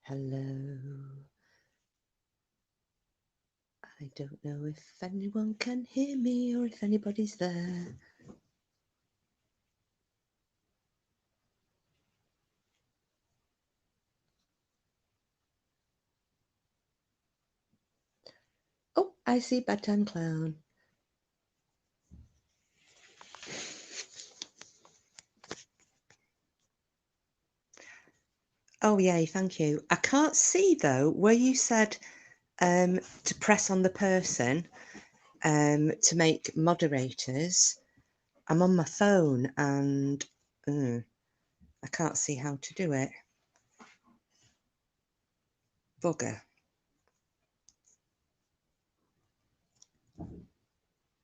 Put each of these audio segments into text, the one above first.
Hello. I don't know if anyone can hear me or if anybody's there. Oh, I see Bedtime Clown. Oh, yay, thank you. I can't see, though, where you said to press on the person to make moderators. I'm on my phone and I can't see how to do it. Bugger.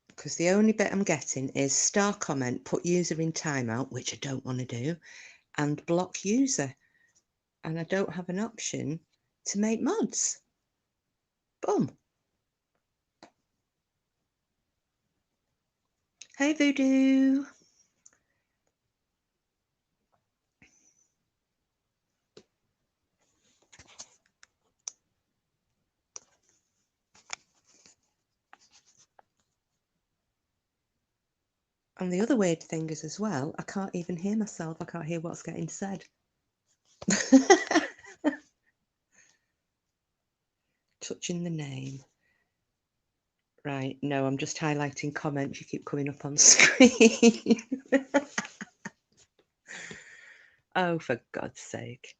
Because the only bit I'm getting is star comment, put user in timeout, which I don't want to do, and block user. And I don't have an option to make mods. Boom. Hey, Voodoo. And the other weird thing is as well, I can't even hear myself. I can't hear what's getting said. Touching the name. Right, no, I'm just highlighting comments. You keep coming up on screen. Oh, for God's sake.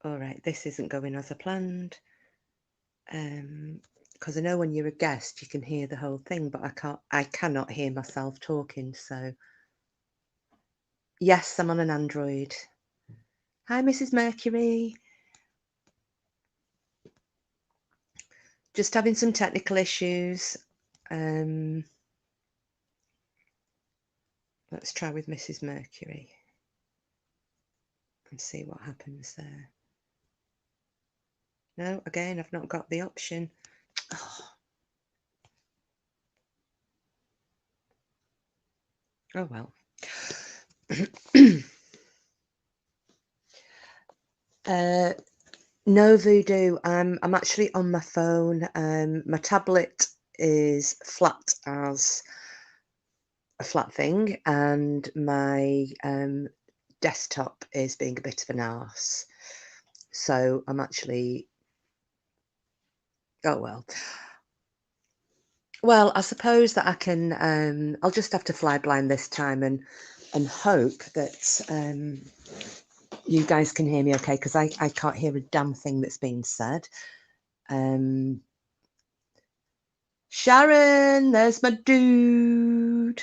All right, this isn't going as I planned. Because I know when you're a guest, you can hear the whole thing, but I cannot hear myself talking, so. Yes, I'm on an Android. Hi, Mrs. Mercury. Just having some technical issues. Let's try with Mrs. Mercury and see what happens there. No, again, I've not got the option. Oh well. No, Voodoo. I'm actually on my phone. My tablet is flat as a flat thing, and my desktop is being a bit of an arse. So I'm actually. Oh well. Well, I suppose that I can. I'll just have to fly blind this time and hope that you guys can hear me okay, because I can't hear a damn thing that's being said. Sharon, there's my dude.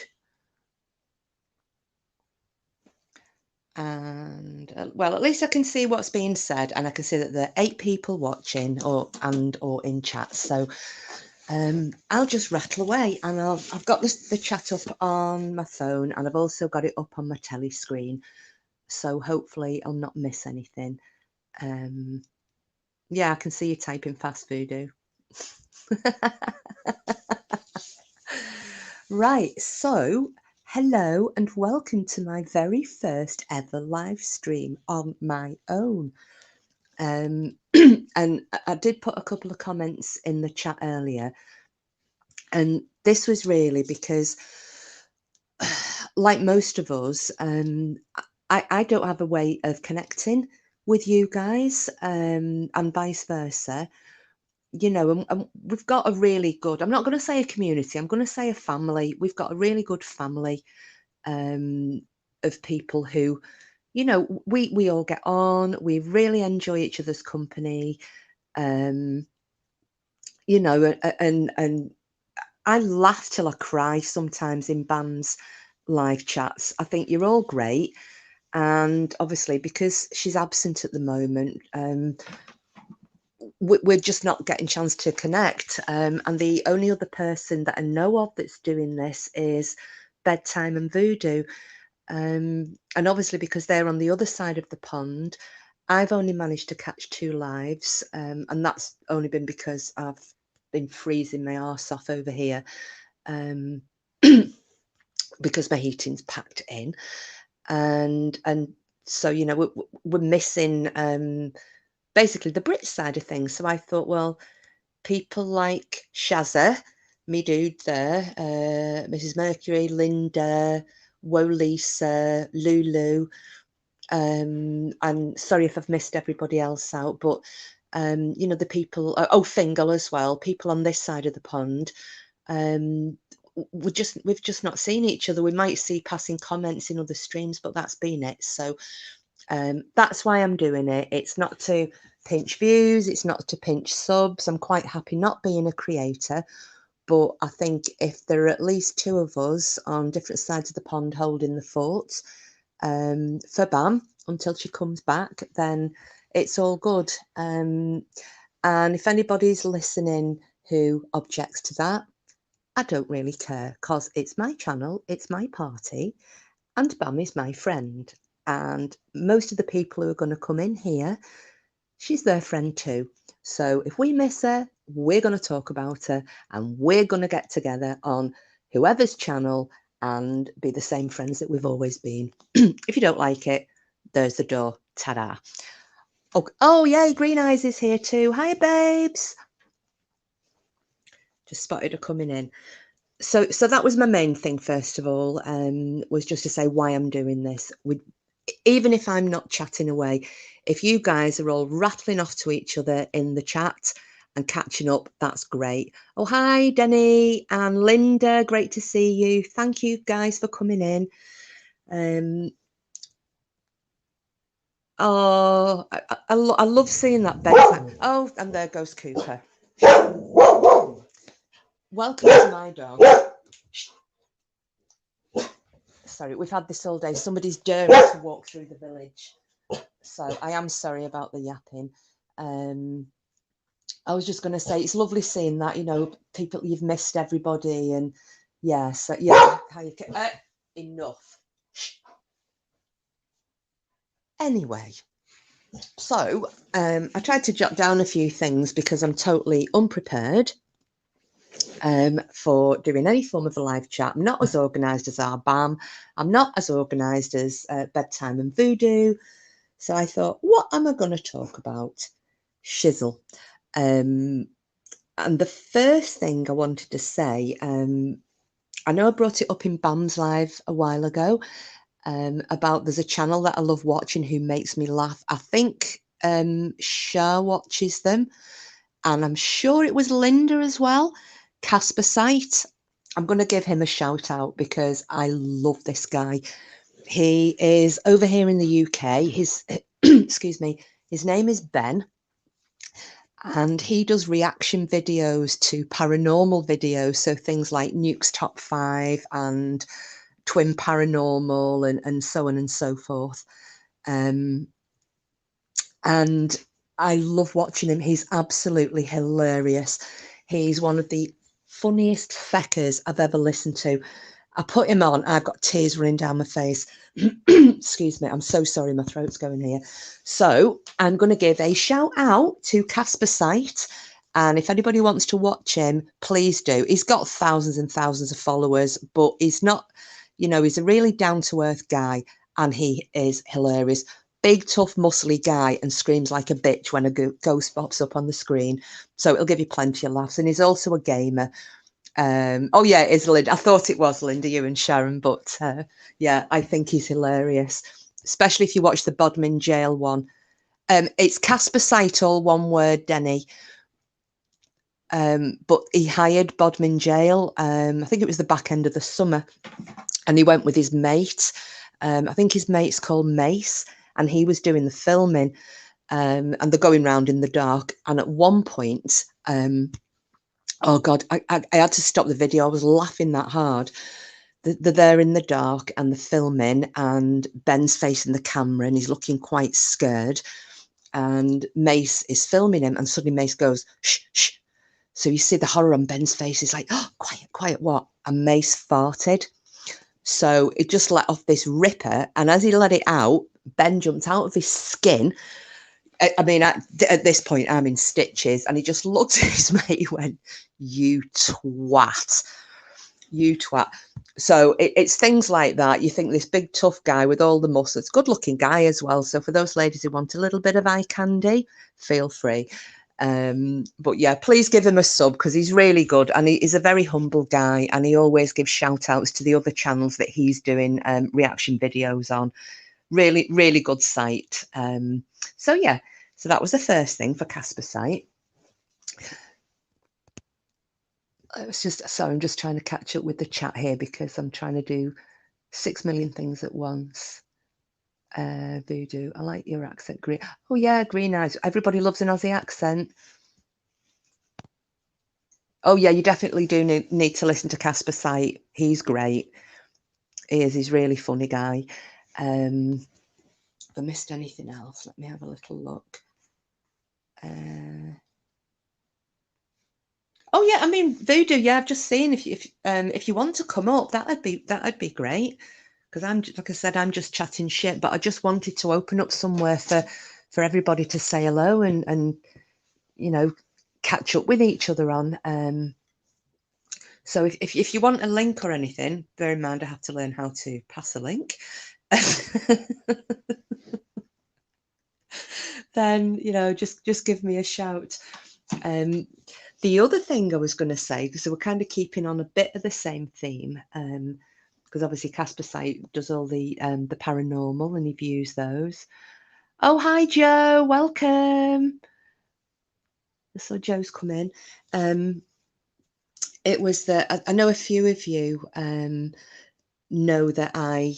And well, at least I can see what's being said, and I can see that there are 8 people watching or in chat. So I'll just rattle away, and I've got the chat up on my phone, and I've also got it up on my telly screen. So hopefully I'll not miss anything. Yeah, I can see you typing fast, Voodoo. Right, so hello and welcome to my very first ever live stream on my own. And I did put a couple of comments in the chat earlier, and this was really because, like most of us, I don't have a way of connecting with you guys, and vice versa. You know, and we've got a really good, I'm not going to say a community, I'm going to say a family. We've got a really good family of people who, you know, we all get on. We really enjoy each other's company. You know, and I laugh till I cry sometimes in Bam's live chats. I think you're all great. And obviously, because she's absent at the moment, we're just not getting a chance to connect. And the only other person that I know of that's doing this is Bedtime and Voodoo. And obviously, because they're on the other side of the pond, I've only managed to catch 2 lives. And that's only been because I've been freezing my arse off over here, because my heating's packed in, and so, you know, we're missing basically the Brit side of things. So I thought, well, people like Shazza, me dude there, Mrs. Mercury, Linda, Woe Lisa, Lulu, and sorry if I've missed everybody else out, but you know, the people, oh, Fingal as well, people on this side of the pond, we've just not seen each other. We might see passing comments in other streams, but that's been it. So that's why I'm doing it. It's not to pinch views, it's not to pinch subs. I'm quite happy not being a creator, but I think if there are at least two of us on different sides of the pond holding the fort for Bam until she comes back, then it's all good. And if anybody's listening who objects to that, I don't really care, because it's my channel, it's my party, and Bam is my friend. And most of the people who are going to come in here, she's their friend too. So if we miss her, we're going to talk about her, and we're going to get together on whoever's channel and be the same friends that we've always been. If you don't like it, there's the door. Ta-da. Oh, yay, Green Eyes is here too. Hi, babes. Just spotted her coming in. So that was my main thing, first of all, was just to say why I'm doing this. Even if I'm not chatting away, if you guys are all rattling off to each other in the chat and catching up, that's great. Oh, hi, Denny and Linda. Great to see you. Thank you guys for coming in. Oh, I love seeing that bedside. Oh, and there goes Cooper. Welcome to my dog. Sorry, we've had this all day. Somebody's daring to walk through the village. So I am sorry about the yapping. I was just going to say, it's lovely seeing that, you know, people, you've missed everybody. And yeah, so yeah, how you can, enough. Anyway, so I tried to jot down a few things because I'm totally unprepared for doing any form of a live chat. I'm not as organised as our BAM. I'm not as organised as Bedtime and Voodoo. So I thought, what am I going to talk about? Shizzle. And the first thing I wanted to say, I know I brought it up in BAM's live a while ago, about there's a channel that I love watching who makes me laugh. I think Shah watches them, and I'm sure it was Linda as well. Casper Sight. I'm going to give him a shout out because I love this guy. He is over here in the UK. His excuse me, his name is Ben, and he does reaction videos to paranormal videos, so things like Nuke's Top 5 and Twin Paranormal and so on and so forth. And I love watching him. He's absolutely hilarious. He's one of the funniest feckers I've ever listened to. I put him on, I've got tears running down my face. Excuse me, I'm so sorry, my throat's going here. So I'm going to give a shout out to Casper Sight. And if anybody wants to watch him, please do. He's got thousands and thousands of followers, but he's not, you know, he's a really down-to-earth guy, and he is hilarious. Big, tough, muscly guy, and screams like a bitch when a ghost pops up on the screen. So it'll give you plenty of laughs. And he's also a gamer. Oh yeah, it is Linda. I thought it was Linda, you and Sharon, but yeah, I think he's hilarious, especially if you watch the Bodmin Jail one. It's Casper Sight, all one word, Denny. But he hired Bodmin Jail. I think it was the back end of the summer, and he went with his mate. I think his mate's called Mace, and he was doing the filming. And they're going round in the dark. And at one point, oh God, I had to stop the video. I was laughing that hard. They're there in the dark and the filming, and Ben's facing the camera and he's looking quite scared. And Mace is filming him, and suddenly Mace goes, shh, shh. So you see the horror on Ben's face. He's like, oh, quiet, quiet, what? And Mace farted. So it just let off this ripper. And as he let it out, Ben jumped out of his skin, I mean, at this point, I'm in stitches, and he just looked at his mate and went, "You twat, you twat." So it's things like that. You think this big tough guy with all the muscles, good looking guy as well. So for those ladies who want a little bit of eye candy, feel free. But yeah, please give him a sub because he's really good, and he's a very humble guy, and he always gives shout outs to the other channels that he's doing reaction videos on. Really, really good site. So yeah, so that was the first thing for Casper site. It's just, sorry, I'm just trying to catch up with the chat here because I'm trying to do 6 million things at once. Voodoo, I like your accent. Green. Oh yeah, green eyes. Everybody loves an Aussie accent. Oh yeah, you definitely do need to listen to Casper site. He's great. He is. He's a really funny guy. If I missed anything else, let me have a little look. Oh yeah, I mean Voodoo. Yeah, I've just seen if you want to come up, that'd be great. Because I'm, like I said, I'm just chatting shit, but I just wanted to open up somewhere for everybody to say hello and you know, catch up with each other on. So if you want a link or anything, bear in mind I have to learn how to pass a link. Then just give me a shout. The other thing I was going to say, because we're kind of keeping on a bit of the same theme, because obviously Casper site does all the paranormal and he views those. Oh, hi Joe, welcome. So Joe's come in. It was that I know a few of you know that I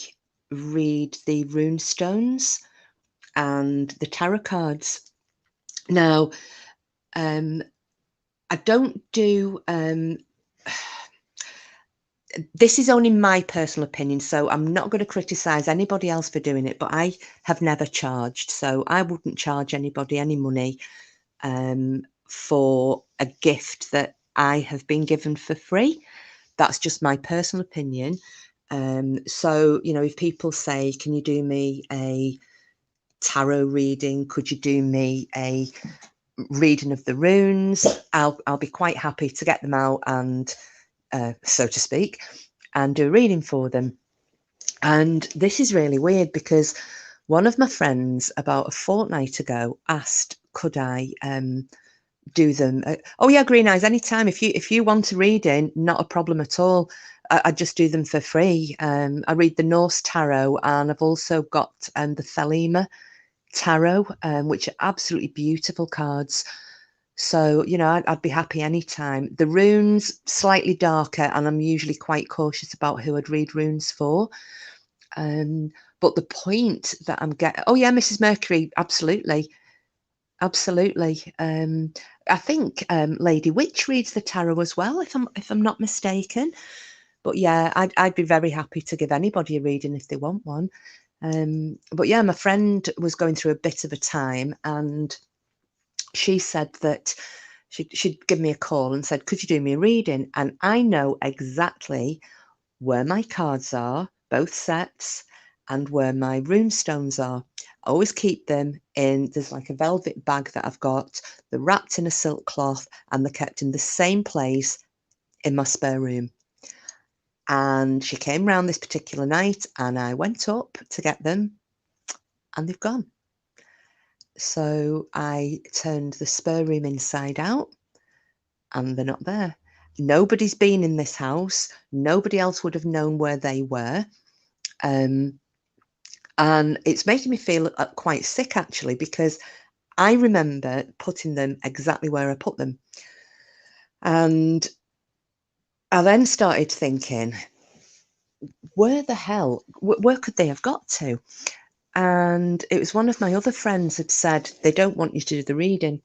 read the rune stones and the tarot cards. Now, I don't do this is only my personal opinion, so I'm not going to criticize anybody else for doing it, but I have never charged, so I wouldn't charge anybody any money for a gift that I have been given for free. That's just my personal opinion. So, if people say, can you do me a tarot reading? Could you do me a reading of the runes? I'll be quite happy to get them out and, so to speak, and do a reading for them. And this is really weird because one of my friends about a fortnight ago asked, could I do them? Oh yeah, Green Eyes, anytime. If you want a reading, not a problem at all. I just do them for free. I read the Norse tarot, and I've also got the Thelema tarot, which are absolutely beautiful cards. So, I'd be happy anytime. The runes, slightly darker, and I'm usually quite cautious about who I'd read runes for. But the point that I'm getting, oh yeah, Mrs. Mercury, absolutely. Absolutely. I think Lady Witch reads the tarot as well, if I'm not mistaken. But yeah, I'd be very happy to give anybody a reading if they want one. But yeah, my friend was going through a bit of a time, and she said that she'd give me a call and said, could you do me a reading? And I know exactly where my cards are, both sets, and where my rune stones are. I always keep them in, there's like a velvet bag that I've got, they're wrapped in a silk cloth, and they're kept in the same place in my spare room. And she came round this particular night, and I went up to get them, and they've gone. So I turned the spare room inside out, and they're not there. Nobody's been in this house. Nobody else would have known where they were. And it's making me feel quite sick, actually, because I remember putting them exactly where I put them. And I then started thinking, where the hell, where could they have got to? And it was one of my other friends had said, they don't want you to do the reading.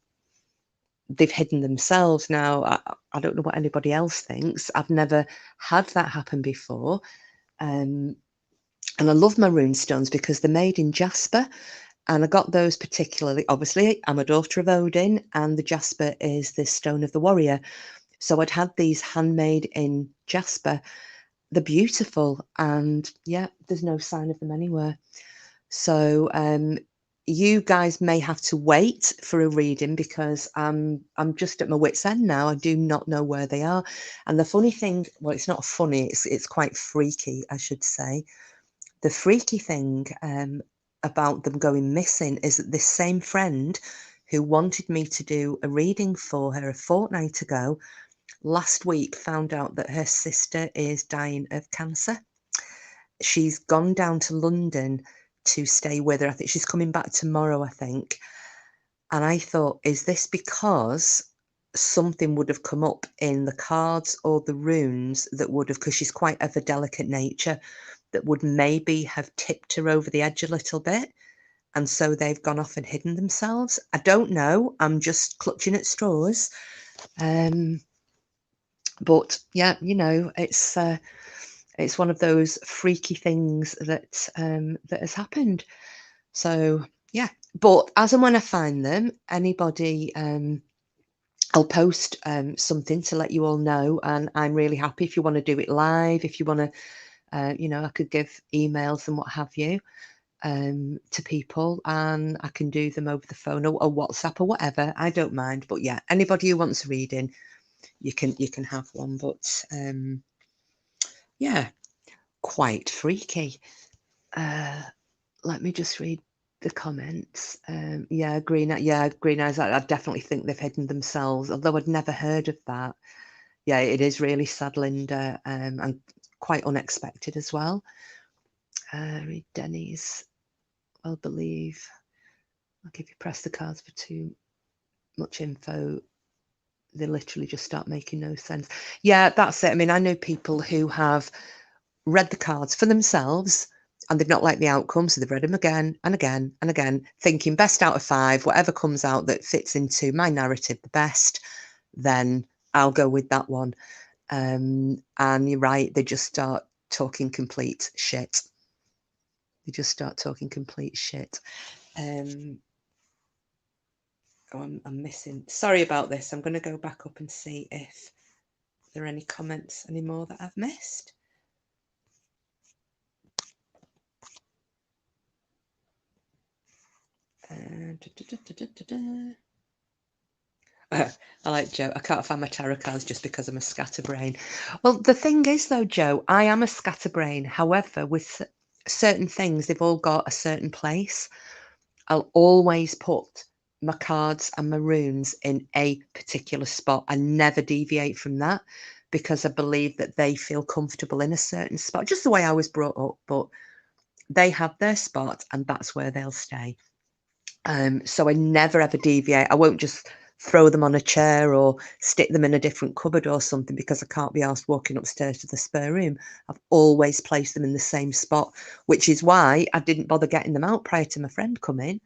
They've hidden themselves. Now, I don't know what anybody else thinks. I've never had that happen before. And I love my rune stones because they're made in jasper. And I got those particularly, obviously, I'm a daughter of Odin, and the jasper is the stone of the warrior. So I'd had these handmade in jasper. They're beautiful, and yeah, there's no sign of them anywhere. So you guys may have to wait for a reading because I'm just at my wit's end now. I do not know where they are. And the funny thing, well, it's not funny, it's quite freaky, I should say. The freaky thing about them going missing is that this same friend who wanted me to do a reading for her a fortnight ago, last week found out that her sister is dying of cancer. She's gone down to London to stay with her. I think she's coming back tomorrow, I think. And I thought, is this because something would have come up in the cards or the runes that would have, because she's quite of a delicate nature, that would maybe have tipped her over the edge a little bit. And so they've gone off and hidden themselves. I don't know. I'm just clutching at straws. But yeah, it's one of those freaky things that that has happened. So yeah, but as and when I find them, anybody, I'll post something to let you all know, and I'm really happy if you want to do it live. If you want to, I could give emails and what have you to people, and I can do them over the phone or WhatsApp or whatever. I don't mind. But yeah, anybody who wants a reading, you can have one. But yeah, quite freaky. Let me just read the comments. Yeah, green eyes. I definitely think they've hidden themselves, although I'd never heard of that. Yeah, it is really sad, Linda, and quite unexpected as well. Read Denny's. I'll believe. Like if you press the cards for too much info, they literally just start making no sense. Yeah, that's it. I mean, I know people who have read the cards for themselves and they've not liked the outcome, so they've read them again and again and again, thinking best out of 5, whatever comes out that fits into my narrative the best, then I'll go with that one. And you're right, they just start talking complete shit. They just start talking complete shit. I'm missing. Sorry about this. I'm going to go back up and see if there are any comments anymore that I've missed. I like Joe. I can't find my tarot cards just because I'm a scatterbrain. Well, the thing is, though, Joe, I am a scatterbrain. However, with certain things, they've all got a certain place. I'll always put my cards and my runes in a particular spot. I never deviate from that because I believe that they feel comfortable in a certain spot, just the way I was brought up. But they have their spot and that's where they'll stay. So I never ever deviate. I won't just throw them on a chair or stick them in a different cupboard or something because I can't be asked walking upstairs to the spare room. I've always placed them in the same spot, which is why I didn't bother getting them out prior to my friend coming,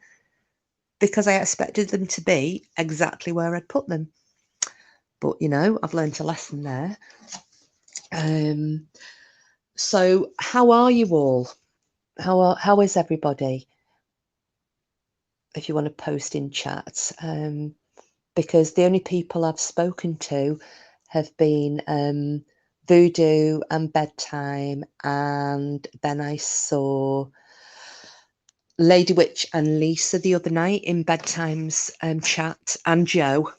because I expected them to be exactly where I'd put them. But, I've learned a lesson there. So how are you all? How is everybody? If you want to post in chat, because the only people I've spoken to have been Voodoo and Bedtime, and then I saw Lady Witch and Lisa the other night in Bedtime's chat, and Joe.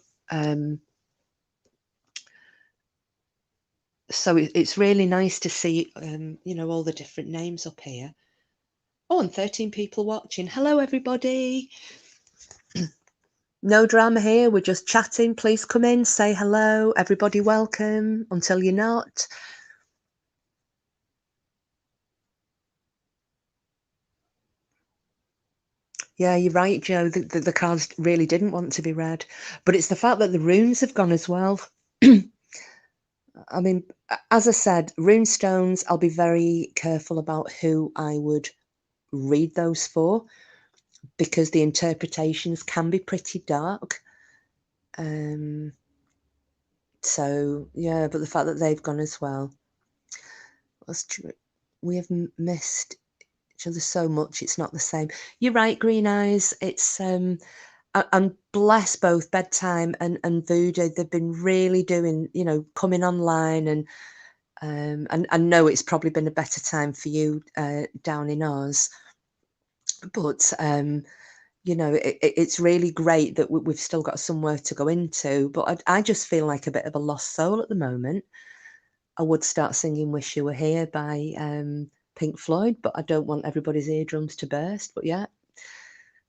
So it's really nice to see, all the different names up here. Oh, and 13 people watching. Hello, everybody. No drama here. We're just chatting. Please come in, say hello. Everybody welcome until you're not. Yeah, you're right, Joe. The cards really didn't want to be read. But it's the fact that the runes have gone as well. I mean, as I said, rune stones, I'll be very careful about who I would read those for, because the interpretations can be pretty dark. So yeah, but the fact that they've gone as well, we have missed each other so much. It's not the same. You're right, Green Eyes. It's and bless both Bedtime and Voodoo. They've been really doing, coming online, and I know it's probably been a better time for you down in Oz, but You know, it's really great that we've still got somewhere to go into, but I just feel like a bit of a lost soul at the moment. I would start singing "Wish You Were Here" by Pink Floyd, but I don't want everybody's eardrums to burst. But yeah,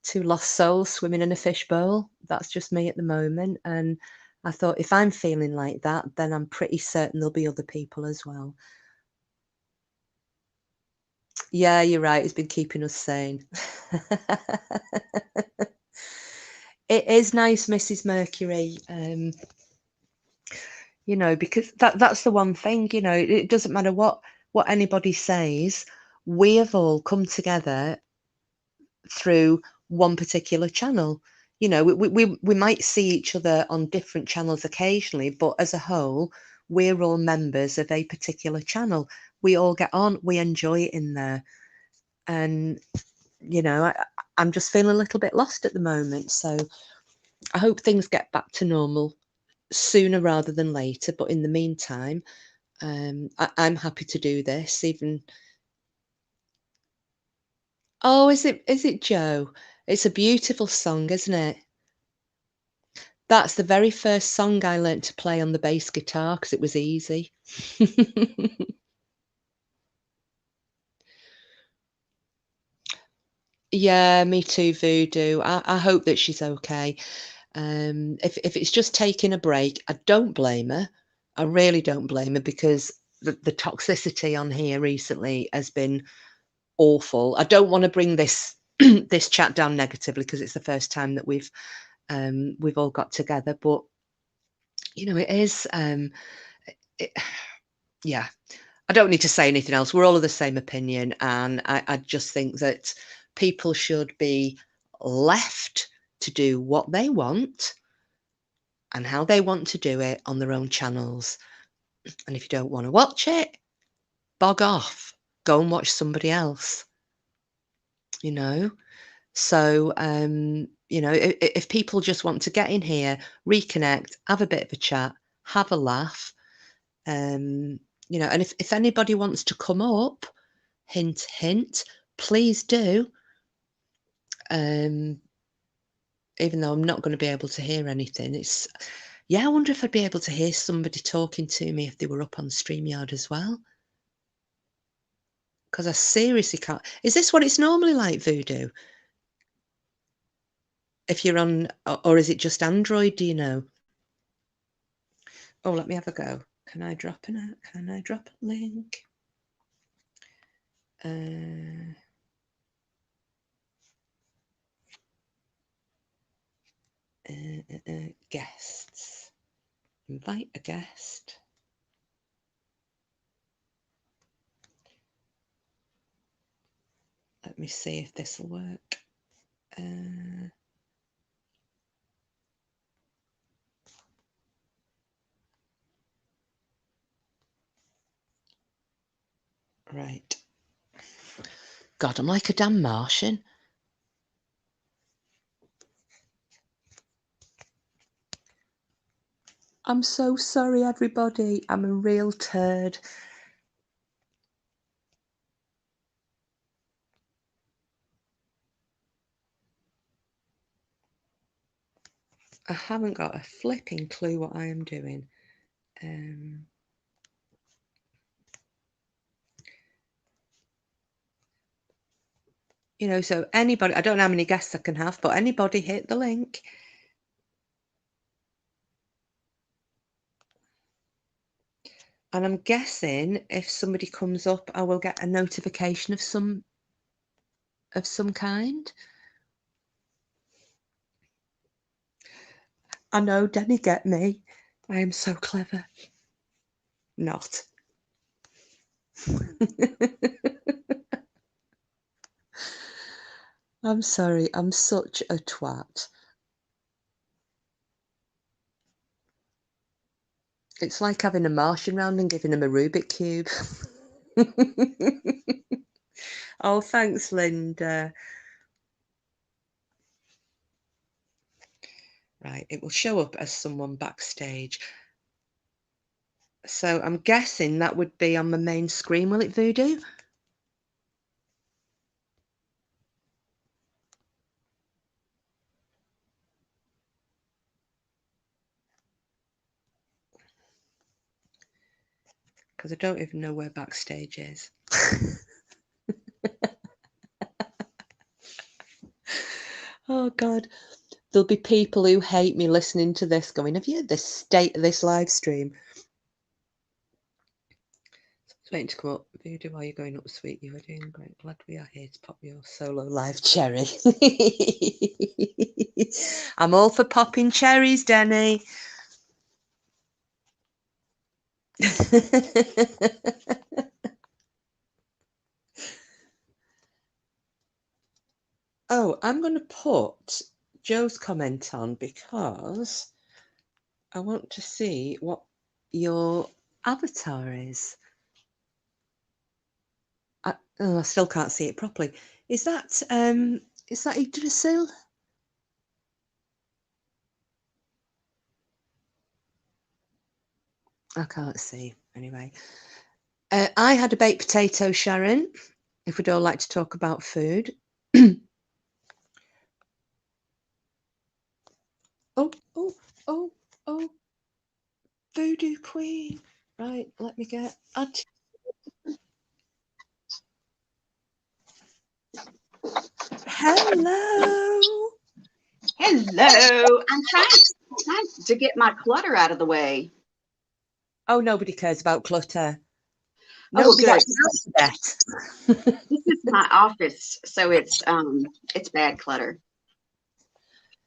two lost souls swimming in a fishbowl. That's just me at the moment. And I thought if I'm feeling like that, then I'm pretty certain there'll be other people as well. Yeah, you're right. It's been keeping us sane. It is nice, Mrs. Mercury. You know, because that's the one thing, you know, it doesn't matter what anybody says. We have all come together through one particular channel. You know, we might see each other on different channels occasionally, but as a whole, we're all members of a particular channel. We all get on, we enjoy it in there. And, you know, I'm just feeling a little bit lost at the moment. So I hope things get back to normal sooner rather than later. But in the meantime, I'm happy to do this. Even oh, is it Joe? It's a beautiful song, isn't it? That's the very first song I learnt to play on the bass guitar because it was easy. Yeah, me too, Voodoo. I hope that she's okay. If it's just taking a break, I don't blame her. I really don't blame her because the toxicity on here recently has been awful. I don't want to bring this this chat down negatively because it's the first time that we've all got together. But you know, it is it, yeah. I don't need to say anything else. We're all of the same opinion, and I just think that people should be left to do what they want and how they want to do it on their own channels. And if you don't want to watch it, bog off. Go and watch somebody else. You know. So, you know, if people just want to get in here, reconnect, have a bit of a chat, have a laugh, you know, and if anybody wants to come up, hint, hint, please do. Um, even though I'm not going to be able to hear anything, yeah, I wonder if I'd be able to hear somebody talking to me if they were up on StreamYard as well. Because I seriously can't. Is this what it's normally like, Voodoo? If you're on, or is it just Android? Do you know? Oh, let me have a go. Can I drop Can I drop a link? Guests. Invite a guest. Let me see if this will work. Right. God, I'm like a damn Martian. I'm so sorry, everybody. I'm a real turd. I haven't got a flipping clue what I am doing. You know, so anybody, I don't know how many guests I can have, but anybody hit the link. And I'm guessing if somebody comes up, I will get a notification of some kind. I know, Denny, get me. I am so clever. Not. I'm sorry, I'm such a twat. It's like having a Martian round and giving him a Rubik cube. Oh, thanks, Linda. Right, it will show up as someone backstage. So I'm guessing that would be on my main screen, will it, Voodoo? because I don't even know where backstage is. Oh, God. There'll be people who hate me listening to this going, have you heard the state of this live stream? Just waiting to come up. Voodoo, while you're going up, sweet. You are doing great. Glad we are here to pop your solo live cherry. I'm all for popping cherries, Danny. Oh, I'm going to put Joe's comment on because I want to see what your avatar is. I still can't see it properly. Is that Yggdrasil? I can't see. Anyway, I had a baked potato, Sharon. If we'd all like to talk about food. Oh, Voodoo Queen. Right, let me get. Hello. Hello. I'm trying to get my clutter out of the way. Oh, nobody cares about clutter. Oh, Nobody good. gets that. This is my office, so it's bad clutter.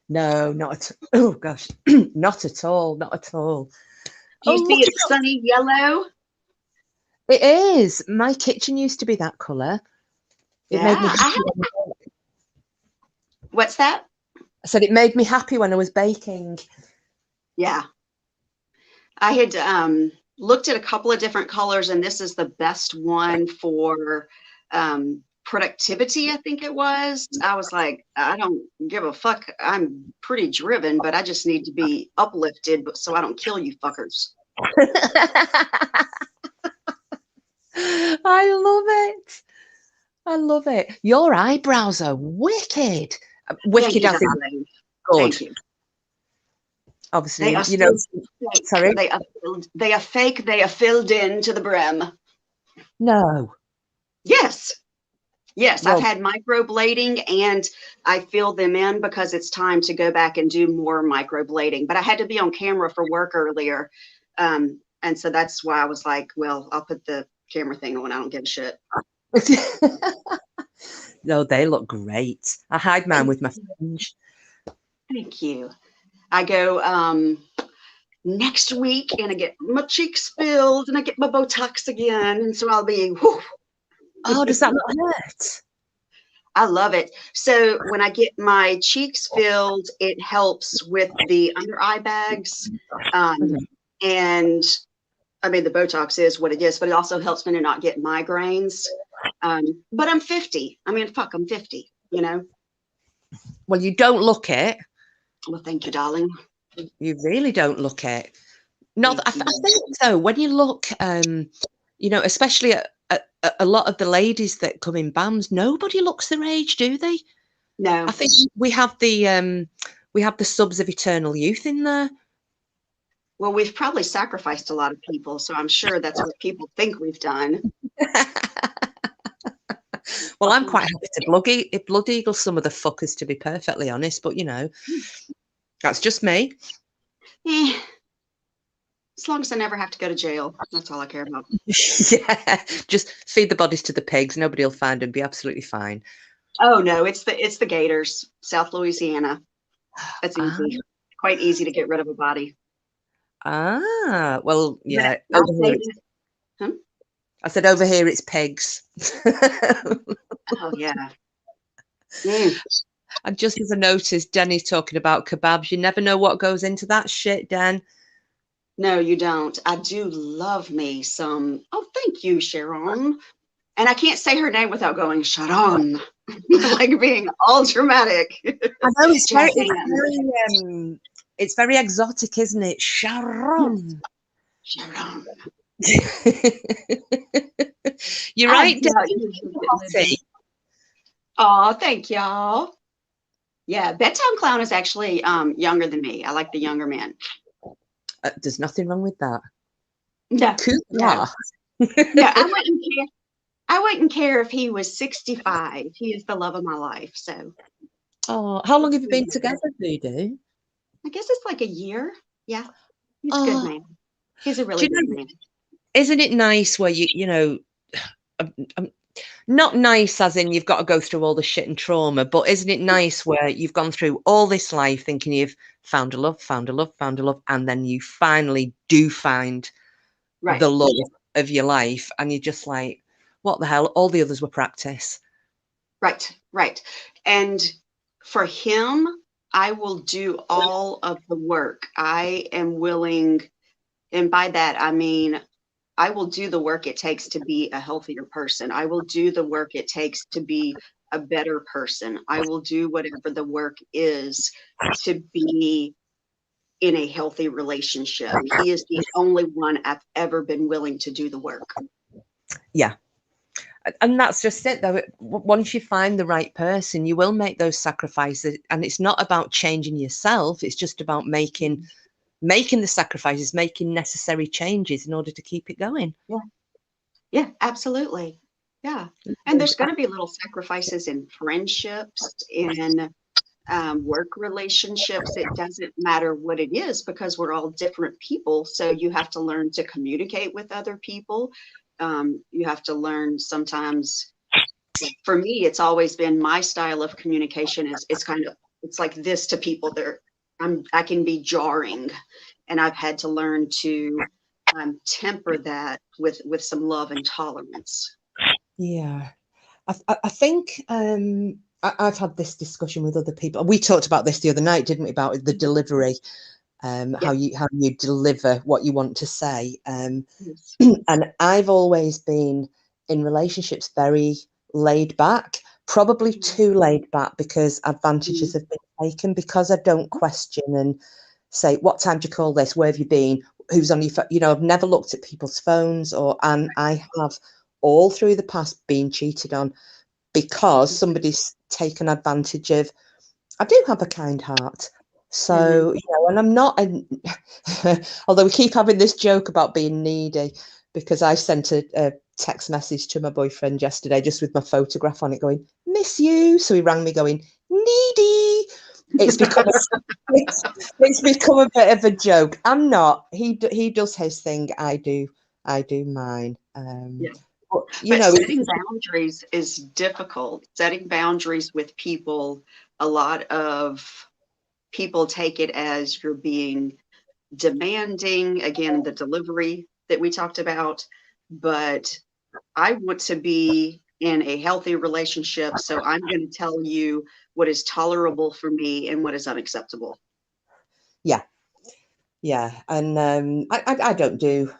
No, not at oh gosh, not at all, not at all. Do you Oh, see look it's sunny yellow? it is. My kitchen used to be that colour. It made me Yeah. happy. What's that? I said it made me happy when I was baking. Yeah. I had looked at a couple of different colors, and this is the best one for productivity, I think it was. I was like, I don't give a fuck. I'm pretty driven, but I just need to be uplifted so I don't kill you fuckers. I love it. I love it. Your eyebrows are wicked. Thank Wicked you, as in darling. good. Thank you. Obviously, They are you know. still fake. Sorry. They are filled. They are fake. They are filled in to the brim. No. Yes. Yes, I've Well, had microblading and I fill them in because it's time to go back and do more microblading. But I had to be on camera for work earlier. And so that's why I was like, well, I'll put the camera thing on. I don't give a shit. no, they look great. I hide mine with my fringe. Thank you. I go next week and I get my cheeks filled and I get my Botox again. And so I'll be, whew. Oh, does that not hurt? I love it. So when I get my cheeks filled, it helps with the under eye bags. And I mean, the Botox is what it is, but it also helps me to not get migraines. But I'm 50. I mean, fuck, I'm 50, you know? Well, you don't look it. Well, thank you, darling. You really don't look it. Not, I think so. When you look, you know, especially at a lot of the ladies that come in BAMs, nobody looks their age, do they? No. I think we have the subs of eternal youth in there. Well, we've probably sacrificed a lot of people, so I'm sure that's what people think we've done. Well, I'm quite happy to blood eagle some of the fuckers, to be perfectly honest, but you know, that's just me. As long as I never have to go to jail, that's all I care about. Yeah, just feed the bodies to the pigs. Nobody will find them. Be absolutely fine. Oh no, it's the Gators, South Louisiana. That's easy. Quite easy to get rid of a body. Ah, well, yeah. I said over here it's pigs. Oh yeah. And just as I noticed, Danny's talking about kebabs. You never know what goes into that shit, Dan. No, you don't. I do love me some. Oh, thank you, Sharon. And I can't say her name without going Sharon, like being all dramatic. I know it's very exotic, isn't it? Sharon. Sharon. You're right, Danny. Oh, thank y'all. Yeah, Bedtime Clown is actually younger than me. I like the younger man. There's nothing wrong with that. No. No, I wouldn't care. I wouldn't care if he was 65. He is the love of my life. So Oh, how long have you been together, Voodoo? I guess it's like a year. Yeah, he's a good Oh, man. He's a do really you good know, man. isn't it nice where um, um, not nice as in you've got to go through all the shit and trauma, but isn't it nice where you've gone through all this life thinking you've found a love, found a love, found a love, and then you finally do find Right, the love of your life, and you're just like, what the hell? All the others were practice. right, right. And for him, I will do all of the work. I am willing, and by that, I mean, I will do the work it takes to be a healthier person. I will do the work it takes to be a better person. I will do whatever the work is to be in a healthy relationship. He is the only one I've ever been willing to do the work. Yeah. And that's just it, though. Once you find the right person, you will make those sacrifices. And it's not about changing yourself. It's just about making the sacrifices, making necessary changes in order to keep it going. Yeah, yeah, absolutely. Yeah. And there's going to be little sacrifices in friendships, in work relationships. It doesn't matter what it is because we're all different people. So you have to learn to communicate with other people. You have to learn sometimes. For me, it's always been my style of communication is it's kind of it's like this to people. I can be jarring, and I've had to learn to temper that with some love and tolerance. Yeah. I think I've had this discussion with other people. We talked about this the other night, didn't we? About the delivery, Yeah. how you deliver what you want to say. Yes. And I've always been in relationships very laid back, probably too laid back because advantages Mhm. have been taken because I don't question and say, what time do you call this? Where have you been? Who's on your phone? I've never looked at people's phones and I have all through the past been cheated on because somebody's taken advantage of. I do have a kind heart. Mhm. So, and I'm not, although we keep having this joke about being needy, because I sent a text message to my boyfriend yesterday just with my photograph on it going, miss you. So he rang me going, needy. It's become a, it's become a bit of a joke. I'm not. He does his thing. I do mine. Yeah. But But setting boundaries is difficult. Setting boundaries with people, a lot of people take it as you're being demanding, again, the delivery that we talked about. But I want to be in a healthy relationship, so I'm going to tell you what is tolerable for me and what is unacceptable. yeah, yeah, and I don't do.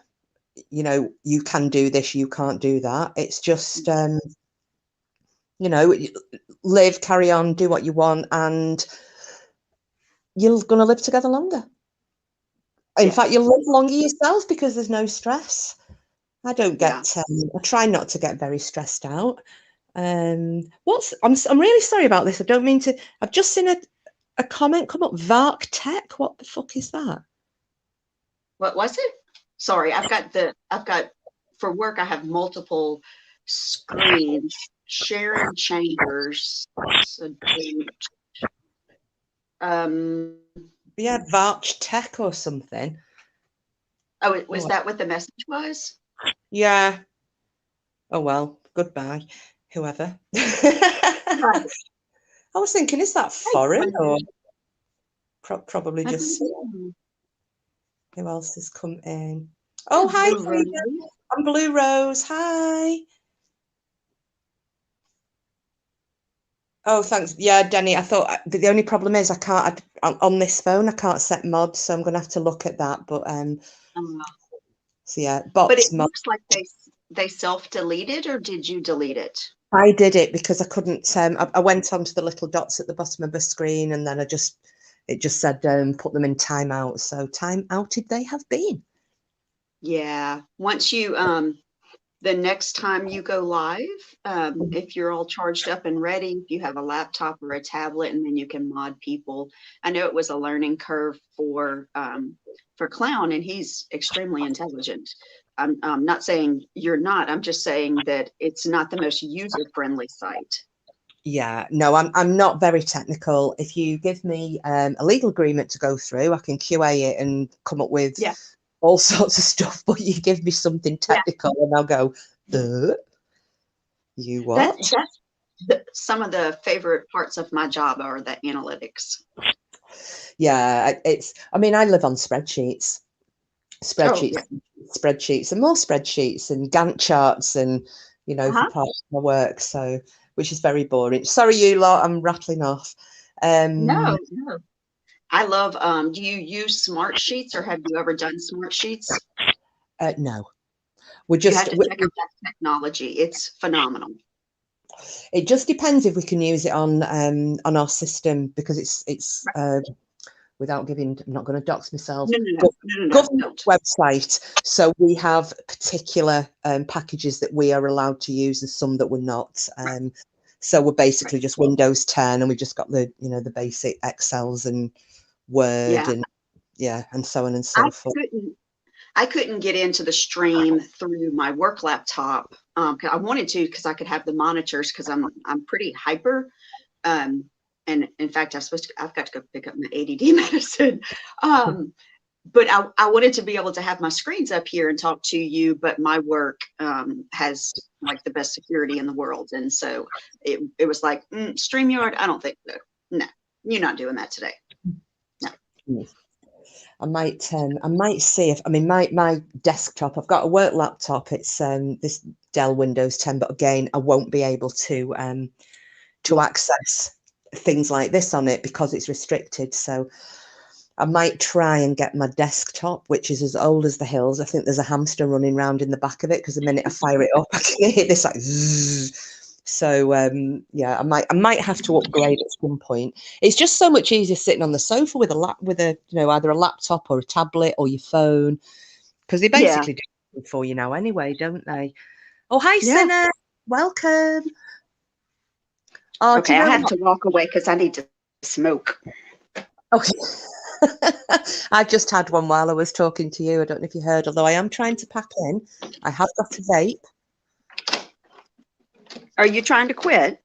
You can do this, you can't do that. It's just you know, live, carry on, do what you want, and you're going to live together longer. In fact, Yes. you'll live longer yourself because there's no stress. I don't Yeah. get. I try not to get very stressed out. I'm really sorry about this. I don't mean to. I've just seen a comment come up. Vark Tech. What the fuck is that? What was it? Sorry, I've got for work, I have multiple screens. Sharon Chambers. So, um, Yeah, Vark Tech or something. oh, was Oh, that what the message was? yeah. Oh well. Goodbye, whoever. I Right. was thinking, is that Hey, foreign or Brandon. probably I don't just know. who else has come in? Yeah, Oh, hi, Blue Frida. Rose. I'm Blue Rose. Hi. Oh, thanks. Yeah, Denny. I thought the only problem is I can't on this phone. I can't set mods, so I'm gonna have to look at that. But Um, so yeah, but it box mod. looks like they self-deleted, or did you delete it? I did it because I couldn't. I went onto the little dots at the bottom of the screen, and then it just said put them in timeout. So time outed they have been. Yeah. Once you the next time you go live, if you're all charged up and ready, if you have a laptop or a tablet, and then you can mod people. I know it was a learning curve for Clown, and he's extremely intelligent. I'm not saying you're not. I'm just saying that it's not the most user-friendly site. Yeah, no, I'm not very technical. If you give me a legal agreement to go through, I can QA it and come up with Yeah, all sorts of stuff. But you give me something yeah. technical, and I'll go, you That what? that's some of the favorite parts of my job are the analytics. Yeah, it's. I mean, I live on spreadsheets, Oh spreadsheets, yeah. spreadsheets, and more spreadsheets, and Gantt charts, and for Uh-huh. part of my work. So, which is very boring. Sorry, you lot, I'm rattling off. Um, No, no. I love, do you use smart sheets or have you ever done smart sheets? no, we're You have just. to check out that technology. It's phenomenal. It just depends if we can use it on our system, because it's Right. without giving. I'm not going to dox myself. No, no, no, But no, no, no, government don't. website. So we have particular packages that we are allowed to use, and some that we're not. Right, So we're right. basically just Windows 10, and we just got the basic Excels and Word Yeah. and and so on and I so forth. couldn't I couldn't get into the stream through my work laptop. 'Cause I wanted to because I could have the monitors because I'm pretty hyper. Um, and in fact, I've got to go pick up my ADD medicine. Um, but I wanted to be able to have my screens up here and talk to you, but my work has like the best security in the world. And so it was like, StreamYard, I don't think so. No, you're not doing that today. No. Mm. I might see if, I mean, my desktop, I've got a work laptop. It's this Dell Windows 10, but again, I won't be able to Yeah. access things like this on it because it's restricted. So I might try and get my desktop, which is as old as the hills. I think there's a hamster running around in the back of it, because the minute I fire it up, I can hear this like zzz. So yeah, I might have to upgrade at some point. It's just so much easier sitting on the sofa with a either a laptop or a tablet or your phone, because they Yeah. basically do it for you now anyway, don't they? Oh, hi, Yeah. Sinner. Welcome. Oh, do Okay. you I know have what? to walk away because I need to smoke. Okay. I just had one while I was talking to you. I don't know if you heard, although I am trying to pack in. I have got a vape. Are you trying to quit?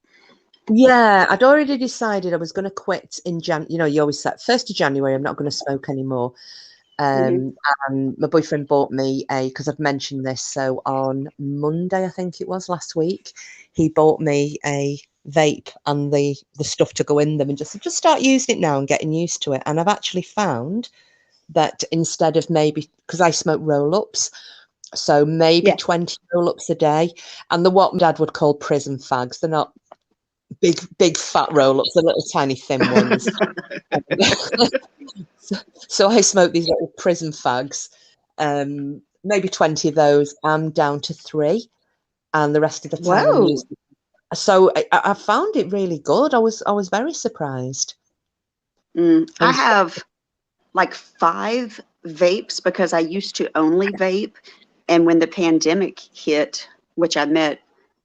Yeah, I'd already decided I was going to quit in you always said 1st of January, I'm not going to smoke anymore. Hmm. And my boyfriend bought me because I've mentioned this. So on Monday, I think it was last week, he bought me a vape and the stuff to go in them, and just said, just start using it now and getting used to it. And I've actually found that instead of, maybe because I smoke roll-ups, so maybe Yeah. 20 roll-ups a day, and they're what my dad would call prison fags. They're not big fat roll-ups, they're little tiny thin ones. So I smoke these little prison fags, maybe 20 of those. I'm down to 3, and the rest of the time I'm Whoa. using. So I found it really good. I was very surprised. I And have like 5 vapes because I used to only vape. And when the pandemic hit, which I met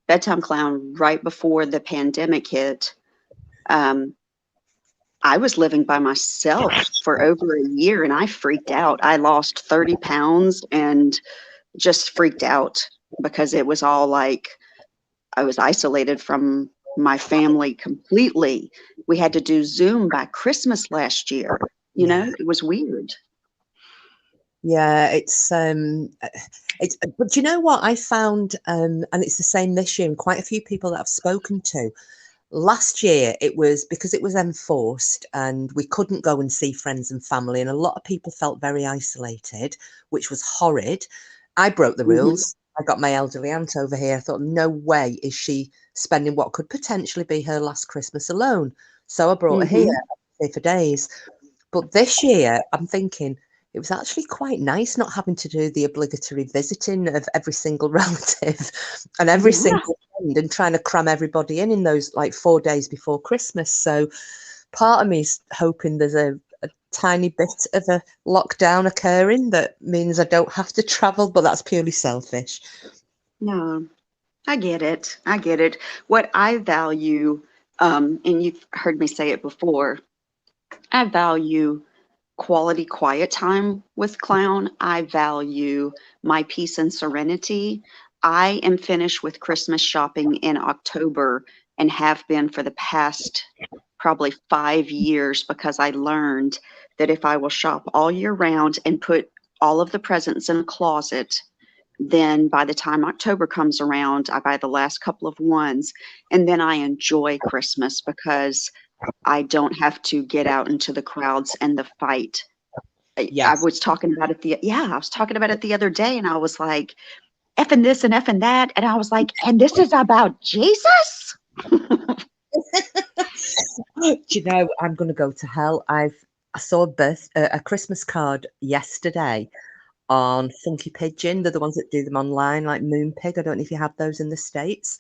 Bedtime Clown right before the pandemic hit, um, I was living by myself for over a year and I freaked out. I lost 30 pounds and just freaked out because it was all like I was isolated from my family completely. We had to do Zoom by Christmas last year. You yeah, know, it was weird. yeah, it's. But you know what I found, and it's the same this year, and quite a few people that I've spoken to. Last year, it was because it was enforced and we couldn't go and see friends and family, and a lot of people felt very isolated, which was horrid. I broke the Hmm. rules. I got my elderly aunt over here. I thought, no way is she spending what could potentially be her last Christmas alone. So I brought her here, Hmm. stay for days. But this year, I'm thinking it was actually quite nice not having to do the obligatory visiting of every single relative and every Yeah. single friend, and trying to cram everybody in those like 4 days before Christmas. So part of me is hoping there's a tiny bit of a lockdown occurring that means I don't have to travel, but that's purely selfish. No, I get it. I get it. What I value, and you've heard me say it before, I value quality quiet time with Clown. I value my peace and serenity. I am finished with Christmas shopping in October and have been for the past probably 5 years because I learned that if I will shop all year round and put all of the presents in a closet, then by the time October comes around, I buy the last couple of ones and then I enjoy Christmas because I don't have to get out into the crowds and the fight. I Yes. was talking about it I was talking about it the other day and I was like, effing this and effing that. And I was like, and this is about Jesus? Do you know, I'm going to go to hell. I saw a Christmas card yesterday on Funky Pigeon. They're the ones that do them online, like Moonpig. I don't know if you have those in the States.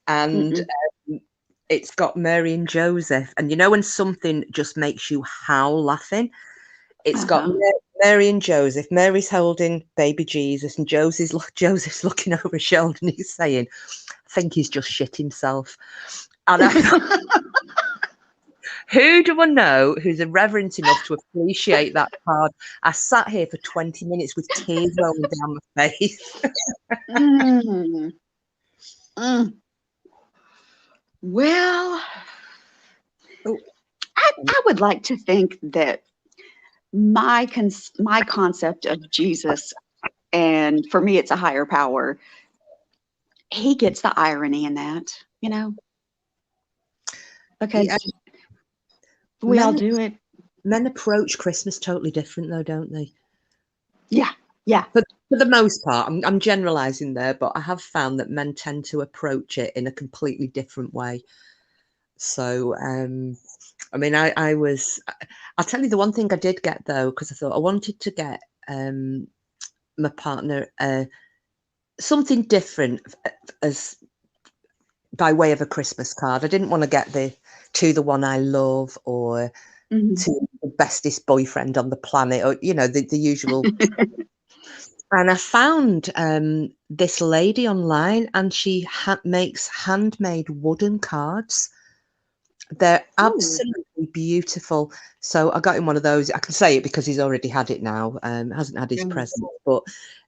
And Mm-mm. it's got Mary and Joseph. And you know when something just makes you howl laughing? It's got Uh-huh. Mary and Joseph. Mary's holding baby Jesus, and Joseph's looking over his shoulder and he's saying, I think he's just shit himself. And I thought, who do I know who's irreverent enough to appreciate that card? I sat here for 20 minutes with tears rolling down my face. Mm. Mm. Well, Oh, I would like to think that my concept of Jesus, and for me, it's a higher power. He gets the irony in that, you know, yeah, because we all men do it. men approach Christmas totally different though, don't they? Yeah, yeah. For the most part, I'm generalizing there, but I have found that men tend to approach it in a completely different way. So, I mean, I'll tell you the one thing I did get though, because I thought I wanted to get my partner something different as by way of a Christmas card. I didn't want to get the one I love or Mhm. to the bestest boyfriend on the planet or the usual. And I found this lady online, and she makes handmade wooden cards. They're Ooh. absolutely beautiful. So I got him one of those. I can say it because he's already had it now. Hasn't had his Mm. present, but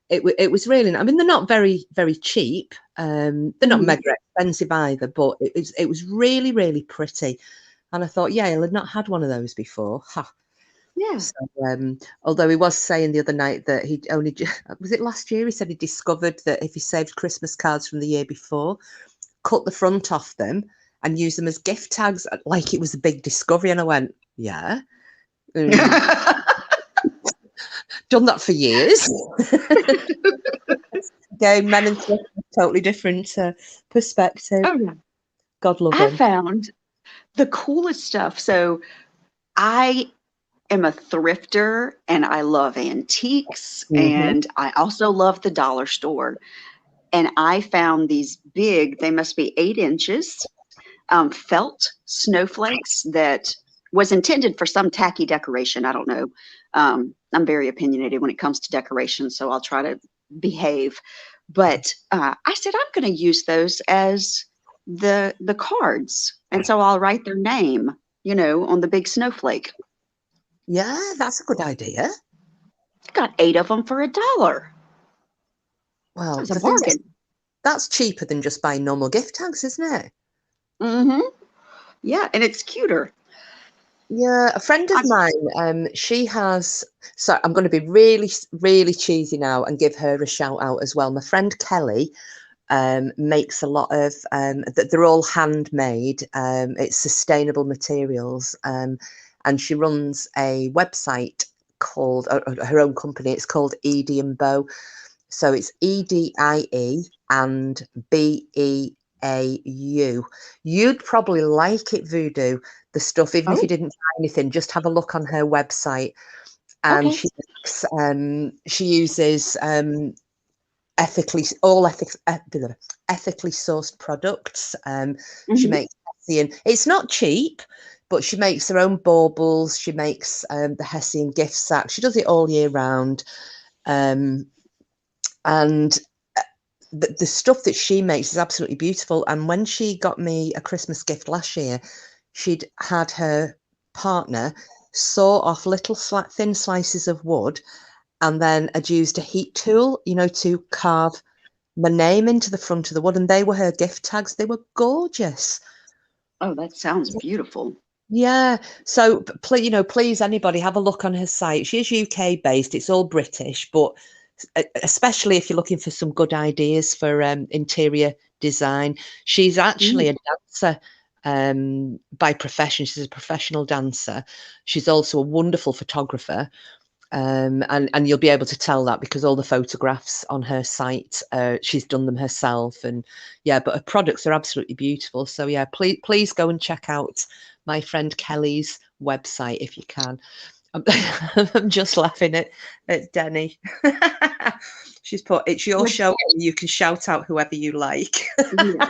it was really. I mean, they're not very cheap. They're not Mhm. mega expensive either, but it was really really pretty. And I thought, yeah, he'll have not had one of those before. Ha. Yeah. So, although he was saying the other night that he'd only was it last year? He said he discovered that if he saved Christmas cards from the year before, cut the front off them and use them as gift tags, like it was a big discovery. And I went, yeah, mm, done that for years. Again, men and stuff, totally different perspective. Oh, yeah. God love I him. found the coolest stuff. So I am a thrifter and I love antiques Hmm. and I also love the dollar store. And I found these big, they must be 8 inches, felt snowflakes that was intended for some tacky decoration. I don't know. I'm very opinionated when it comes to decoration, so I'll try to behave. But I said I'm going to use those as the cards, and so I'll write their name, on the big snowflake. Yeah, that's a good idea. Got 8 of them for $1. It Well, was a the thing is, bargain. that's cheaper than just buying normal gift tags, isn't it? Hmm. Yeah, and it's cuter. Yeah, a friend of I, mine, she has. So I'm going to be really, really cheesy now and give her a shout out as well. My friend Kelly makes a lot of. They're all handmade. It's sustainable materials, and she runs a website called her own company. It's called Edie and Bow. So it's EDIE and BEAU. You'd probably like it, Voodoo, the stuff, even if you oh, didn't buy anything, just have a look on her website. And okay. she uses ethically sourced products. She Hmm. makes Hessian. It's not cheap, but she makes her own baubles. She makes the Hessian gift sack. She does it all year round. Um, and the stuff that she makes is absolutely beautiful. And when she got me a Christmas gift last year, she'd had her partner. saw off little thin slices of wood, and then I'd used a heat tool, to carve my name into the front of the wood, and they were her gift tags. They were gorgeous. Oh, that sounds beautiful. Yeah. So, please, anybody have a look on her site. She is UK based. It's all British, but especially if you're looking for some good ideas for interior design, she's actually a dancer by profession. She's a professional dancer. She's also a wonderful photographer. And you'll be able to tell that because all the photographs on her site, she's done them herself, and yeah, but her products are absolutely beautiful. So yeah, please go and check out my friend Kelly's website if you can. I'm just laughing at Denny. She's put, it's your show, you can shout out whoever you like. Yeah.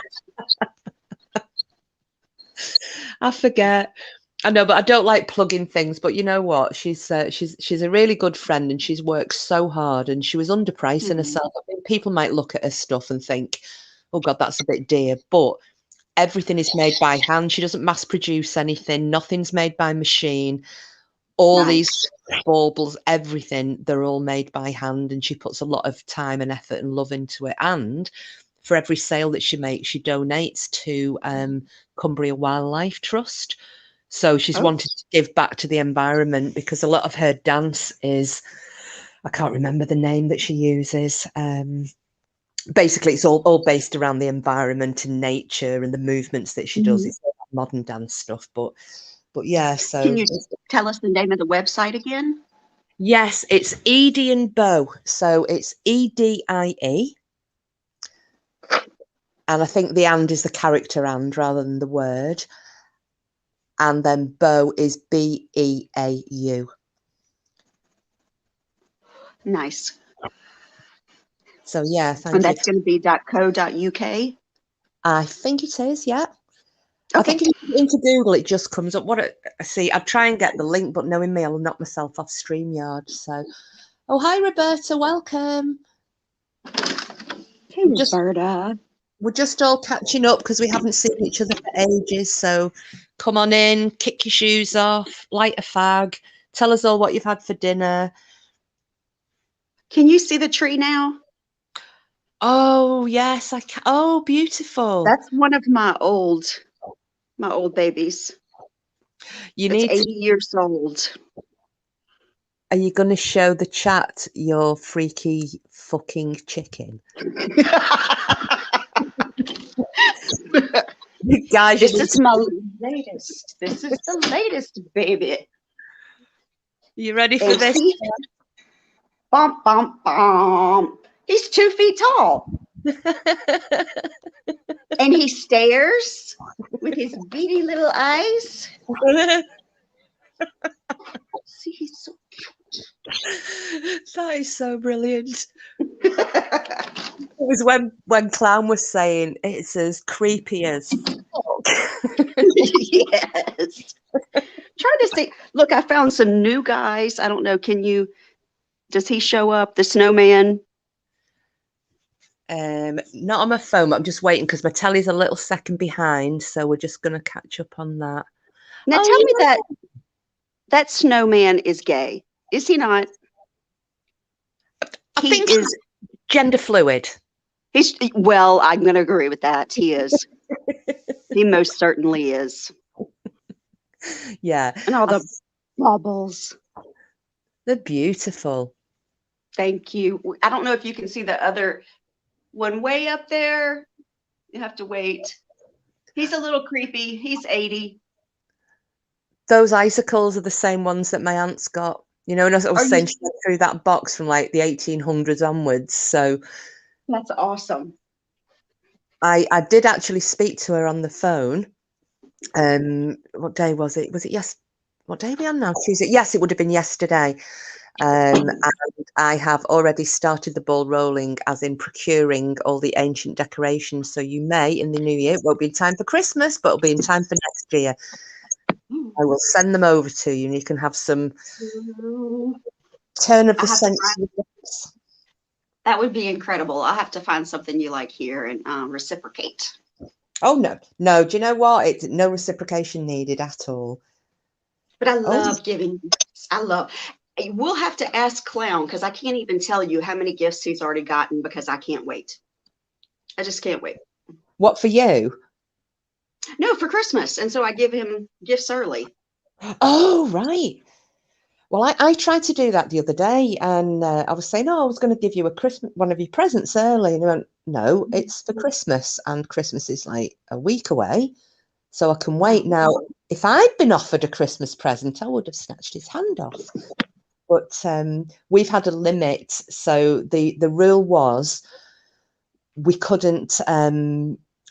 I forget. I know, but I don't like plugging things. But you know what? She's a really good friend, and she's worked so hard, and she was underpricing herself. I mean, people might look at her stuff and think, "Oh God, that's a bit dear," but everything is made by hand. She doesn't mass produce anything. Nothing's made by machine. All Nice. these baubles, everything, they're all made by hand, and she puts a lot of time and effort and love into it. And for every sale that she makes, she donates to Cumbria Wildlife Trust. So she's wanted to give back to the environment, because a lot of her dance is, I can't remember the name that she uses. Basically, it's all based around the environment and nature and the movements that she does. It's all modern dance stuff, but yeah. So Can you tell us the name of the website again? yes, it's Edie and Bo. So it's EDIE, and I think the and is the character and rather than the word. And then Beau is BEAU. Nice. So yeah, thank you. And that's going to be .co.uk? I think it is, yeah. Okay. I think if you put into Google, it just comes up. I see, I'd try and get the link, but knowing me, I'll knock myself off StreamYard. So, oh, hi, Roberta, welcome. Hey, Roberta. We're just all catching up because we haven't seen each other for ages. So come on in, kick your shoes off, light a fag, tell us all what you've had for dinner. Can you see the tree now? Oh, yes, I can. Oh, beautiful. That's one of my old babies. It's 80 years old. Are you going to show the chat your freaky fucking chicken? Guys, this is my latest. This is the latest, baby. You ready for this? Bump, bump, bump. He's 2 feet tall. And he stares with his beady little eyes. See, he's so cute. That is so brilliant. It was when Clown was saying it's as creepy as fuck. Yes. Try to see. Look, I found some new guys. I don't know. Does he show up? The snowman? Not on my phone, but I'm just waiting because my telly's a little second behind, so we're just going to catch up on that. Now tell me that snowman is gay. Is he not? I think is gender fluid. Well, I'm going to agree with that. He is. He most certainly is. Yeah. And all the bubbles. They're beautiful. Thank you. I don't know if you can see the other one way up there. You have to wait. He's a little creepy. He's 80. Those icicles are the same ones that my aunt's got. You know, and as I was saying, she went through that box from like the 1800s onwards. So that's awesome. I did actually speak to her on the phone. What day was it? Was it what day are we on now? Tuesday? Yes, it would have been yesterday. And I have already started the ball rolling, as in procuring all the ancient decorations. So you may, in the new year, it won't be in time for Christmas, but it'll be in time for next year. I will send them over to you, and you can have some turn of the century. That would be incredible. I'll have to find something you like here and reciprocate. Oh, no. Do you know what? No reciprocation needed at all. But I Oh, love giving gifts. We'll have to ask Clown because I can't even tell you how many gifts he's already gotten because I can't wait. I just can't wait. what for you? No, for Christmas. And so I give him gifts early. Oh, right. Well, I tried to do that the other day, and I was saying, "Oh, I was going to give you one of your presents early," and he went, "No, it's for Christmas, and Christmas is like a week away, so I can wait." Wow. Now, if I'd been offered a Christmas present, I would have snatched his hand off. But we've had a limit, so the rule was we couldn't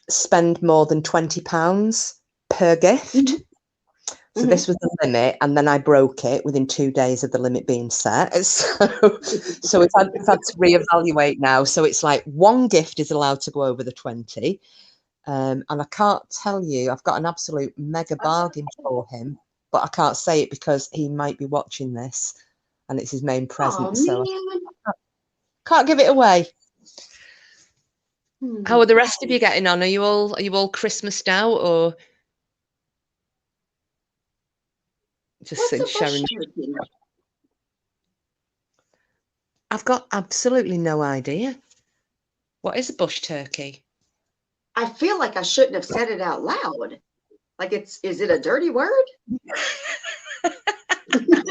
spend more than £20 per gift. Mm-hmm. So Mm-hmm. this was the limit, and then I broke it within 2 days of the limit being set. So we've had to reevaluate now. So it's like one gift is allowed to go over the 20. And I can't tell you, I've got an absolute mega bargain for him, but I can't say it because he might be watching this, and it's his main Oh present. So man. I can't give it away. Hmm. How are the rest of you getting on? Are you all Christmased out, or just What's sitting a bush sharing? turkey? I've got absolutely no idea. What is a bush turkey? I feel like I shouldn't have said it out loud. Like is it a dirty word?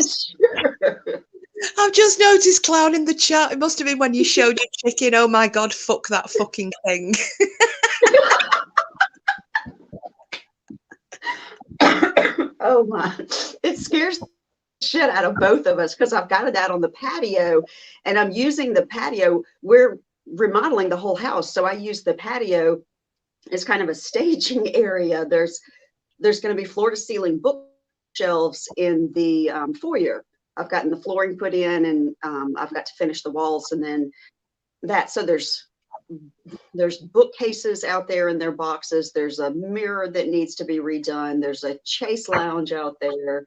Sure. I've just noticed clown in the chat. It must have been when you showed your chicken. Oh my god, fuck that fucking thing. Oh my. It scares shit out of both of us because I've got it out on the patio and I'm using the patio. We're remodeling the whole house. So I use the patio as kind of a staging area. There's going to be floor to ceiling bookshelves in the foyer. I've gotten the flooring put in and I've got to finish the walls and then that. So there's bookcases out there in their boxes. There's a mirror that needs to be redone. There's a chase lounge out there.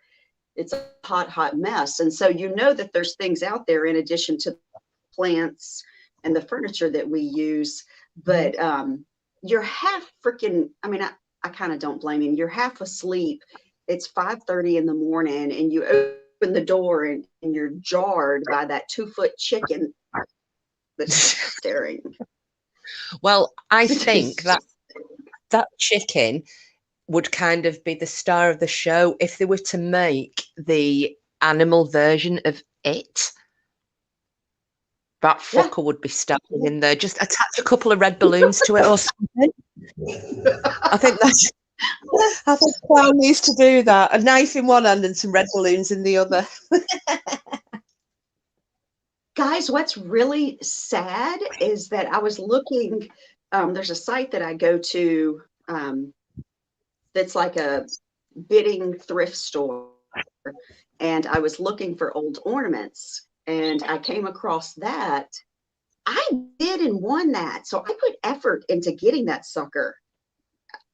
It's a hot mess. And so you know that there's things out there in addition to plants and the furniture that we use. But you're half freaking, I mean, I kind of don't blame him. You're half asleep. It's 5:30 in the morning and you open the door and you're jarred by that 2-foot chicken that's staring. Well, I think that chicken would kind of be the star of the show if they were to make the animal version of it. That Yeah. fucker would be standing in there. Just attach a couple of red balloons to it or something. I think that's. I think Clown needs to do that. A knife in one hand and some red balloons in the other. Guys, what's really sad is that I was looking, there's a site that I go to that's like a bidding thrift store. And I was looking for old ornaments and I came across that. I did and won that. So I put effort into getting that sucker.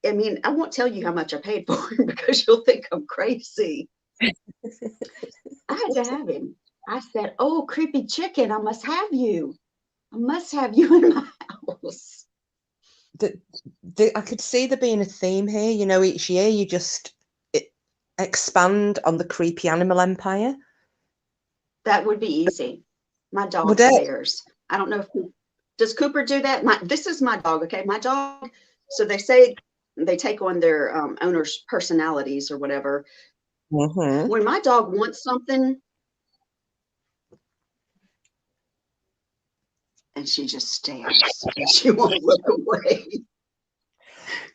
I mean, I won't tell you how much I paid for him because you'll think I'm crazy. I had to have him. I said, "Oh, creepy chicken, I must have you. I must have you in my house." I could see there being a theme here. You know, each year you just expand on the creepy animal empire. That would be easy. My Would dog it? stares. I don't know if does Cooper do that. This is my dog. Okay, my dog. So they say they take on their owner's personalities or whatever. Mm-hmm. When my dog wants something, and she just stares and she won't look away.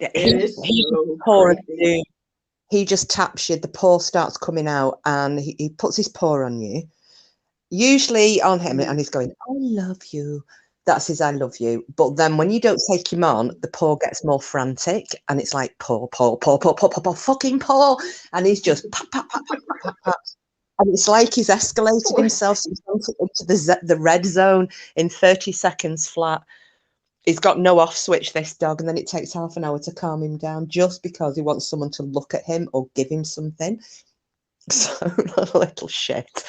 Yeah, It is so creepy. he just taps you, the paw starts coming out, and he puts his paw on you, usually on him, and he's going, "I love you." That's his "I love you." But then when you don't take him on, the paw gets more frantic, and it's like paw, paw, paw, paw, paw, paw, paw, fucking paw, and he's just pat, pat, pat, pat, pat, pat, pat. And it's like he's escalated himself into the red zone in 30 seconds flat. He's got no off switch, this dog, and then it takes half an hour to calm him down just because he wants someone to look at him or give him something. So little shit.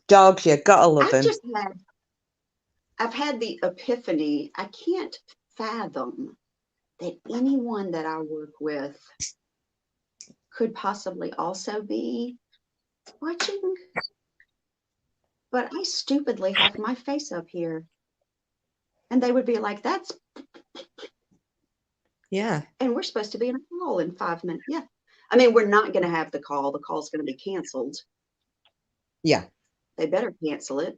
Dogs, you gotta love I've him. just had I've had the epiphany. I can't fathom that anyone that I work with could possibly also be watching, but I stupidly have my face up here. And they would be like, that's, Yeah. and we're supposed to be in a call in 5 minutes. Yeah. I mean, we're not going to have the call. The call's going to be canceled. Yeah. They better cancel it.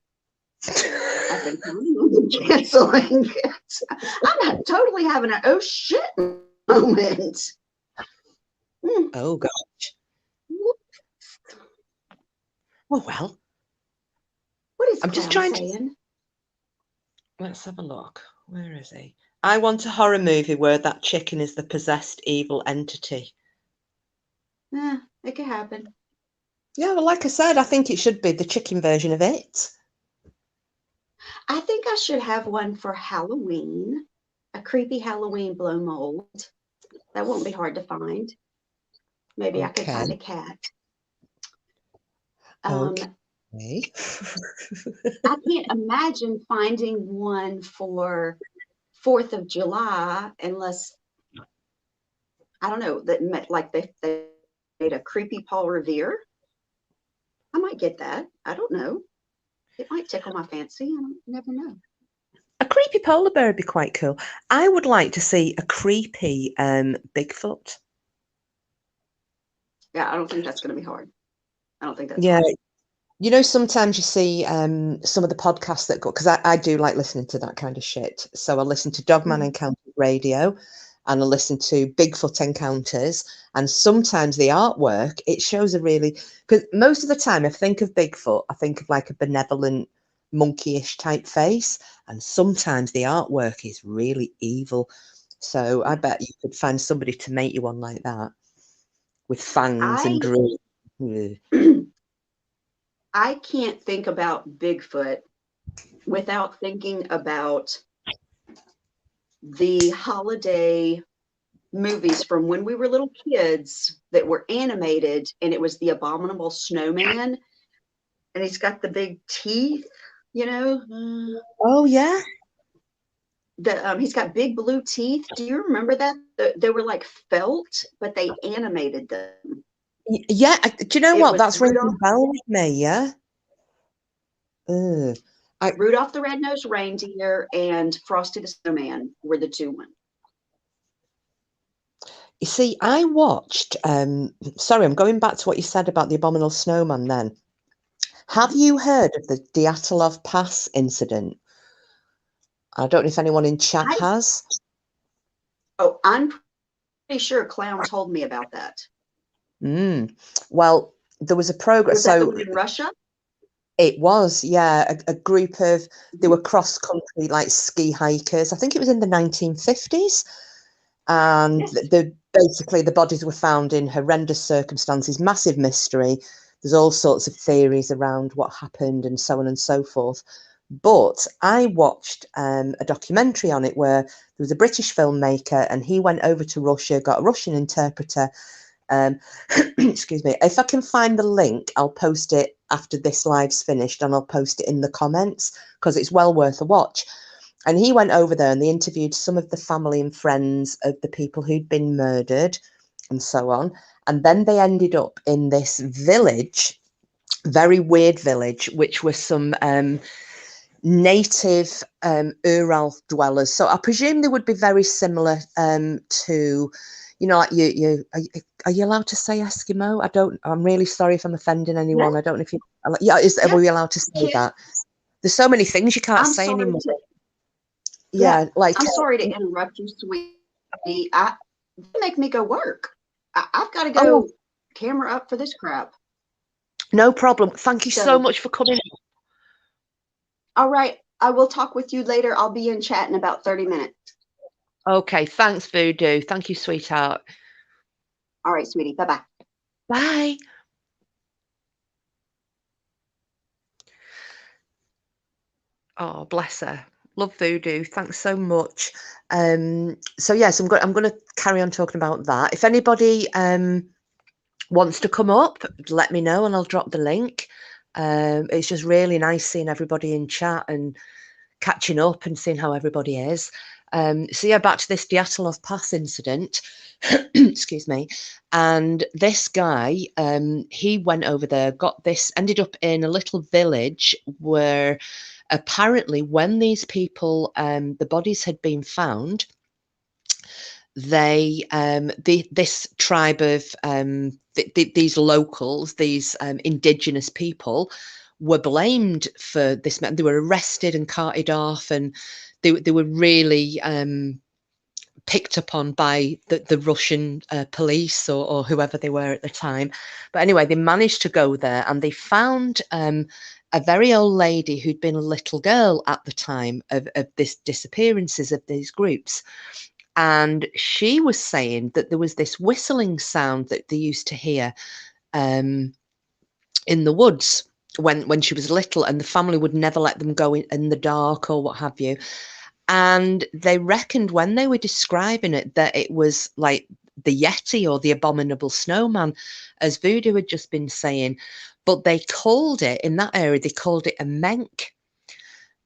I've been planning on canceling it. I'm totally having an oh shit moment. Oh gosh. Oh well. What is I'm just Clown trying to. saying? Let's have a look. Where is he? I want a horror movie where that chicken is the possessed evil entity. It could happen. Yeah, well, like I said, I think it should be the chicken version of it. I think I should have one for Halloween. A creepy Halloween blow mold. That won't be hard to find. Maybe I could Okay. find a cat. Okay. I can't imagine finding one for 4th of July unless, I don't know, that like they made a creepy Paul Revere. I might get that. I don't know. It might tickle my fancy. I never know. A creepy polar bear would be quite cool. I would like to see a creepy Bigfoot. Yeah, I don't think that's going to be hard. I don't think that's Yeah. hard. You know, sometimes you see some of the podcasts that go, because I do like listening to that kind of shit. So I listen to Dogman Encounters Radio and I listen to Bigfoot Encounters. And sometimes the artwork, it shows a really, because most of the time I think of Bigfoot, I think of like a benevolent, monkeyish type face. And sometimes the artwork is really evil. So I bet you could find somebody to make you one like that with fangs and I dreams. I can't think about Bigfoot without thinking about the holiday movies from when we were little kids that were animated, and it was the Abominable Snowman, and he's got the big teeth, you know. Oh, yeah. He's got big blue teeth. Do you remember that? They were like felt, but they animated them. Yeah, do you know It what? was That's ringing a bell with me, yeah. Rudolph the Red-Nosed Reindeer and Frosty the Snowman were the two ones. You see, I watched, sorry, I'm going back to what you said about the Abominable Snowman then. Have you heard of the Dyatlov Pass incident? I don't know if anyone in chat has. I'm pretty sure Clown told me about that. Well, there was a program. Was that the one in Russia? It was, yeah, a group of, they were cross-country, like ski hikers. I think it was in the 1950s. And Yes. basically the bodies were found in horrendous circumstances, massive mystery. There's all sorts of theories around what happened and so on and so forth. But I watched a documentary on it where there was a British filmmaker and he went over to Russia, got a Russian interpreter. Excuse me. If I can find the link, I'll post it after this live's finished and I'll post it in the comments because it's well worth a watch. And he went over there and they interviewed some of the family and friends of the people who'd been murdered and so on. And then they ended up in this village, very weird village, which was some native Ural dwellers. So I presume they would be very similar to, you know, like are you allowed to say Eskimo? I'm really sorry if I'm offending anyone. Yeah. I don't know if you, are we allowed to say that? There's so many things you can't say anymore. Yeah, like I'm sorry to interrupt you, sweetie. You make me go work. I've got to go camera up for this crap. No problem. Thank you so much for coming. All right. I will talk with you later. I'll be in chat in about 30 minutes. Okay. Thanks, Voodoo. Thank you, sweetheart. All right, sweetie. Bye-bye. Bye. Oh, bless her. Love Voodoo. Thanks so much. So yes, I'm going to carry on talking about that. If anybody wants to come up, let me know and I'll drop the link. It's just really nice seeing everybody in chat and catching up and seeing how everybody is. So yeah, back to this Dyatlov Pass incident. Excuse me. And this guy, he went over there, got this, ended up in a little village where apparently when these people, the bodies had been found, this tribe of these locals, these indigenous people, were blamed for this. They were arrested and carted off, and they were really picked upon by the Russian police or whoever they were at the time. But anyway, they managed to go there, and they found a very old lady who'd been a little girl at the time of this disappearances of these groups. And she was saying that there was this whistling sound that they used to hear in the woods when she was little, and the family would never let them go in the dark or what have you. And they reckoned when they were describing it that it was like the Yeti or the abominable snowman, as Voodoo had just been saying. But they called it, in that area, they called it a menk.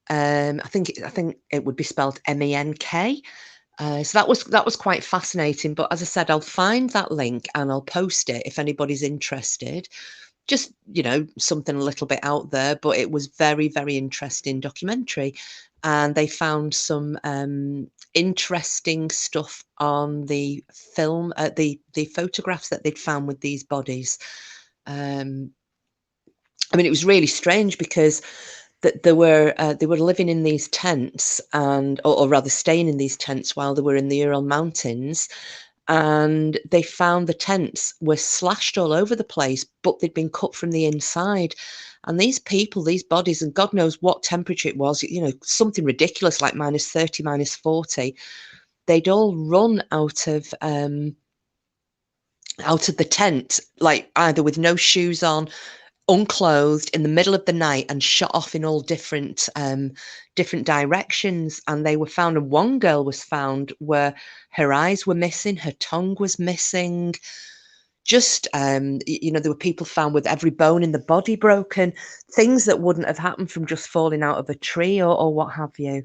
I think it would be spelled MENK. So that was quite fascinating. But as I said, I'll find that link and I'll post it if anybody's interested. Just, something a little bit out there, but it was very, very interesting documentary. And they found some interesting stuff on the film, the photographs that they'd found with these bodies. I mean, it was really strange because that they were living in these tents, and or rather staying in these tents while they were in the Ural Mountains. And they found the tents were slashed all over the place, but they'd been cut from the inside. And these people, these bodies, and God knows what temperature it was, something ridiculous like -30, -40, they'd all run out of the tent, like either with no shoes on, unclothed, in the middle of the night, and shot off in all different directions. And they were found, and one girl was found where her eyes were missing, her tongue was missing. Just there were people found with every bone in the body broken, things that wouldn't have happened from just falling out of a tree or what have you.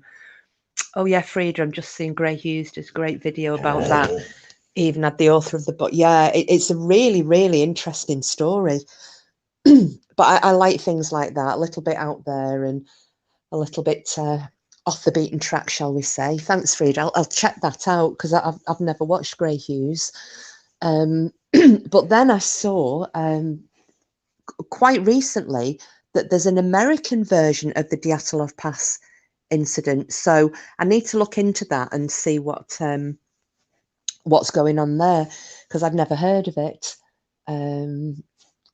Oh yeah, Frida, I'm just seeing Gray Hughes does a great video about that. He even had the author of the book. Yeah, it's a really, really interesting story. But I like things like that, a little bit out there and a little bit off the beaten track, shall we say. Thanks, Frida. I'll check that out because I've never watched Gray Hughes. But then I saw quite recently that there's an American version of the Dyatlov Pass incident. So I need to look into that and see what's going on there, because I've never heard of it.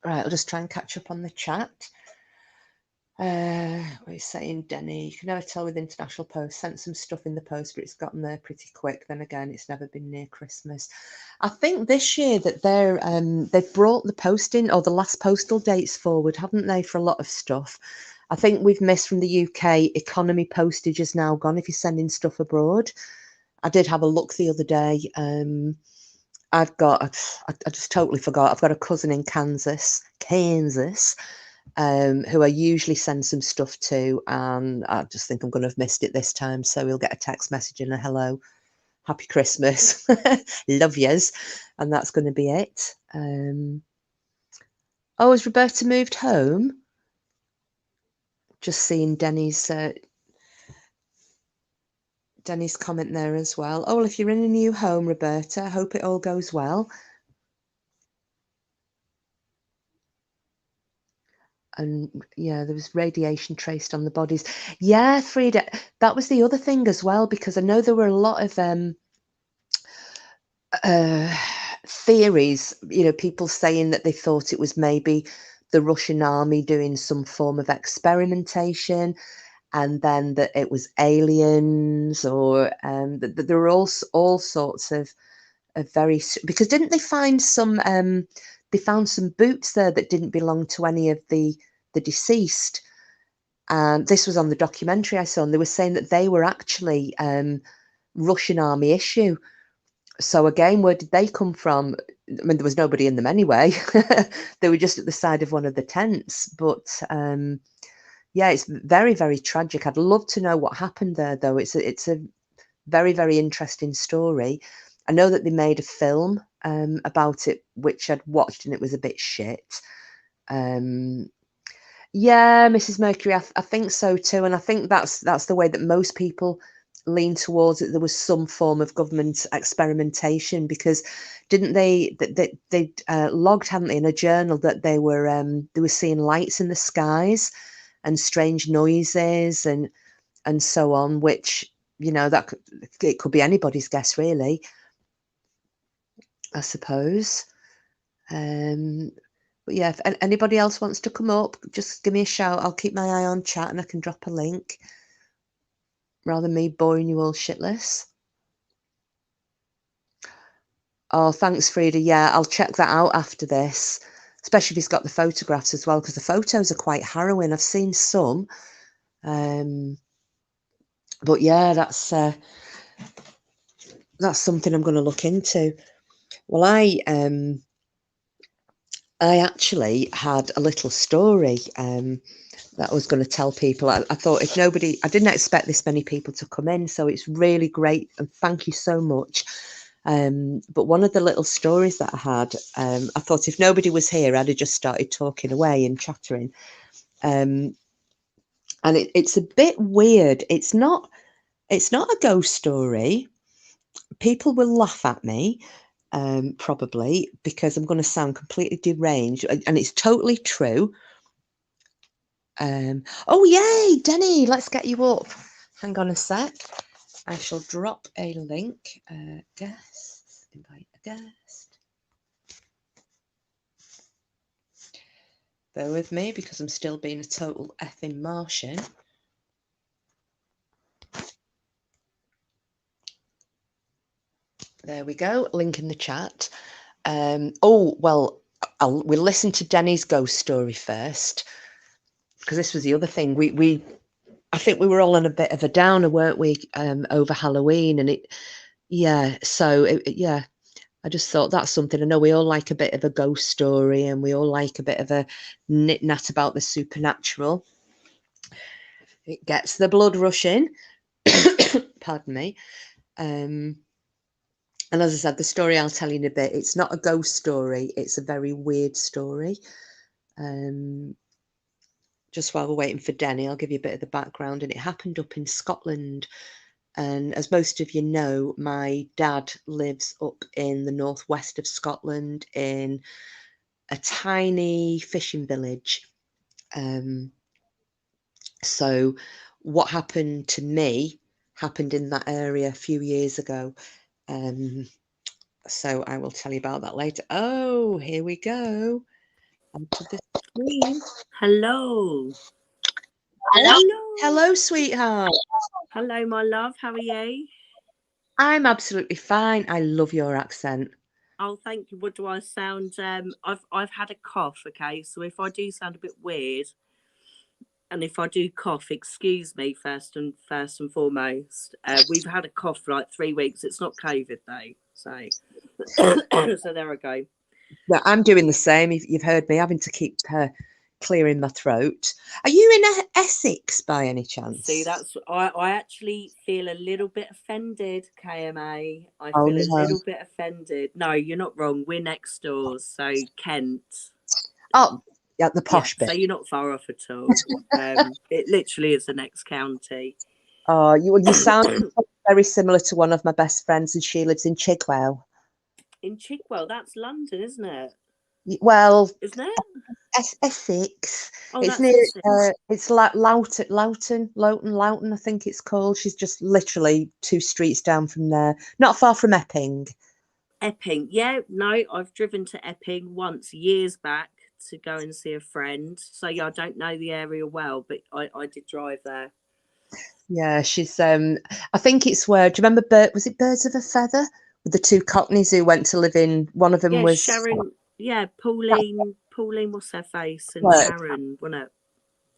Right, I'll just try and catch up on the chat. What are you saying, Denny? You can never tell with international post. Sent some stuff in the post, but it's gotten there pretty quick. Then again, it's never been near Christmas. I think this year that they've brought the posting or the last postal dates forward, haven't they, for a lot of stuff? I think we've missed from the UK. Economy postage is now gone if you're sending stuff abroad. I did have a look the other day. I just totally forgot. I've got a cousin in Kansas, who I usually send some stuff to, and I just think I'm going to have missed it this time. So he'll get a text message and a hello, happy Christmas, love yous, and that's going to be it. Oh, has Roberta moved home? Just seeing Denny's comment there as well. Oh, well, if you're in a new home, Roberta, I hope it all goes well. And yeah, there was radiation traced on the bodies. Yeah, Frida, that was the other thing as well, because I know there were a lot of theories, people saying that they thought it was maybe the Russian army doing some form of experimentation, and then that it was aliens, or that there were all sorts of very, because didn't they find some they found some boots there that didn't belong to any of the deceased, and this was on the documentary I saw, and they were saying that they were actually Russian army issue. So again, where did they come from? I mean, there was nobody in them anyway. They were just at the side of one of the tents. But yeah, it's very, very tragic. I'd love to know what happened there, though. It's a very, very interesting story. I know that they made a film about it, which I'd watched, and it was a bit shit. Um, yeah, Mrs. Mercury, I think so too, and I think that's the way that most people lean towards it. There was some form of government experimentation because didn't they logged, hadn't they, in a journal that they were seeing lights in the skies and strange noises and so on, which it could be anybody's guess really, I suppose. Um, But yeah, if anybody else wants to come up, just give me a shout. I'll keep my eye on chat and I can drop a link rather than me boring you all shitless. Oh, thanks, Frida. Yeah, I'll check that out after this, especially if he's got the photographs as well, because the photos are quite harrowing. I've seen some. But yeah, that's something I'm going to look into. Well, I actually had a little story that I was going to tell people. I thought I didn't expect this many people to come in, so it's really great and thank you so much. But one of the little stories that I had, I thought if nobody was here, I'd have just started talking away and chattering. And it's a bit weird. It's not a ghost story. People will laugh at me, probably because I'm going to sound completely deranged, and it's totally true. Oh yay, Denny, let's get you up. Hang on a sec. I shall drop a link. Guest, invite a guest. Bear with me because I'm still being a total effing Martian. There we go. Link in the chat. Oh well, we'll listen to Denny's ghost story first because this was the other thing. I think we were all on a bit of a downer, weren't we, over Halloween, and yeah. I just thought that's something. I know we all like a bit of a ghost story and we all like a bit of a nit-nat about the supernatural. It gets the blood rushing. Pardon me. And as I said, the story I'll tell you in a bit, it's not a ghost story. It's a very weird story. Just while we're waiting for Denny, I'll give you a bit of the background. And it happened up in Scotland. And as most of you know, my dad lives up in the northwest of Scotland in a tiny fishing village. So what happened to me happened in that area a few years ago. So I will tell you about that later. Oh, here we go. Onto the screen. Hello. Hello, sweetheart. Hello, my love. How are you? I'm absolutely fine. I love your accent. Oh, thank you. What do I sound? I've had a cough. Okay, so if I do sound a bit weird, and if I do cough, excuse me first and foremost. We've had a cough for like 3 weeks. It's not COVID though, so so there I go. Yeah, I'm doing the same. You've heard me having to keep clearing my throat. Are you in Essex by any chance? See, that's I actually feel a little bit offended, KMA. I Oh, feel a no. little bit offended. No, you're not wrong. We're next doors, so Kent. Oh, yeah, the posh bit. So you're not far off at all. It literally is the next county. Oh, you sound very similar to one of my best friends, and she lives in Chigwell. In Chigwell, that's London, isn't it? Well, Isn't it? Essex. Oh, It's that's near. Essex. It's like Loughton. I think it's called. She's just literally 2 streets down from there, not far from Epping. Epping, yeah. No, I've driven to Epping once years back to go and see a friend. So yeah, I don't know the area well, but I did drive there. Yeah, she's. I think it's where. Do you remember? Was it Birds of a Feather with the 2 Cockneys who went to live in? One of them Yeah, was Sharon. Yeah, Pauline. What's her face? And Work. Sharon, wasn't it?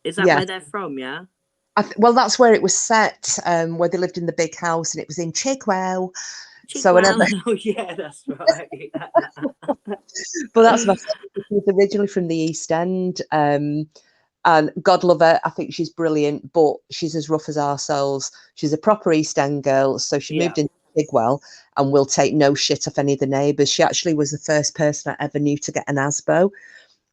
Is that Yeah. where they're from? Yeah. Well, that's where it was set. Where they lived in the big house, and it was in Chigwell. So whenever, Oh yeah, that's right. but that's my. She was originally from the East End. And God love her, I think she's brilliant, but she's as rough as ourselves. She's a proper East End girl, so she moved into Bigwell and will take no shit off any of the neighbours. She actually was the first person I ever knew to get an ASBO,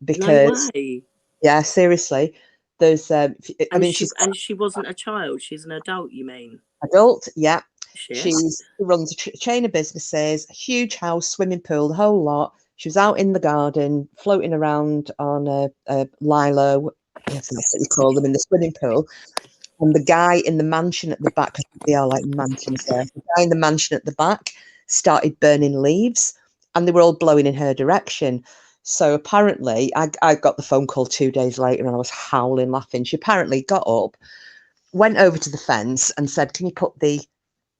because, No way. yeah, seriously, there's, I mean, she's and she wasn't a child. She's an adult, you mean? adult, yeah. Shit. She runs a chain of businesses, a huge house, swimming pool, the whole lot. She was out in the garden, floating around on a lilo, I think that's what you call them, in the swimming pool. And the guy in the mansion at the back, I think they are like mansions there, the guy in the mansion at the back started burning leaves, and they were all blowing in her direction. So apparently, I got the phone call 2 days later, and I was howling laughing. She apparently got up, went over to the fence and said, "Can you put the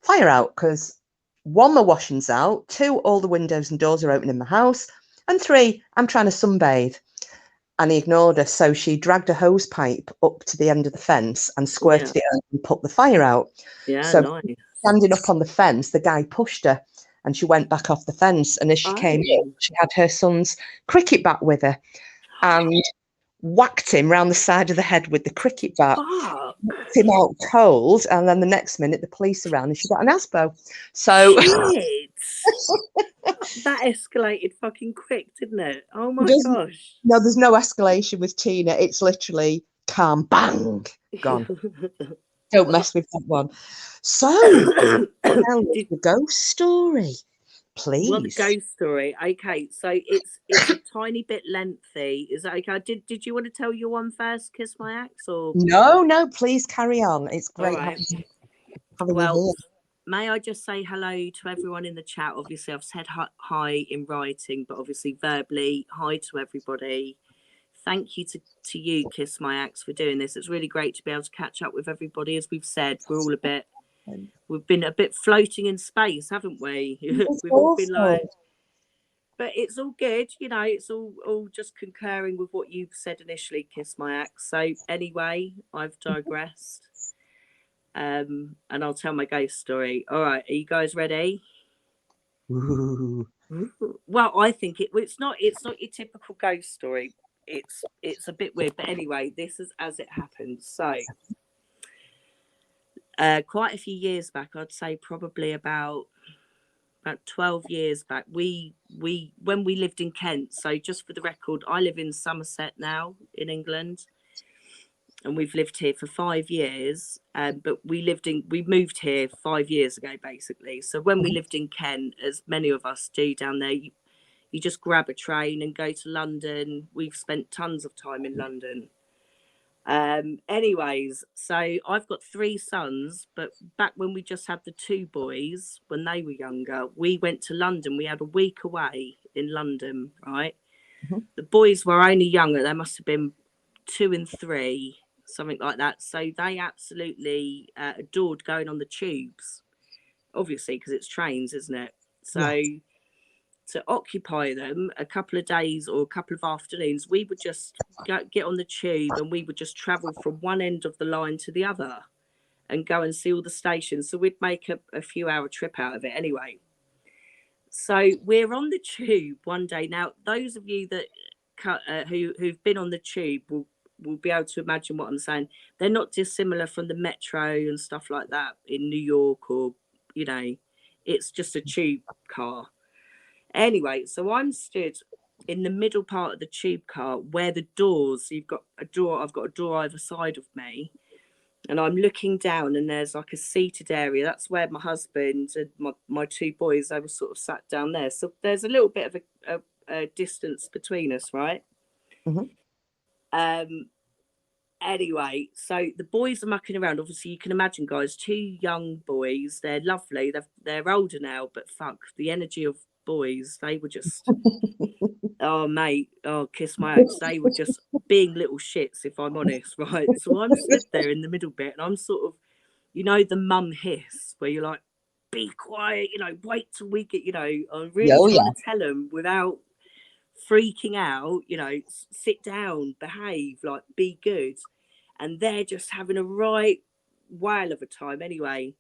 fire out? Because 1, my washing's out, 2, all the windows and doors are open in my house, and 3, I'm trying to sunbathe." And he ignored her. So she dragged a hose pipe up to the end of the fence and squirted it out and put the fire out. Yeah, So nice. standing up on the fence, the guy pushed her and she went back off the fence. And as she came in, she had her son's cricket bat with her and whacked him round the side of the head with the cricket bat. Knocked him out cold, and then the next minute the police around and she got an ASBO. So shit. That escalated fucking quick, didn't it? Oh my gosh. No, there's no escalation with Tina. It's literally calm, bang, gone. Don't mess with that one. So tell me the ghost story, please. Well, the ghost story. Okay, so it's a tiny bit lengthy. Is that okay? Did you want to tell your one first, Kiss My Axe, or no? Please carry on. It's great right. having well, you here. May I just say hello to everyone in the chat? Obviously, I've said hi in writing, but obviously verbally, hi to everybody. Thank you to you, Kiss My Axe, for doing this. It's really great to be able to catch up with everybody. As we've said, we've been a bit floating in space, haven't we? We've all been like, but it's all good, you know. It's all just concurring with what you've said initially, Kiss My Axe. So anyway, I've digressed. And I'll tell my ghost story. All right, are you guys ready? Ooh. Well, I think it's not your typical ghost story. It's a bit weird, but anyway, this is as it happened. So quite a few years back, I'd say probably about 12 years back, when we lived in Kent. So just for the record, I live in Somerset now in England, and we've lived here for 5 years. But we moved here 5 years ago, basically. So when we lived in Kent, as many of us do down there, you just grab a train and go to London. We've spent tons of time in London. Anyways, so I've got 3 sons, but back when we just had the 2 boys, when they were younger, we went to London. We had a week away in London, right? Mm-hmm. The boys were only younger. They must have been 2 and 3, something like that. So they absolutely adored going on the tubes, obviously, because it's trains, isn't it? So to occupy them a couple of days or a couple of afternoons, we would just get on the tube and we would just travel from one end of the line to the other and go and see all the stations. So we'd make a few hour trip out of it anyway. So we're on the tube one day. Now, those of you that who've been on the tube will be able to imagine what I'm saying. They're not dissimilar from the metro and stuff like that in New York, or, you know, it's just a tube car. Anyway, so I'm stood in the middle part of the tube car where the doors, I've got a door either side of me, and I'm looking down and there's like a seated area. That's where my husband and my 2 boys, they were sort of sat down there. So there's a little bit of a distance between us, right? Mm-hmm. Anyway, so the boys are mucking around. Obviously, you can imagine, guys, 2 young boys. They're lovely. They're older now, but fuck, the energy of boys, they were just oh mate, Kiss My Axe, they were just being little shits, if I'm honest, right? So I'm stood there in the middle bit and I'm sort of, you know, the mum hiss where you're like, be quiet, you know, wait till we get, you know, I'm really trying to tell them without freaking out, you know, sit down, behave, like be good. And they're just having a right whale of a time anyway.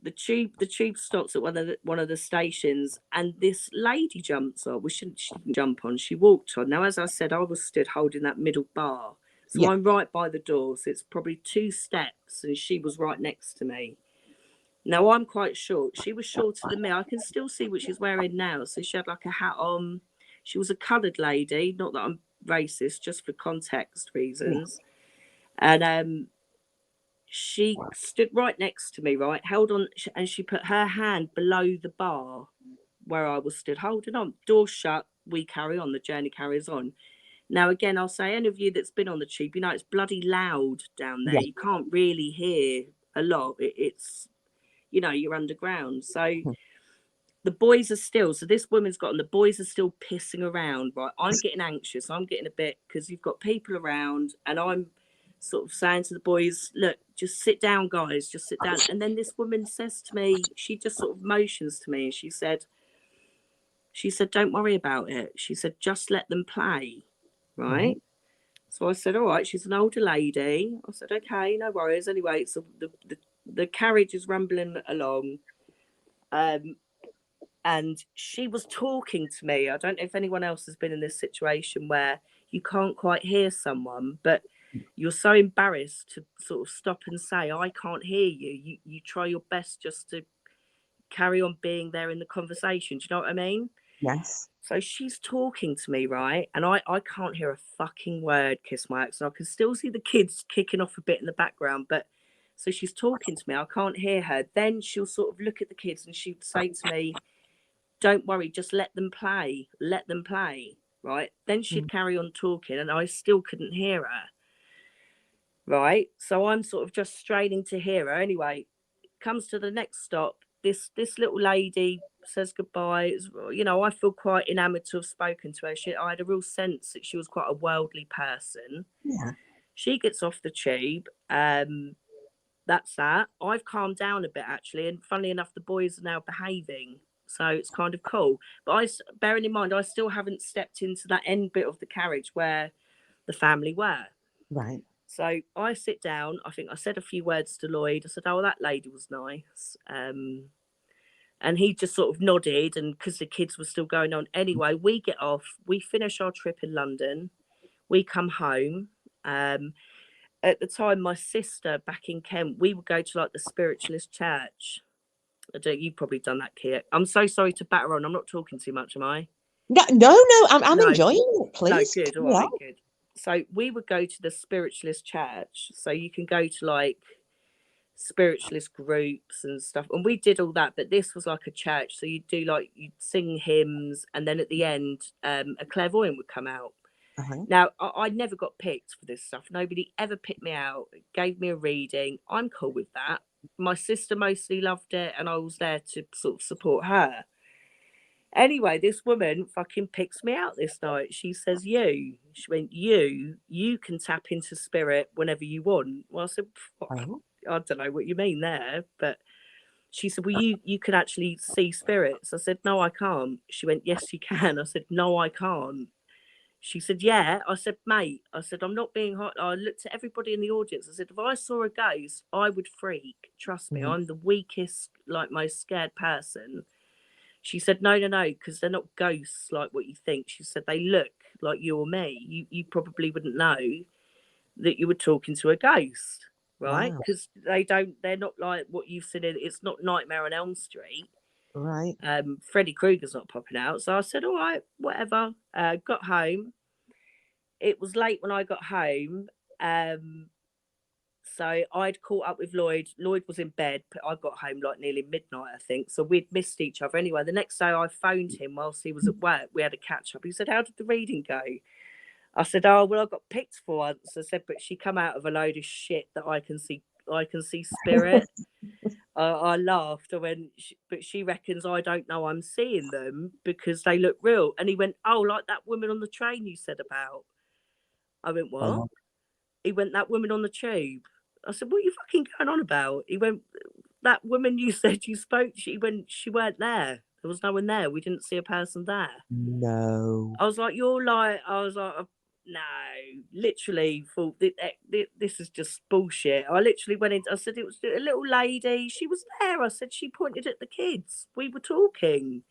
The tube stops at one of the stations, and this lady jumps on. She didn't jump on, she walked on. Now, as I said, I was stood holding that middle bar. So Yeah. I'm right by the door. So it's probably 2 steps, and she was right next to me. Now I'm quite short. She was shorter than me. I can still see what she's wearing now. So she had like a hat on. She was a coloured lady. Not that I'm racist, just for context reasons. And she stood right next to me, right, held on, and she put her hand below the bar where I was stood, holding on. Door shut. We carry on. The journey carries on. Now, again, I'll say, any of you that's been on the tube, you know, it's bloody loud down there. Yeah. You can't really hear a lot. It's, you know, you're underground. So the boys are still, so this woman's got, and the boys are still pissing around, right? I'm getting anxious. I'm getting a bit, because you've got people around, and I'm sort of saying to the boys, look, just sit down, guys, just sit down. And then this woman says to me, she just sort of motions to me, and she said, don't worry about it. She said, just let them play, right? So I said, all right. She's an older lady. I said, okay, no worries. Anyway, so the carriage is rumbling along. And she was talking to me. I don't know if anyone else has been in this situation where you can't quite hear someone, but you're so embarrassed to sort of stop and say, I can't hear you. You try your best just to carry on being there in the conversation. Do you know what I mean? Yes. So she's talking to me, right? And I can't hear a fucking word, kiss my ex. And I can still see the kids kicking off a bit in the background. But so she's talking to me. I can't hear her. Then she'll sort of look at the kids and she'd say to me, don't worry, just let them play. Let them play. Right. Then she'd carry on talking and I still couldn't hear her. Right. So I'm sort of just straining to hear her. Anyway, comes to the next stop. This little lady says goodbye. You know, I feel quite enamoured to have spoken to her. I had a real sense that she was quite a worldly person. Yeah. She gets off the tube. That's that. I've calmed down a bit actually, and funnily enough, the boys are now behaving, so it's kind of cool. But bearing in mind, I still haven't stepped into that end bit of the carriage where the family were. Right. So I sit down. I think I said a few words to Lloyd. I said, "Oh, that lady was nice." And he just sort of nodded, and because the kids were still going on. Anyway, we get off. We finish our trip in London. We come home. At the time, my sister back in Kent, we would go to like the spiritualist church. I don't. You've probably done that, Kia. I'm so sorry to batter on. I'm not talking too much, am I? No, no, I'm No. enjoying it. No, Please. good. All right, good. So we would go to the spiritualist church. So you can go to like spiritualist groups and stuff, and we did all that. But this was like a church, so you'd do like you'd sing hymns, and then at the end, a clairvoyant would come out. Now, I never got picked for this stuff. Nobody ever picked me out, gave me a reading. I'm cool with that. My sister mostly loved it, and I was there to sort of support her. Anyway, this woman fucking picks me out this night. She says, she went, you can tap into spirit whenever you want. Well, I said, I don't know what you mean there, but she said, well, you can actually see spirits. I said, no, I can't. She went, yes, you can. I said, no, I can't. She said, yeah. I said, mate, I said, I'm not being hot. I looked at everybody in the audience. I said, if I saw a ghost, I would freak. Trust me, I'm the weakest, like most scared person. She said, no, because they're not ghosts like what you think. She said, they look like you or me. You probably wouldn't know that you were talking to a ghost, right? Because they're not like what you've seen it's not Nightmare on Elm Street. Right. Freddy Krueger's not popping out. So I said, all right, whatever. Got home. It was late when I got home. So I'd caught up with Lloyd. Lloyd was in bed, but I got home like nearly midnight, I think. So we'd missed each other. Anyway, the next day I phoned him whilst he was at work. We had a catch up. He said, how did the reading go? I said, oh, well, I got picked for once. I said, but she come out of a load of shit that I can see spirit. I laughed. I went, but she reckons I don't know I'm seeing them because they look real. And he went, oh, like that woman on the train you said about. I went, what? He went, that woman on the tube. I said, what are you fucking going on about? He went, that woman you said you spoke to, he went, she weren't there. There was no one there. We didn't see a person there. No. I was like, no, literally thought this is just bullshit. I literally went in, I said, it was a little lady. She was there. I said, she pointed at the kids. We were talking.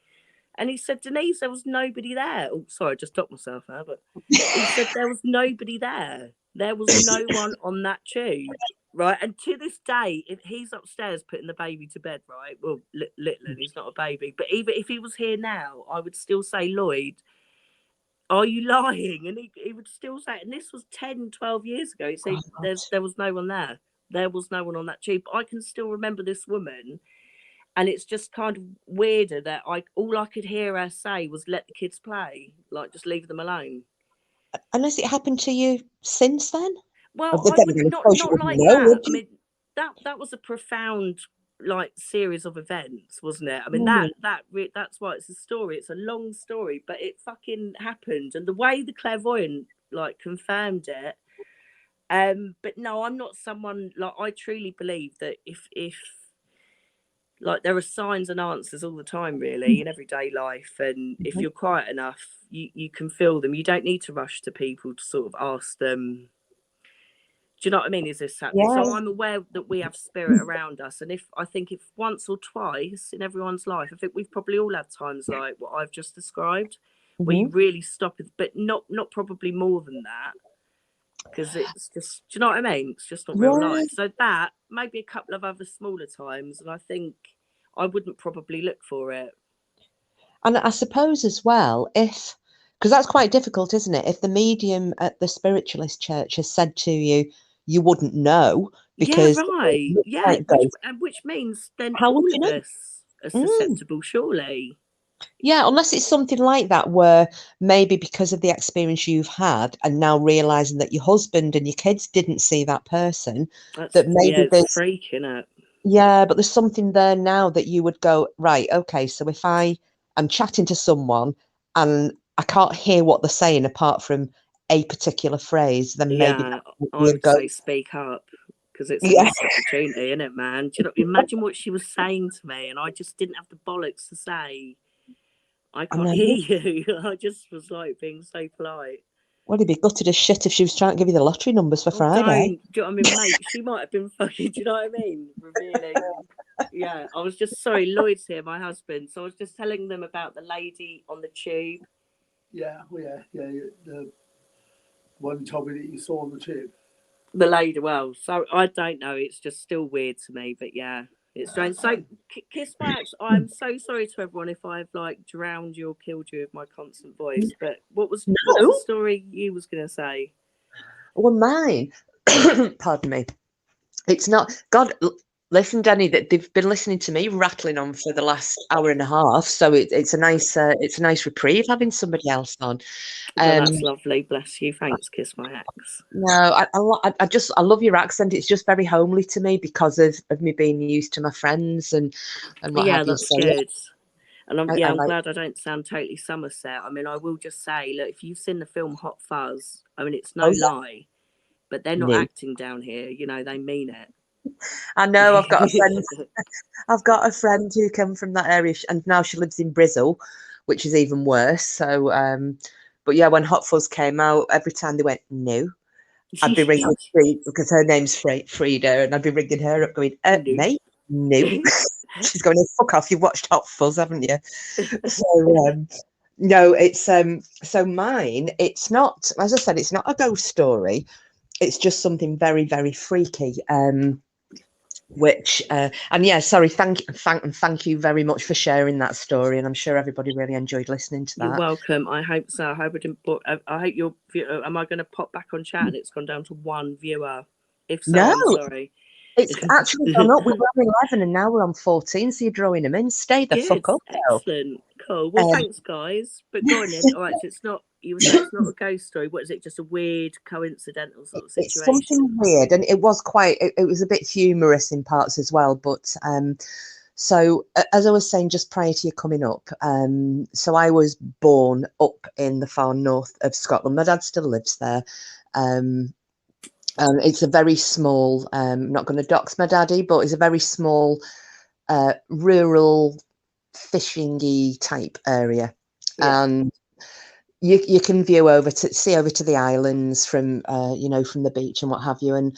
And he said, Denise, there was nobody there. Oh, sorry, I just stopped myself there. But he said there was nobody there. There was no one on that tube, right? And to this day, if he's upstairs putting the baby to bed, right? Well, little, and he's not a baby, but even if he was here now, I would still say, Lloyd, are you lying? And he would still say, and this was 10, 12 years ago. He said, there was no one there. There was no one on that tube. I can still remember this woman. And it's just kind of weirder that all I could hear her say was, let the kids play, like just leave them alone. And has it happened to you since then? Well, Then I would again, I not suppose you wouldn't like know, that. would I you? mean, that was a profound like series of events, wasn't it? I mean, Mm. that's why it's a story. It's a long story, but it fucking happened, and the way the clairvoyant like confirmed it. But no, I'm not someone like, I truly believe that if like there are signs and answers all the time, really, in everyday life, and if you're quiet enough, you can feel them. You don't need to rush to people to sort of ask them, do you know what I mean? Is this happening? Yeah. So I'm aware that we have spirit around us, and if once or twice in everyone's life, I think we've probably all had times like what I've just described, where you really stop it, but not probably more than that, because it's just, do you know what I mean? It's just not real life. So that maybe a couple of other smaller times, and I think I wouldn't probably look for it. And I suppose as well, because that's quite difficult, isn't it? If the medium at the spiritualist church has said to you, you wouldn't know because right. Yeah, which means then how would all you of know? us are susceptible, surely. Yeah, unless it's something like that where maybe because of the experience you've had and now realizing that your husband and your kids didn't see that person, that maybe it's there's freaking it. Yeah, but there's something there now that you would go, right, okay, so if I am chatting to someone and I can't hear what they're saying apart from a particular phrase, then maybe I you'd would go, say speak up, because it's a yeah. missed opportunity, isn't it, man? Do you know, imagine what she was saying to me, and I just didn't have the bollocks to say, I can't hear you. I just was like being so polite. Well, he'd be gutted as shit if she was trying to give you the lottery numbers for Friday. Do you know what I mean, mate? She might have been fucking, do you know what I mean? Revealing. Yeah, I was just, sorry, Lloyd's here, my husband. So I was just telling them about the lady on the tube. Yeah, the one you told me that you saw on the tube. The lady, well, so I don't know. It's just still weird to me, but yeah, it's strange. So, Kiss Wax, I'm so sorry to everyone if I've like drowned you or killed you with my constant voice. But what was the story you was going to say? Well, mine, pardon me, it's not, God, listen, Danny, that they've been listening to me rattling on for the last hour and a half, so it's a nice reprieve having somebody else on. That's lovely, bless you. Thanks, Kiss My Ex. No, I love your accent. It's just very homely to me because of me being used to my friends and what have you. That's so, good. And I'm I'm glad I don't sound totally Somerset. I mean, I will just say, look, if you've seen the film Hot Fuzz, I mean, it's no lie, but they're not acting down here. You know, they mean it. I know. I've got a friend. I've got a friend who came from that area, and now she lives in Bristol, which is even worse. So, but yeah, when Hot Fuzz came out, every time they went no, I'd be ringing Frida because her name's Frida, and I'd be ringing her up, going, "Mate, no." She's going, oh, "Fuck off! You've watched Hot Fuzz, haven't you?" So, no, it's so mine. It's not, as I said, it's not a ghost story. It's just something very, very freaky. Which and yeah, sorry, thank you very much for sharing that story, and I'm sure everybody really enjoyed listening to that. You're welcome. I hope so. I hope I didn't. I hope you're. Am I going to pop back on chat and it's gone down to one viewer? If so, no. I'm sorry. It's actually gone up. We were on 11 and now we're on 14, so you're drawing them in. Stay the fuck up. Excellent. Cool. Well, thanks, guys. But go on then. All right, so it's not, you were saying it's not a ghost story. What is it? Just a weird, coincidental sort of situation? It's something weird, and it was quite, it was a bit humorous in parts as well. But so, as I was saying just prior to you coming up, so I was born up in the far north of Scotland. My dad still lives there. It's a very small, I'm not going to dox my daddy, but it's a very small rural fishing-y type area. Yeah. And you can see over to the islands from, from the beach and what have you. And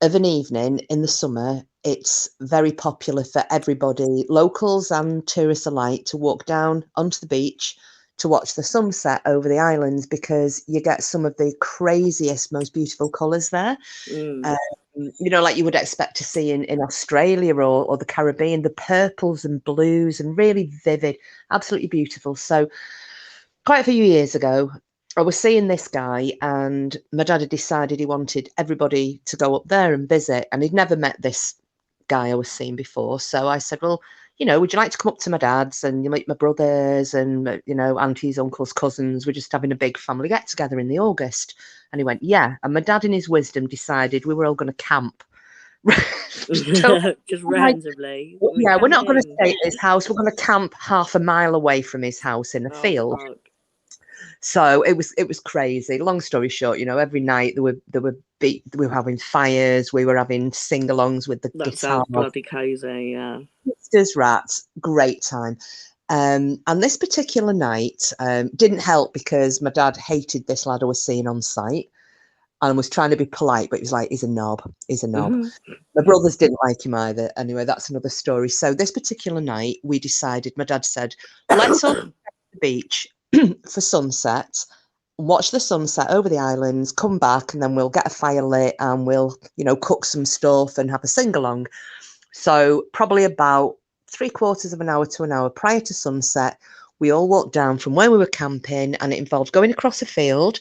of an evening in the summer, it's very popular for everybody, locals and tourists alike, to walk down onto the beach, to watch the sunset over the islands because you get some of the craziest, most beautiful colours there. Mm. You know, like you would expect to see in Australia or the Caribbean, the purples and blues and really vivid, absolutely beautiful. So quite a few years ago, I was seeing this guy, and my dad had decided he wanted everybody to go up there and visit, and he'd never met this guy I was seeing before. So I said, well, you know, would you like to come up to my dad's and you meet my brothers and, you know, aunties, uncles, cousins? We're just having a big family get together in the August. And he went, yeah. And my dad, in his wisdom, decided we were all going to camp. So, Just like, randomly. yeah, we're not going to Camping. stay at his house. We're going to camp half a mile away from his house in a Oh, field. fuck. So it was crazy. Long story short, you know, every night we were having fires, we were having sing-alongs with the That guitar. sounds bloody cozy, yeah. Sisters, rats, great time. And this particular night didn't help because my dad hated this lad I was seeing on site and was trying to be polite, but he was like, he's a knob. He's a knob. My brothers didn't like him either. Anyway, that's another story. So this particular night, we decided, my dad said, let's all go to the beach for sunset, watch the sunset over the islands, come back, and then we'll get a fire lit and we'll, you know, cook some stuff and have a sing-along. So probably about 3/4 of an hour to an hour prior to sunset, we all walked down from where we were camping, and it involved going across a field,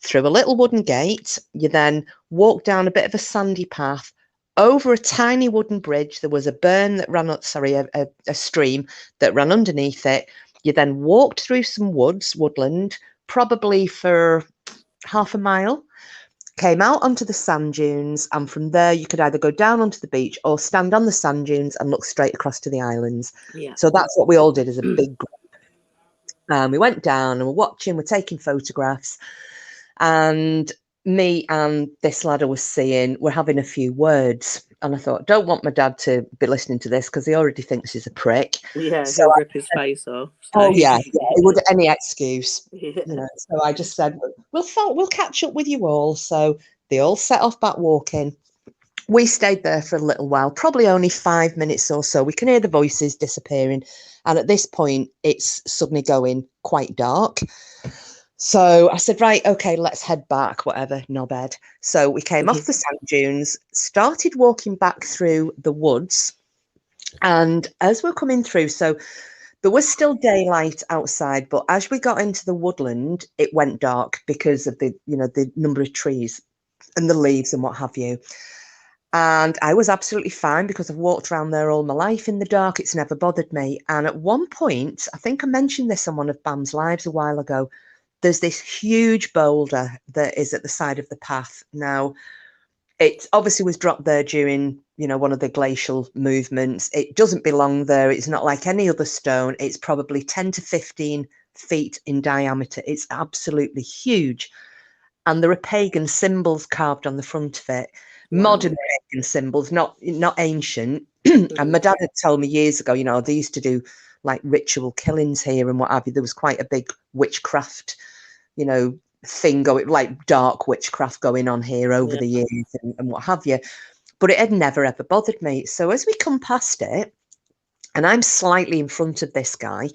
through a little wooden gate. You then walk down a bit of a sandy path, over a tiny wooden bridge. There was a burn that ran, a stream that ran underneath it. You then walked through some woodland, probably for half a mile, came out onto the sand dunes, and from there you could either go down onto the beach or stand on the sand dunes and look straight across to the islands. Yeah. So that's what we all did as a big group. We went down and we're watching, we're taking photographs, and me and this lad I was seeing were having a few words. And I thought, don't want my dad to be listening to this because he already thinks he's a prick. Yeah, So he'll rip his face off. oh So. yeah, it would any excuse, Yeah. you know. So I just said, we'll catch up with you all. So they all set off back walking. We stayed there for a little while, probably only 5 minutes or so. We can hear the voices disappearing, and at this point, it's suddenly going quite dark. So I said, right, okay, let's head back, whatever, knobhead. So we came off the sand dunes, started walking back through the woods. And as we're coming through, so there was still daylight outside, but as we got into the woodland, it went dark because of the, you know, the number of trees and the leaves and what have you. And I was absolutely fine because I've walked around there all my life in the dark. It's never bothered me. And at one point, I think I mentioned this on one of Bam's lives a while ago, there's this huge boulder that is at the side of the path. Now, it obviously was dropped there during, you know, one of the glacial movements. It doesn't belong there. It's not like any other stone. It's probably 10 to 15 feet in diameter. It's absolutely huge. And there are pagan symbols carved on the front of it. Wow. Modern pagan symbols, not ancient. And my dad had told me years ago, you know, they used to do like ritual killings here and what have you. There was quite a big witchcraft, you know, thing going, like dark witchcraft going on here over the years and what have you. But it had never ever bothered me. So as we come past it, and I'm slightly in front of this guy,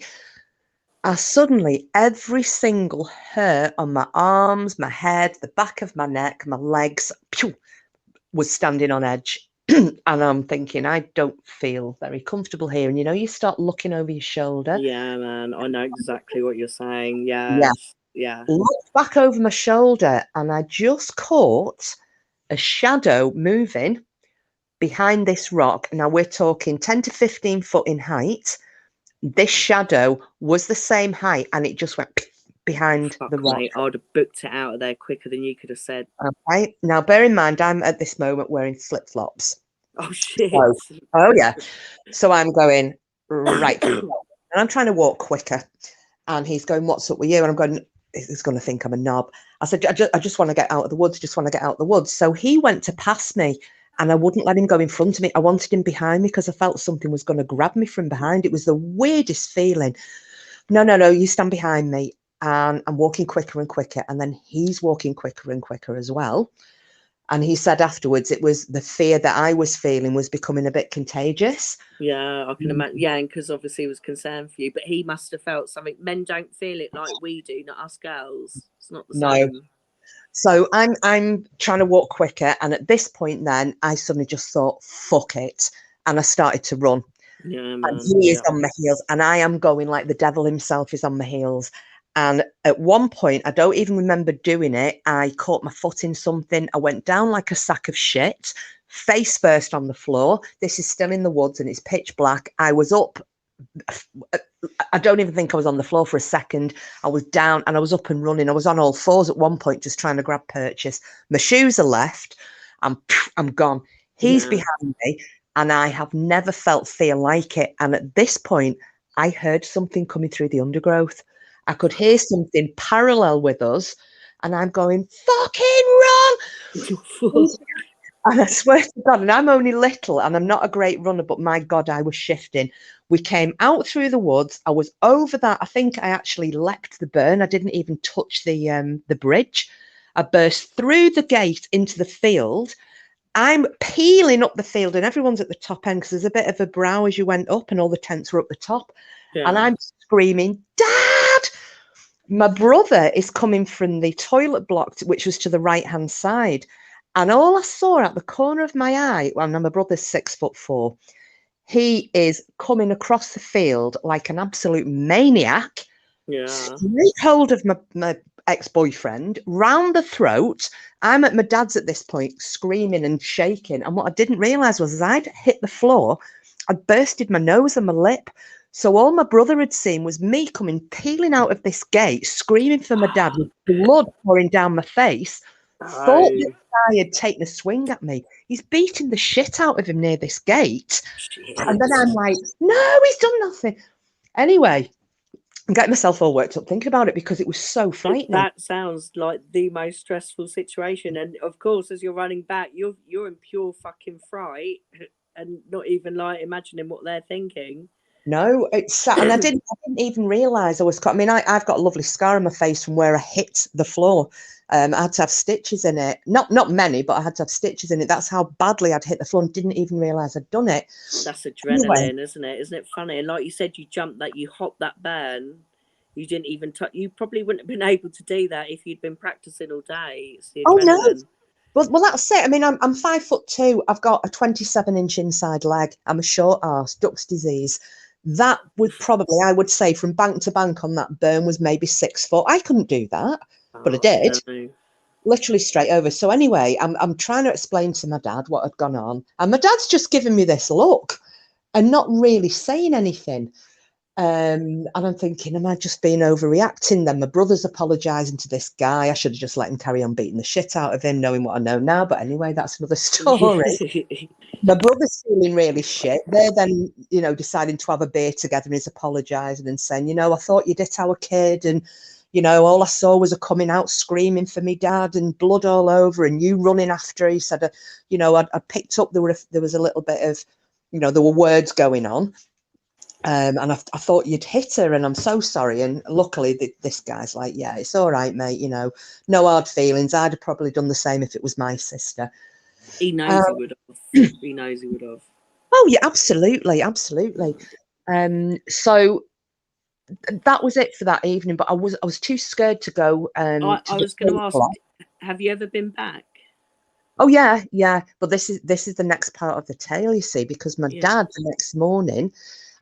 suddenly every single hair on my arms, my head, the back of my neck, my legs, was standing on edge. And I'm thinking, I don't feel very comfortable here. And you know, you start looking over your shoulder. Yeah, man, I know exactly what you're saying. Yeah. Looked back over my shoulder, and I just caught a shadow moving behind this rock. Now we're talking 10 to 15 foot in height. This shadow was the same height, and it just went behind the rock. Mate, I would have booked it out of there quicker than you could have said. Okay. Now, bear in mind, I'm at this moment wearing flip-flops. Oh, shit. Oh, yeah. So I'm going, right. And I'm trying to walk quicker. And he's going, what's up with you? And I'm going, he's going to think I'm a knob. I said, I just want to get out of the woods. Just want to get out of the woods. So he went to pass me, and I wouldn't let him go in front of me. I wanted him behind me because I felt something was going to grab me from behind. It was the weirdest feeling. No, you stand behind me. And I'm walking quicker and quicker. And then he's walking quicker and quicker as well. And he said afterwards it was the fear that I was feeling was becoming a bit contagious. Yeah, I can imagine. Yeah, and because obviously he was concerned for you, but he must have felt something. Men don't feel it like we do, not us girls. It's not the No. same. So I'm trying to walk quicker, and at this point then I suddenly just thought, fuck it. And I started to run. Yeah, And man. he is Yeah. on my heels, and I am going like the devil himself is on my heels. And at one point, I don't even remember doing it, I caught my foot in something. I went down like a sack of shit, face first on the floor. This is still in the woods and it's pitch black. I was up. I don't even think I was on the floor for a second. I was down and I was up and running. I was on all fours at one point, just trying to grab purchase. My shoes are left. I'm gone. He's Yeah. behind me, and I have never felt fear like it. And at this point, I heard something coming through the undergrowth. I could hear something parallel with us, and I'm going, fucking run! And I swear to God, and I'm only little and I'm not a great runner, but my God, I was shifting. We came out through the woods. I was over that. I think I actually leapt the burn. I didn't even touch the bridge. I burst through the gate into the field. I'm peeling up the field and everyone's at the top end because there's a bit of a brow as you went up and all the tents were up the top. Yeah. And I'm screaming, Dad! My brother is coming from the toilet block, which was to the right-hand side. And all I saw out the corner of my eye, well, now my brother's 6'4", he is coming across the field like an absolute maniac, Yeah. straight hold of my ex-boyfriend, round the throat. I'm at my dad's at this point, screaming and shaking. And what I didn't realise was as I'd hit the floor, I'd bursted my nose and my lip. So all my brother had seen was me coming peeling out of this gate, screaming for my dad with blood pouring down my face. Thought this guy had taken a swing at me. He's beating the shit out of him near this gate. Shit. And then I'm like, no, he's done nothing. Anyway, I'm getting myself all worked up thinking about it because it was so frightening. That sounds like the most stressful situation. And of course, as you're running back, you're in pure fucking fright and not even like imagining what they're thinking. No, it's and I didn't even realise I was caught. I mean, I've got a lovely scar on my face from where I hit the floor. I had to have stitches in it. Not many, but I had to have stitches in it. That's how badly I'd hit the floor and didn't even realise I'd done it. That's adrenaline, Anyway. isn't it? Isn't it funny? And like you said, you jumped that, you hopped that burn. You didn't even touch. You probably wouldn't have been able to do that if you'd been practicing all day. It's the adrenaline. No. Well, that's it. I mean, I'm 5'2". I've got a 27-inch inside leg. I'm a short arse, Duck's disease. That would probably, I would say, from bank to bank on that burn was maybe 6 foot. I couldn't do that, but I did. No. Literally straight over. So anyway, I'm trying to explain to my dad what had gone on, and my dad's just giving me this look and not really saying anything. And I'm thinking, am I just being overreacting? Then my brother's apologising to this guy. I should have just let him carry on beating the shit out of him, knowing what I know now. But anyway, that's another story. My brother's feeling really shit. They're then, deciding to have a beer together, and he's apologising and saying, I thought you'd hit our kid, and all I saw was her coming out screaming for me, Dad, and blood all over, and you running after her. He said, I picked up there was a little bit of, there were words going on. And I thought you'd hit her, and I'm so sorry. And luckily, this guy's like, yeah, it's all right, mate. No hard feelings. I'd have probably done the same if it was my sister. He knows he would have. He knows he would have. Oh yeah, absolutely. So that was it for that evening. But I was too scared to go. I was going to ask, have you ever been back? Oh yeah. But this is the next part of the tale, you see, because my dad the next morning.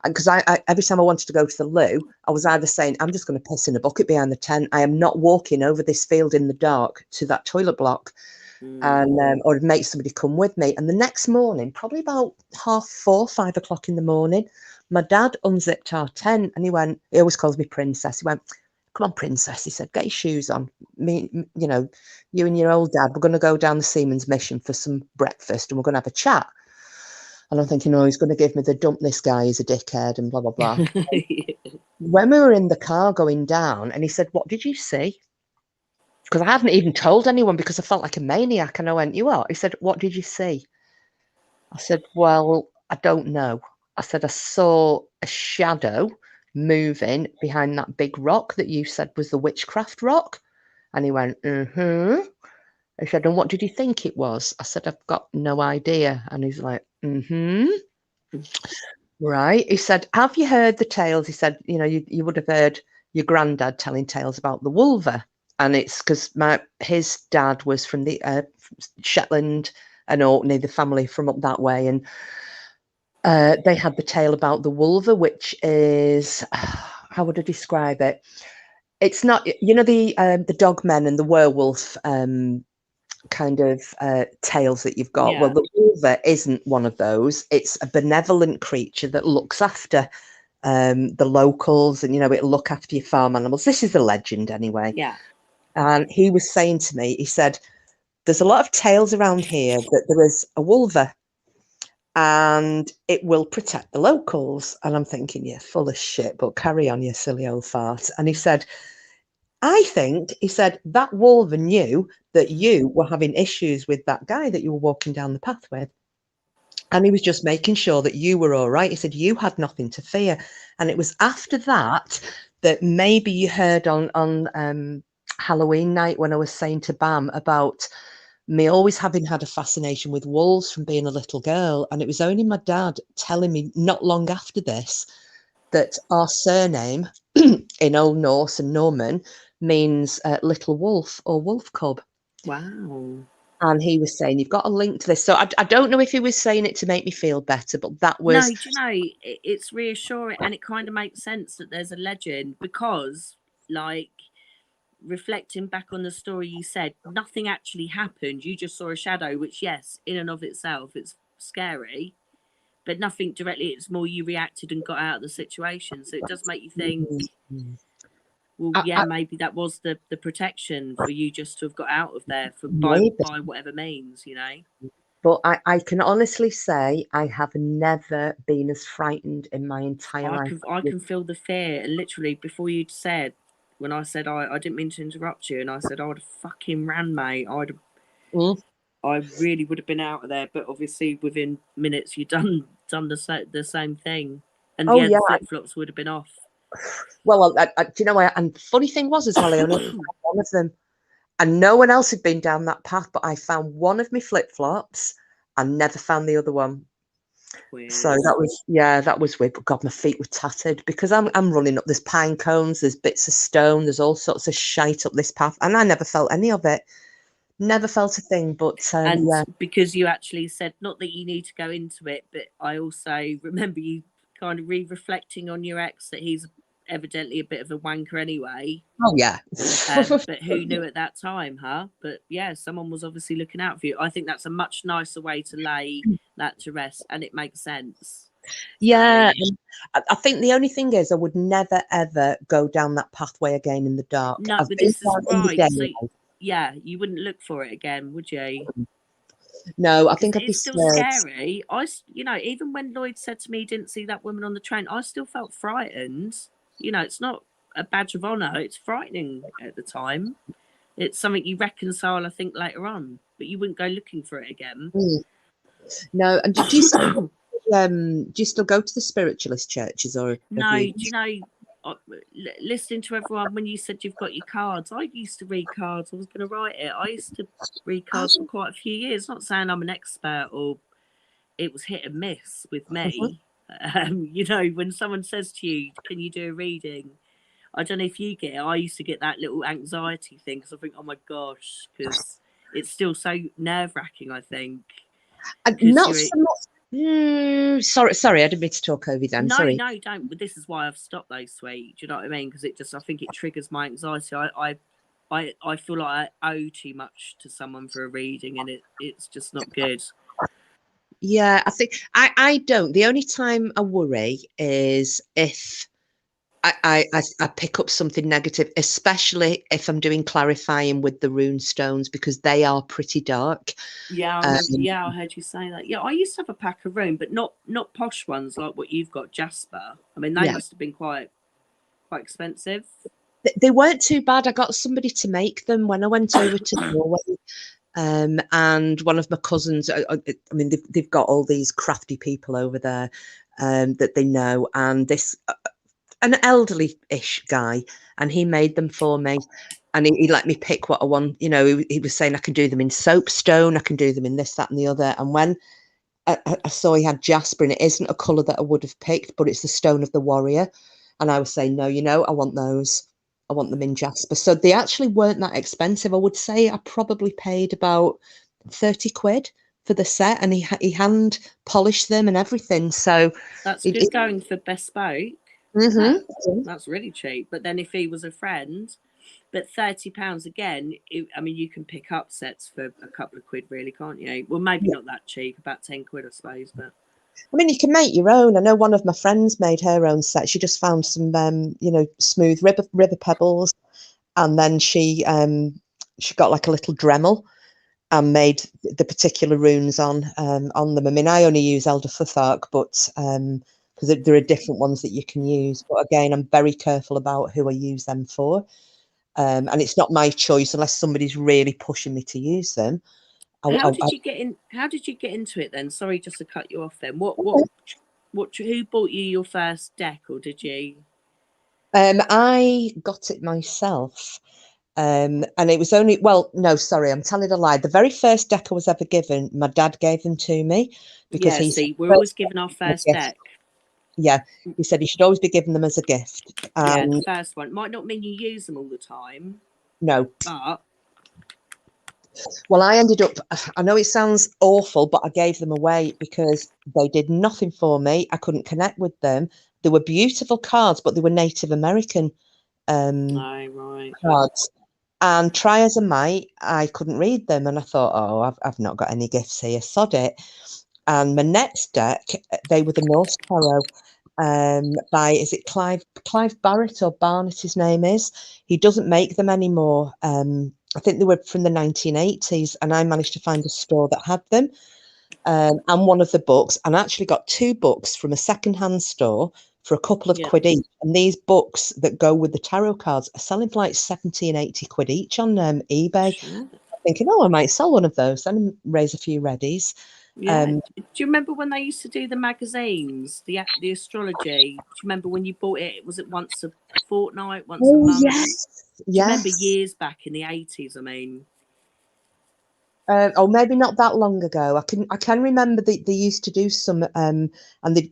Because I every time I wanted to go to the loo, I was either saying, I'm just going to piss in a bucket behind the tent. I am not walking over this field in the dark to that toilet block, and or make somebody come with me. And the next morning, probably about 4:30, 5 o'clock in the morning, my dad unzipped our tent and he always calls me Princess. He went, come on, Princess. He said, get your shoes on. You and your old dad, we're going to go down the Seaman's Mission for some breakfast and we're going to have a chat. And I'm thinking, he's going to give me the dump this guy, he's a dickhead and blah, blah, blah. When we were in the car going down, and he said, what did you see? Because I hadn't even told anyone because I felt like a maniac. And I went, you what? He said, what did you see? I said, well, I don't know. I said, I saw a shadow moving behind that big rock that you said was the witchcraft rock. And he went, He said, and what did you think it was? I said, I've got no idea. And he's like, mm-hmm. Right. He said, have you heard the tales? He said, you know, you would have heard your granddad telling tales about the Wolver. And it's because his dad was from the Shetland and Orkney, the family from up that way. And they had the tale about the Wolver, which is, how would I describe it? It's not, you know, the dogmen and the werewolf kind of tales that you've got. Yeah. Well, the Wolver isn't one of those. It's a benevolent creature that looks after the locals, and, you know, it'll look after your farm animals. This is the legend anyway. Yeah. And he was saying to me, he said, there's a lot of tales around here that there is a Wolver and it will protect the locals. And I'm thinking, you're full of shit, but carry on, you silly old fart. And he said, I think, he said, that Wolver knew that you were having issues with that guy that you were walking down the path with. And he was just making sure that you were all right. He said, you had nothing to fear. And it was after that that maybe you heard on Halloween night when I was saying to Bam about me always having had a fascination with wolves from being a little girl. And it was only my dad telling me not long after this that our surname in Old Norse and Norman means little wolf or wolf cub. Wow. And he was saying, you've got a link to this. So I don't know if he was saying it to make me feel better, but that was... No, do you know, it's reassuring, and it kind of makes sense that there's a legend because, like, reflecting back on the story you said, nothing actually happened. You just saw a shadow, which, yes, in and of itself, it's scary, but nothing directly. It's more you reacted and got out of the situation. So it does make you think, well, yeah, maybe that was the protection for you just to have got out of there by whatever means, you know. But I can honestly say I have never been as frightened in my entire life. I can feel the fear. And literally, before you'd said, when I said I didn't mean to interrupt you, and I said I would have fucking ran, mate. I really would have been out of there. But obviously, within minutes, you'd done the same thing, and the flip flops would have been off. Well, do you know? And the funny thing was as well, I only found one of them, and no one else had been down that path. But I found one of my flip flops, and never found the other one. Weird. So that was weird. But God, my feet were tattered because I'm running up. There's pine cones, there's bits of stone, there's all sorts of shite up this path, and I never felt any of it. Never felt a thing. But because you actually said, not that you need to go into it, but I also remember you kind of reflecting on your ex that he's evidently a bit of a wanker anyway. Oh yeah. But who knew at that time, huh? But yeah, someone was obviously looking out for you. I think that's a much nicer way to lay that to rest, and it makes sense. Yeah, I think the only thing is I would never ever go down that pathway again in the dark. No, but this is right. So, yeah, you wouldn't look for it again, would you? No, I think it's still scary. You know, even when Lloyd said to me he didn't see that woman on the train, I still felt frightened. You know, it's not a badge of honor. It's frightening at the time. It's something you reconcile, I think, later on, but you wouldn't go looking for it again. No, and do you still go to the spiritualist churches, or no? Do you know, listening to everyone when you said you've got your cards, I used to read cards. I was going to write it. I used to read cards for quite a few years. Not saying I'm an expert, or it was hit and miss with me. You know, when someone says to you, can you do a reading? I don't know if you get it. I used to get that little anxiety thing because I think, oh my gosh, because it's still so nerve-wracking, I think. Not so much. Sorry, I didn't mean to talk over you, Dan. No, sorry. No, don't. But this is why I've stopped those, sweet. Do you know what I mean? Because I think it triggers my anxiety. I feel like I owe too much to someone for a reading, and it's just not good. Yeah, I think I don't. The only time I worry is if I pick up something negative, especially if I'm doing clarifying with the rune stones, because they are pretty dark. Yeah, I heard you say that. Yeah, I used to have a pack of rune, but not posh ones like what you've got, Jasper. I mean, they must have been quite expensive. They weren't too bad. I got somebody to make them when I went over to Norway. And one of my cousins, I mean, they've got all these crafty people over there that they know, and this an elderly-ish guy, and he made them for me. and he let me pick what I want. You know, he was saying I can do them in soapstone, I can do them in this, that, and the other. And when I saw he had jasper, and it isn't a colour that I would have picked, but it's the stone of the warrior. And I was saying, no, you know, I want those. I want them in jasper. So they actually weren't that expensive. I would say I probably paid about 30 quid for the set, and he hand polished them and everything. So that's good going for bespoke. That's really cheap. But then if he was a friend, but £30 again, I mean, you can pick up sets for a couple of quid, really, can't you? Well, maybe not that cheap, about 10 quid, I suppose. But I mean, you can make your own. I know one of my friends made her own set. She just found some, you know, smooth river pebbles, and then she got like a little Dremel and made the particular runes on them. I mean, I only use Elder Futhark, but because there are different ones that you can use. But again, I'm very careful about who I use them for, and it's not my choice unless somebody's really pushing me to use them. How did you get in? How did you get into it then? Sorry, just to cut you off. Then who bought you your first deck, or did you? I got it myself. And it was only, well, no, sorry, I'm telling a lie. The very first deck I was ever given, my dad gave them to me because we're always given our first deck. Yeah, he said you should always be giving them as a gift. Yeah, the first one might not mean you use them all the time. No. But well, I ended up, I know it sounds awful, but I gave them away because they did nothing for me. I couldn't connect with them. They were beautiful cards, but they were Native American cards. And try as I might, I couldn't read them. And I thought, oh, I've not got any gifts here, sod it. And my next deck, they were the Norse Tarot by, is it Clive Barrett or Barnett, his name is. He doesn't make them anymore. I think they were from the 1980s, and I managed to find a store that had them. And one of the books, and I actually got 2 books from a secondhand store for a couple of quid each. And these books that go with the tarot cards are selling for like 70 and 80 quid each on eBay. I'm thinking, oh, I might sell one of those and raise a few readies. Yeah. Do you remember when they used to do the magazines, the astrology? Do you remember when you bought it? Was it once a fortnight, once a month? Yes. Do you remember years back in the 80s? I mean, or maybe not that long ago. I can remember they used to do some, and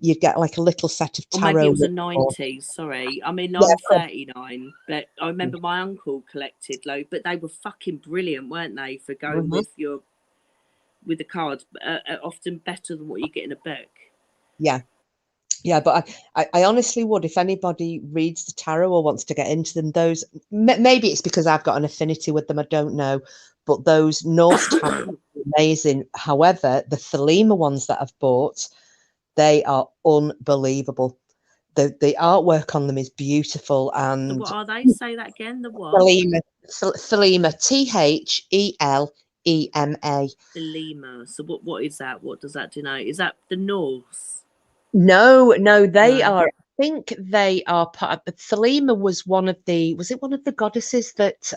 you'd get like a little set of tarot. Or maybe it was the 90s. Sorry, I mean I'm 39, but I remember my uncle collected but they were fucking brilliant, weren't they? For going with the cards, often better than what you get in a book. Yeah, but I honestly would, if anybody reads the tarot or wants to get into them, those maybe it's because I've got an affinity with them, I don't know, but those Norse tarot are amazing. However, the Thelema ones that I've bought, they are unbelievable. The artwork on them is beautiful. And what are they? Say that again. The what? Thelema, Thelema. Thelema. So what is that? What does that denote? Is that the Norse? No, they are. I think they are part of. Thelema was one of the. Was it one of the goddesses that?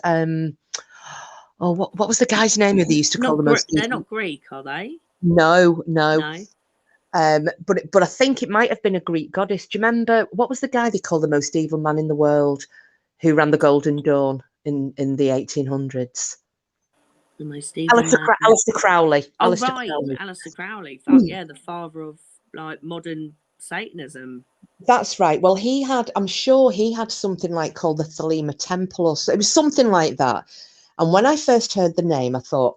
Oh, what was the guy's name who they used to call the most? They're not Greek, are they? No. But I think it might have been a Greek goddess. Do you remember what was the guy they called the most evil man in the world, who ran the Golden Dawn in the 1800s? The most evil Aleister Crowley. Oh, right, Aleister Crowley. Yeah, the father of like modern Satanism. That's right. Well, I'm sure he had something like called the Thelema Temple, or so. It was something like that. And when I first heard the name, I thought,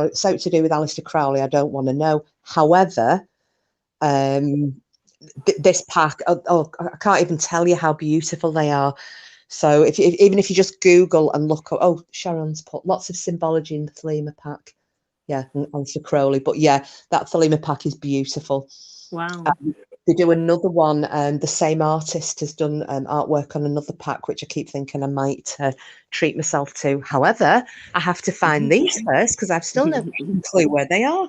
it's something to do with Aleister Crowley. I don't want to know. However, this pack, I can't even tell you how beautiful they are. So even if you just Google and look, Sharon's put lots of symbology in the Thelema pack. Yeah, and Aleister Crowley. But yeah, that Thelema pack is beautiful. Wow. They do another one, the same artist has done artwork on another pack, which I keep thinking I might treat myself to. However, I have to find these first because I've still no clue where they are.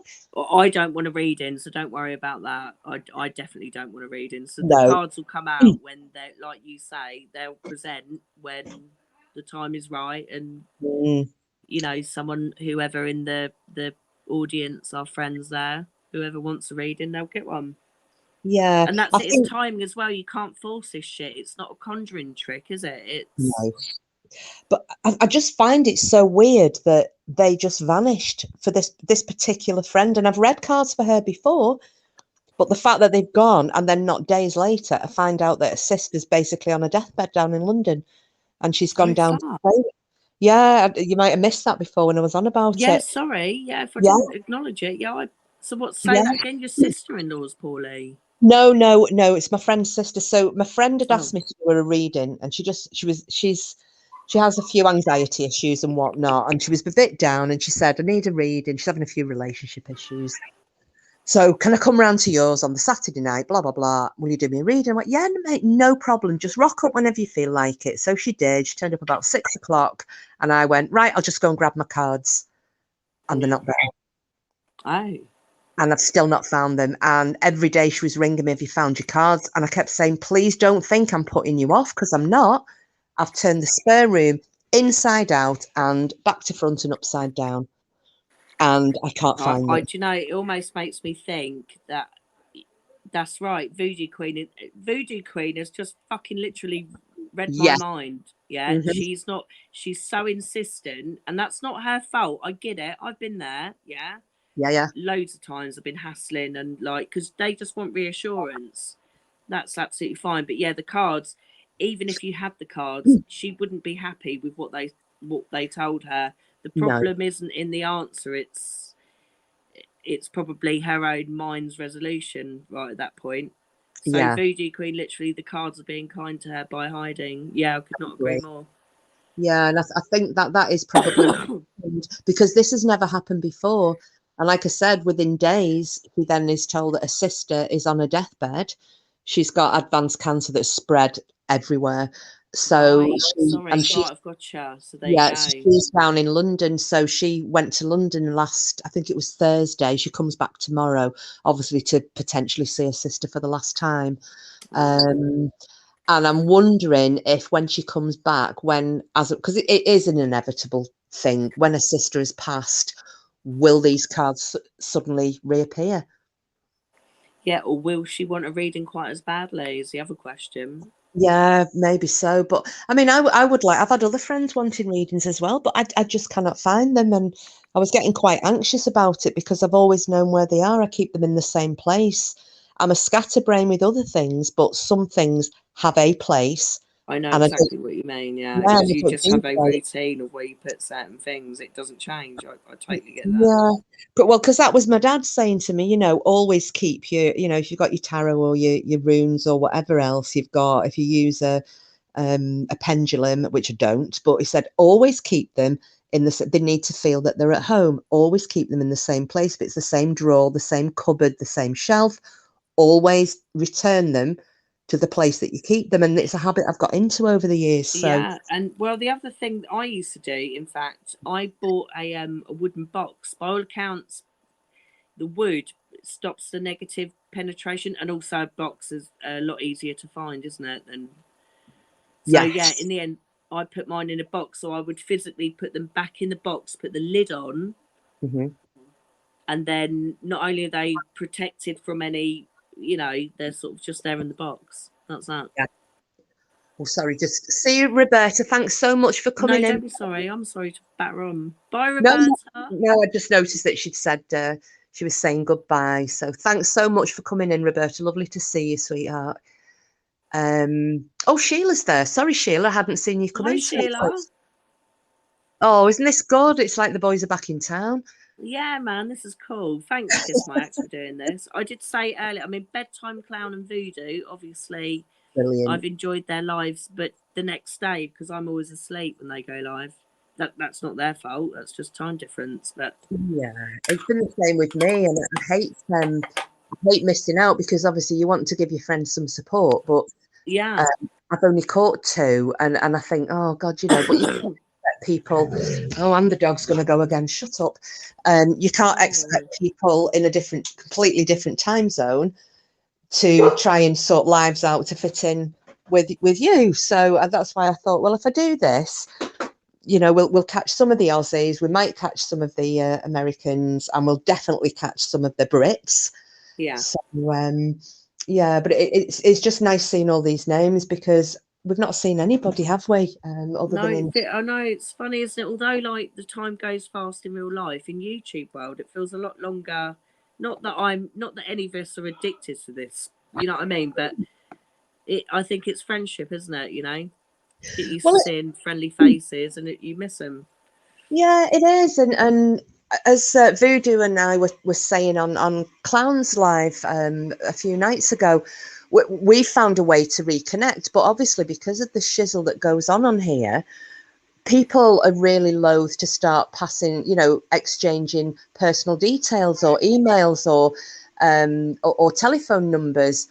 I don't want to read in, so don't worry about that. I definitely don't want to read in. So the cards will come out when they're, like you say, they'll present when the time is right. And, you know, whoever in the audience, our friends there, whoever wants a reading, they'll get one. Yeah. And that's it's timing as well. You can't force this shit. It's not a conjuring trick, is it? But I just find it so weird that they just vanished for this particular friend. And I've read cards for her before, but the fact that they've gone and then not days later, I find out that her sister's basically on a deathbed down in London, and she's gone Oh, down. fuck. Yeah, you might have missed that before when I was on about Yeah, it. sorry. Yeah, if I Yeah, didn't acknowledge it. Yeah, so what, say yeah. that again? Your sister-in-law's Paulie. No, it's my friend's sister. So my friend had asked Oh. me to do a reading, and she has a few anxiety issues and whatnot, and she was a bit down, and she said, I need a reading. She's having a few relationship issues. So can I come round to yours on the Saturday night? Blah, blah, blah. Will you do me a reading? I went, yeah, mate, no problem. Just rock up whenever you feel like it. So she did. She turned up about 6 o'clock, and I went, right, I'll just go and grab my cards. And they're not there. Oh. And I've still not found them. And every day she was ringing me, have you found your cards? And I kept saying, please don't think I'm putting you off, because I'm not. I've turned the spare room inside out and back to front and upside down. And I can't find them. Do you know, it almost makes me think that that's right. Voodoo Queen has just fucking literally read my Yeah. mind. Yeah. Mhm. She's so insistent, and that's not her fault. I get it. I've been there. Yeah. Yeah. Loads of times I've been hassling and like, because they just want reassurance. That's absolutely fine. But yeah, the cards, even if you had the cards, she wouldn't be happy with what they told her. The No. problem isn't in the answer, it's probably her own mind's resolution right at that point. So Yeah. Voodoo Queen, literally, the cards are being kind to her by hiding. Yeah, I could not agree more. Yeah, and I think that is probably because this has never happened before. And like I said, within days, he then is told that her sister is on a deathbed. She's got advanced cancer that's spread everywhere. So Right. Sorry, right, I've gotcha. So there you yeah, go. so she's down in London. So she went to London last, I think it was Thursday. She comes back tomorrow, obviously to potentially see her sister for the last time. And I'm wondering if when she comes back, because it is an inevitable thing, when a sister has passed, will these cards suddenly reappear? Yeah, or will she want a reading quite as badly is the other question. Yeah, maybe so. But I mean, I would like, I've had other friends wanting readings as well, but I just cannot find them. And I was getting quite anxious about it because I've always known where they are. I keep them in the same place. I'm a scatterbrain with other things, but some things have a place. I know And I don't, exactly what you mean. Yeah, yeah, if and I you don't just do have a so. routine of where you put certain things, it doesn't change. I totally get that. Yeah, but well, because that was my dad saying to me, always keep if you've got your tarot or your runes or whatever else you've got, if you use a pendulum, which I don't, but he said always keep them they need to feel that they're at home. Always keep them in the same place. If it's the same drawer, the same cupboard, the same shelf, always return them to the place that you keep them. And it's a habit I've got into over the years. So Yeah, and well, the other thing that I used to do, in fact, I bought a wooden box. By all accounts, the wood stops the negative penetration, and also a box is a lot easier to find, isn't it? So yeah, yes. in the end, I put mine in a box, so I would physically put them back in the box, put the lid on, Mm-hmm. and then not only are they protected from any, they're sort of just there in the box. That's that. Yeah. Oh, sorry, just see you, Roberta. Thanks so much for coming No, in. don't be sorry. I'm sorry to batter on. Bye, No, Roberta. no, I just noticed that she'd said she was saying goodbye. So thanks so much for coming in, Roberta. Lovely to see you, sweetheart. Oh, Sheila's there. Sorry, Sheila, I hadn't seen you come Hi, in, Sheila. sweetheart. Oh, isn't this good? It's like the boys are back in town. Yeah, man, this is cool. Thanks, Kiss My Ex, for doing this. I did say earlier, I mean, Bedtime Clown and Voodoo, obviously, Brilliant. I've enjoyed their lives, but the next day, because I'm always asleep when they go live, that's not their fault. That's just time difference. But Yeah, it's been the same with me, and I hate missing out because obviously you want to give your friends some support, but yeah, I've only caught two, and I think, oh God, but you can't expect people. Oh, and the dog's going to go again. Shut up. You can't expect people in a completely different time zone to try and sort lives out to fit in with you. So that's why I thought, well, if I do this, we'll catch some of the Aussies, we might catch some of the Americans, and we'll definitely catch some of the Brits. yeah. So yeah, but it's just nice seeing all these names because we've not seen anybody, have we? Other No, than in I know it's funny, isn't it? Although like the time goes fast in real life, in YouTube world, it feels a lot longer. Not that any of us are addicted to this, you know what I mean? But I think it's friendship, isn't it? You know, get used well, to seeing friendly faces, and you miss them. yeah, it is, and as Voodoo and I were saying on Clowns Live a few nights ago, we found a way to reconnect, but obviously because of the shizzle that goes on here, people are really loath to start passing, exchanging personal details or emails or telephone numbers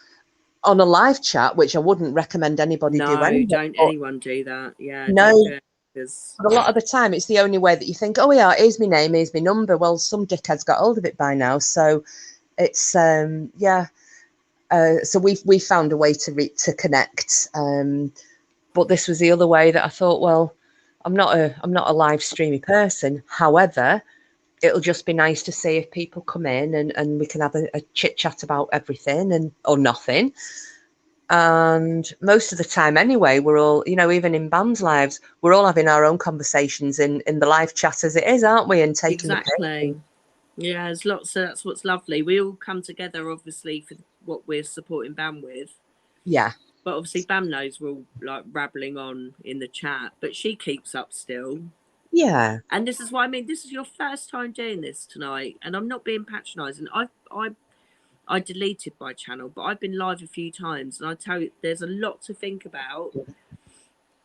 on a live chat, which I wouldn't recommend anybody do No, anyway. don't anyone do that. Yeah, No, don't do it. Because but a lot of the time, it's the only way that you think, oh, yeah, here's my name, here's my number. Well, some dickhead's got hold of it by now. So it's, yeah. So we found a way to connect. But this was the other way that I thought, well, I'm not a live streamy person. However, it'll just be nice to see if people come in and we can have a chit chat about everything or nothing. And most of the time anyway, we're all, even in bands' lives, we're all having our own conversations in the live chat as it is, aren't we? And taking the exactly. piss. Yeah, there's lots of, that's what's lovely. We all come together obviously for what we're supporting Bam with. Yeah. But obviously Bam knows we're all like rabbling on in the chat, but she keeps up still. Yeah. And this is why, I mean, this is your first time doing this tonight, and I'm not being patronising. I deleted my channel, but I've been live a few times, and I tell you, there's a lot to think about.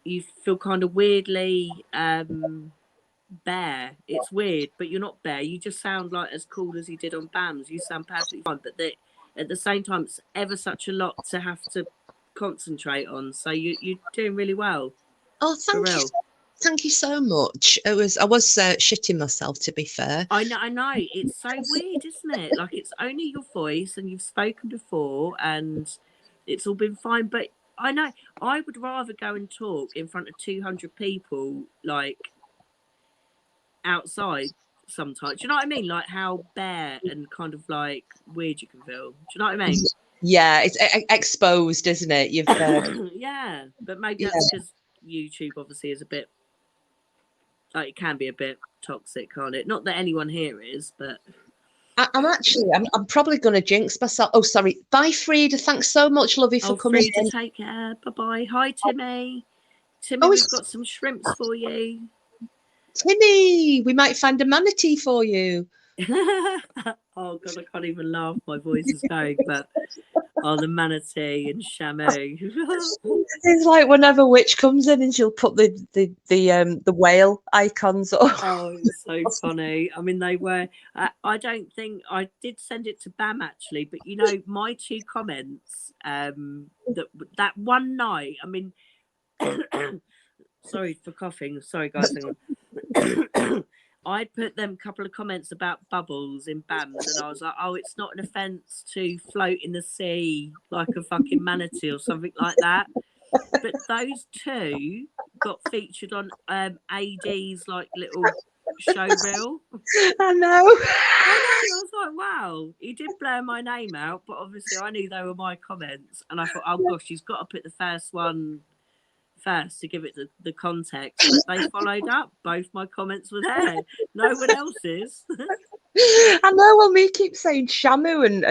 You feel kind of weirdly bare. It's weird, but you're not bare. You just sound like as cool as you did on Bams. You sound perfectly fine, but at the same time, it's ever such a lot to have to concentrate on. So you're doing really well. Oh, thank you. Thank you so much. I was shitting myself, to be fair. I know. It's so weird, isn't it? Like, it's only your voice, and you've spoken before, and it's all been fine. But I know I would rather go and talk in front of 200 people, like outside sometimes. Do you know what I mean? Like how bare and kind of like weird you can feel. Do you know what I mean? Yeah, it's exposed, isn't it? You've yeah, but maybe that's because YouTube obviously is a bit like, it can be a bit toxic, can't it? Not that anyone here is, but I'm probably going to jinx myself. Oh, sorry. Bye, Frida. Thanks so much, lovey, for coming Frida, in. take care. Bye-bye. Hi, Timmy. Timmy, we've got some shrimps for you. Timmy, we might find a manatee for you. Oh, God, I can't even laugh. My voice is going, but the manatee and Shamu. It's like whenever Witch comes in and she'll put the whale icons up. Oh, it's so funny. I mean, they were. I don't think I did send it to Bam actually, but my two comments. That one night. I mean, sorry for coughing. Sorry, guys. Hang on. I put them a couple of comments about bubbles in Bams, and I was like, "Oh, it's not an offence to float in the sea like a fucking manatee or something like that." But those two got featured on AD's like little show reel. I know. I was like, wow, he did blur my name out, but obviously I knew they were my comments, and I thought, oh gosh, he's got to put the first one first to give it the context. But they followed up. Both my comments were there. No one else's. I know. Well, me keep saying Shamu, and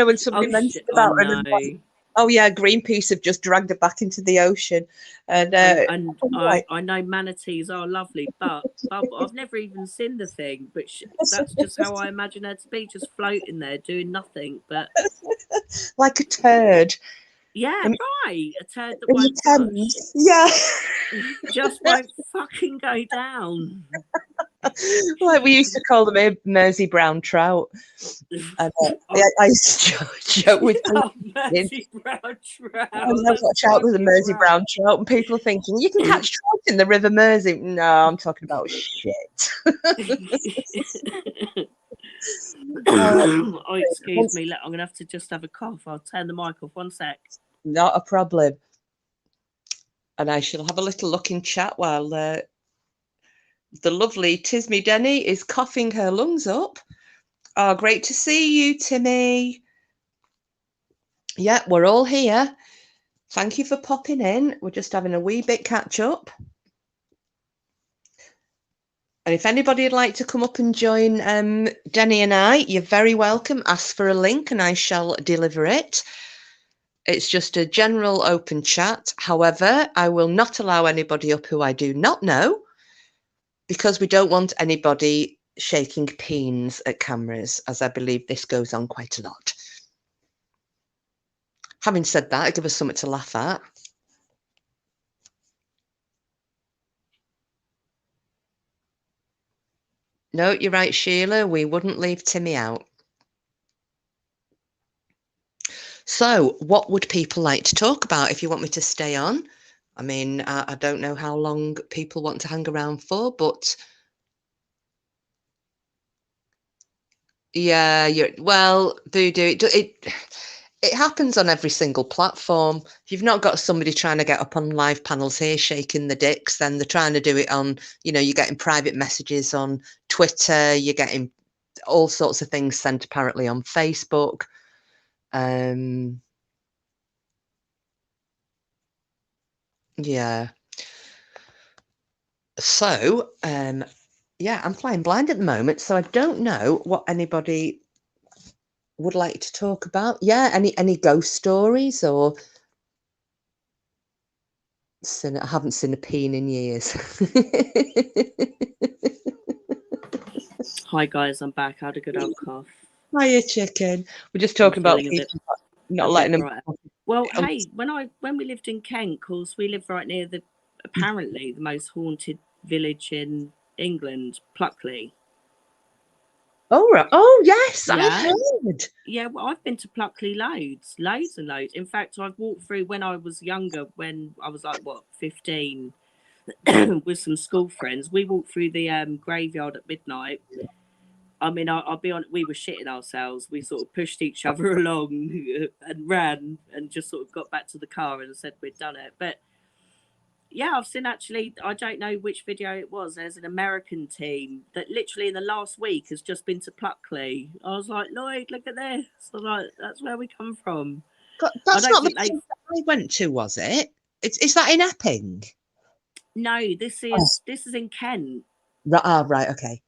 when somebody mentioned about it. Oh yeah, Greenpeace have just dragged it back into the ocean, and I know manatees are lovely, but I've never even seen the thing. But that's just how I imagine her to be, just floating there doing nothing, but like a turd. Yeah, right. A turd that won't push. Yeah, just won't fucking go down. Like we used to call them Mersey brown trout. And, I used to joke with Mersey brown trout. I watch out with the Mersey brown trout, and people are thinking you can catch trout in the River Mersey. No, I'm talking about shit. Oh, excuse me. I'm gonna have to just have a cough. I'll turn the mic off. 1 sec. Not a problem. And I shall have a little look in chat while the lovely Tismy Denny is coughing her lungs up. Oh, great to see you, Timmy. Yeah, we're all here. Thank you for popping in. We're just having a wee bit catch up. And if anybody would like to come up and join Denny and I, you're very welcome. Ask for a link and I shall deliver it. It's just a general open chat. However, I will not allow anybody up who I do not know, because we don't want anybody shaking peens at cameras, as I believe this goes on quite a lot. Having said that, give us something to laugh at. No, you're right, Sheila. We wouldn't leave Timmy out. So what would people like to talk about if you want me to stay on? I mean, I don't know how long people want to hang around for, but yeah, well, Voodoo, it happens on every single platform. If you've not got somebody trying to get up on live panels here shaking the dicks, then they're trying to do it on, you know, you're getting private messages on Twitter, you're getting all sorts of things sent apparently on Facebook. Yeah. So, yeah, I'm flying blind at the moment, so I don't know what anybody would like to talk about. Yeah, any ghost stories or I haven't seen a peen in years. Hi guys, I'm back. I had a good old cough. Hiya, chicken. We're just talking about people not letting them. Right. Well, hey, when we lived in Kent, course, we lived right near apparently the most haunted village in England, Pluckley. Oh, right. Oh, yes, Yeah. I've heard. Yeah, well, I've been to Pluckley loads and loads. In fact, I've walked through when I was younger, when I was like, 15, with some school friends. We walked through the graveyard at midnight. I mean, I'll be honest, we were shitting ourselves. We sort of pushed each other along and ran and just sort of got back to the car and said we'd done it. But yeah, I've seen actually, I don't know which video it was. There's an American team that literally in the last week has just been to Pluckley. I was like, Lloyd, look at this. I was like, that's where we come from. That's not the place that I went to, was it? Is that in Epping? No, this is in Kent. Right, okay.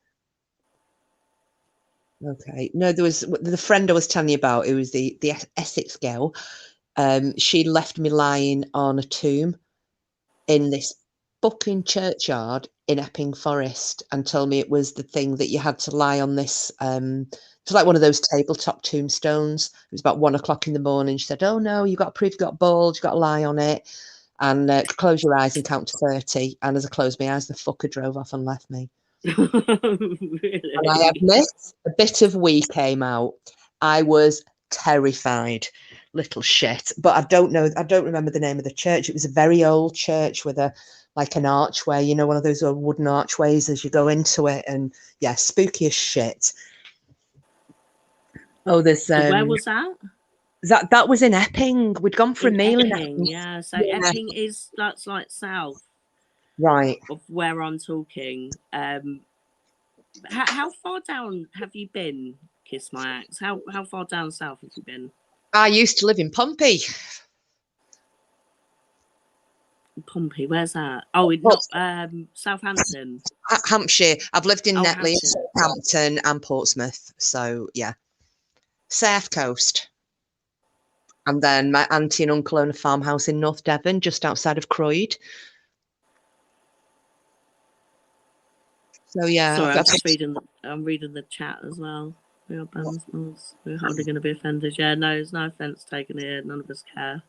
Okay. No, there was the friend I was telling you about. It was the Essex girl. She left me lying on a tomb in this fucking churchyard in Epping Forest and told me it was the thing that you had to lie on this. It's like one of those tabletop tombstones. It was about 1 o'clock in the morning. She said, "Oh no, you got to prove you got balls. You got to lie on it and close your eyes and count to 30." And as I closed my eyes, the fucker drove off and left me. Really? And I admit, a bit of wee came out. I was terrified, little shit. But I don't remember the name of the church. It was a very old church with an archway, you know, one of those old wooden archways as you go into it. And yeah, spooky as shit. Oh, there's where was that? That was in Epping. We'd gone for a meal in Epping. Yeah, so yeah. Epping that's like south, right, of where I'm talking. How far down have you been, Kiss My Axe? How far down south have you been? I used to live in Pompey. Pompey, where's that? Oh, not Southampton. Hampshire. I've lived in Netley, Hampshire. Southampton and Portsmouth. So yeah. South Coast. And then my auntie and uncle own a farmhouse in North Devon, just outside of Croyd. So yeah. Sorry, I'm reading the chat as well. We are Bansmills. We're hardly going to be offended. Yeah, no, there's no offence taken here. None of us care.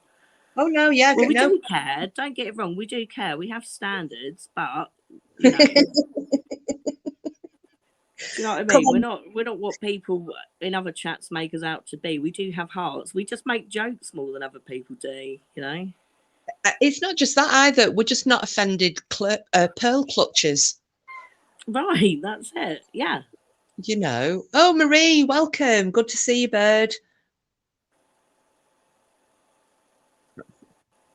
Oh no, yeah. Well, we do care. Don't get it wrong. We do care. We have standards, but you know. Do you know what I mean? We're not what people in other chats make us out to be. We do have hearts. We just make jokes more than other people do, you know? It's not just that either. We're just not offended pearl clutchers. Right, that's it. Yeah. You know. Oh, Marie, welcome. Good to see you, bird.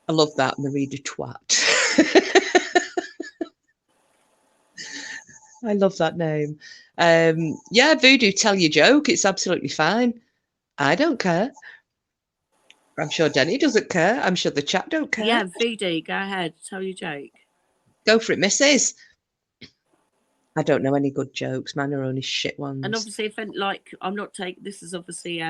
I love that, Marie de Twat. I love that name. Yeah, Voodoo, tell your joke. It's absolutely fine. I don't care. I'm sure Denny doesn't care. I'm sure the chat don't care. Yeah, VD, go ahead. Tell your joke. Go for it, missus. I don't know any good jokes. Mine are only shit ones. And obviously, if like I'm not taking this is obviously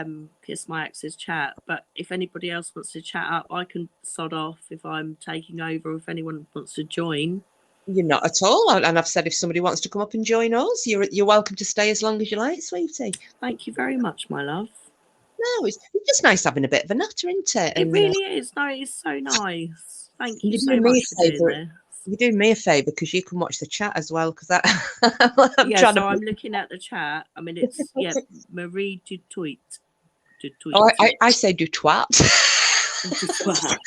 Kiss My Ex's chat, but if anybody else wants to chat up, I can sod off if I'm taking over. If anyone wants to join, You're not at all. And I've said if somebody wants to come up and join us, you're welcome to stay as long as you like, sweetie. thank you very much, my love. No, it's just nice having a bit of a natter, isn't it? It really is. No, it's so nice. Thank you you're so doing me much a for doing favour. this. You're doing me a favour because you can watch the chat as well. Because I'm Yeah, trying so to. I'm looking at the chat. I mean, it's Marie du tweet. Oh, I say do twat. Twat.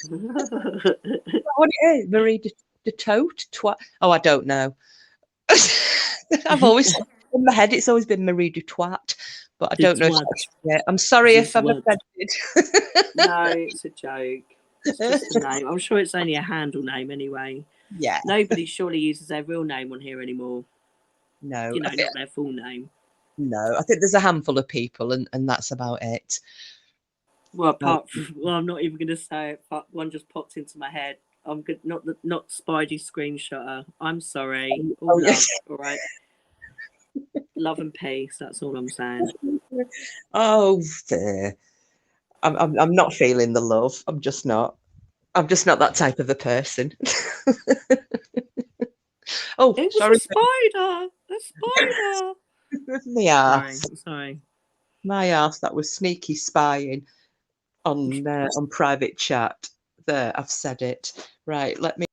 What it is, Marie de tote twat. Oh, I don't know. I've always in my head it's always been Marie du twat, but I don't know. Yeah, I'm sorry if I've offended. No, it's a joke. It's just a name. I'm sure it's only a handle name anyway. Yeah. Nobody surely uses their real name on here anymore. No, You know, not their full name. No, I think there's a handful of people, and that's about it. Well, apart from, well, I'm not even going to say it, but one just popped into my head. I'm good. Not Spidey screenshotter. I'm sorry. All love. All right. Love and peace. That's all I'm saying. Oh, there. I'm not feeling the love. I'm just not that type of a person. Oh, it was sorry. A spider. A spider. My ass. Sorry. My ass. That was sneaky spying on private chat. There, I've said it. Right, let me.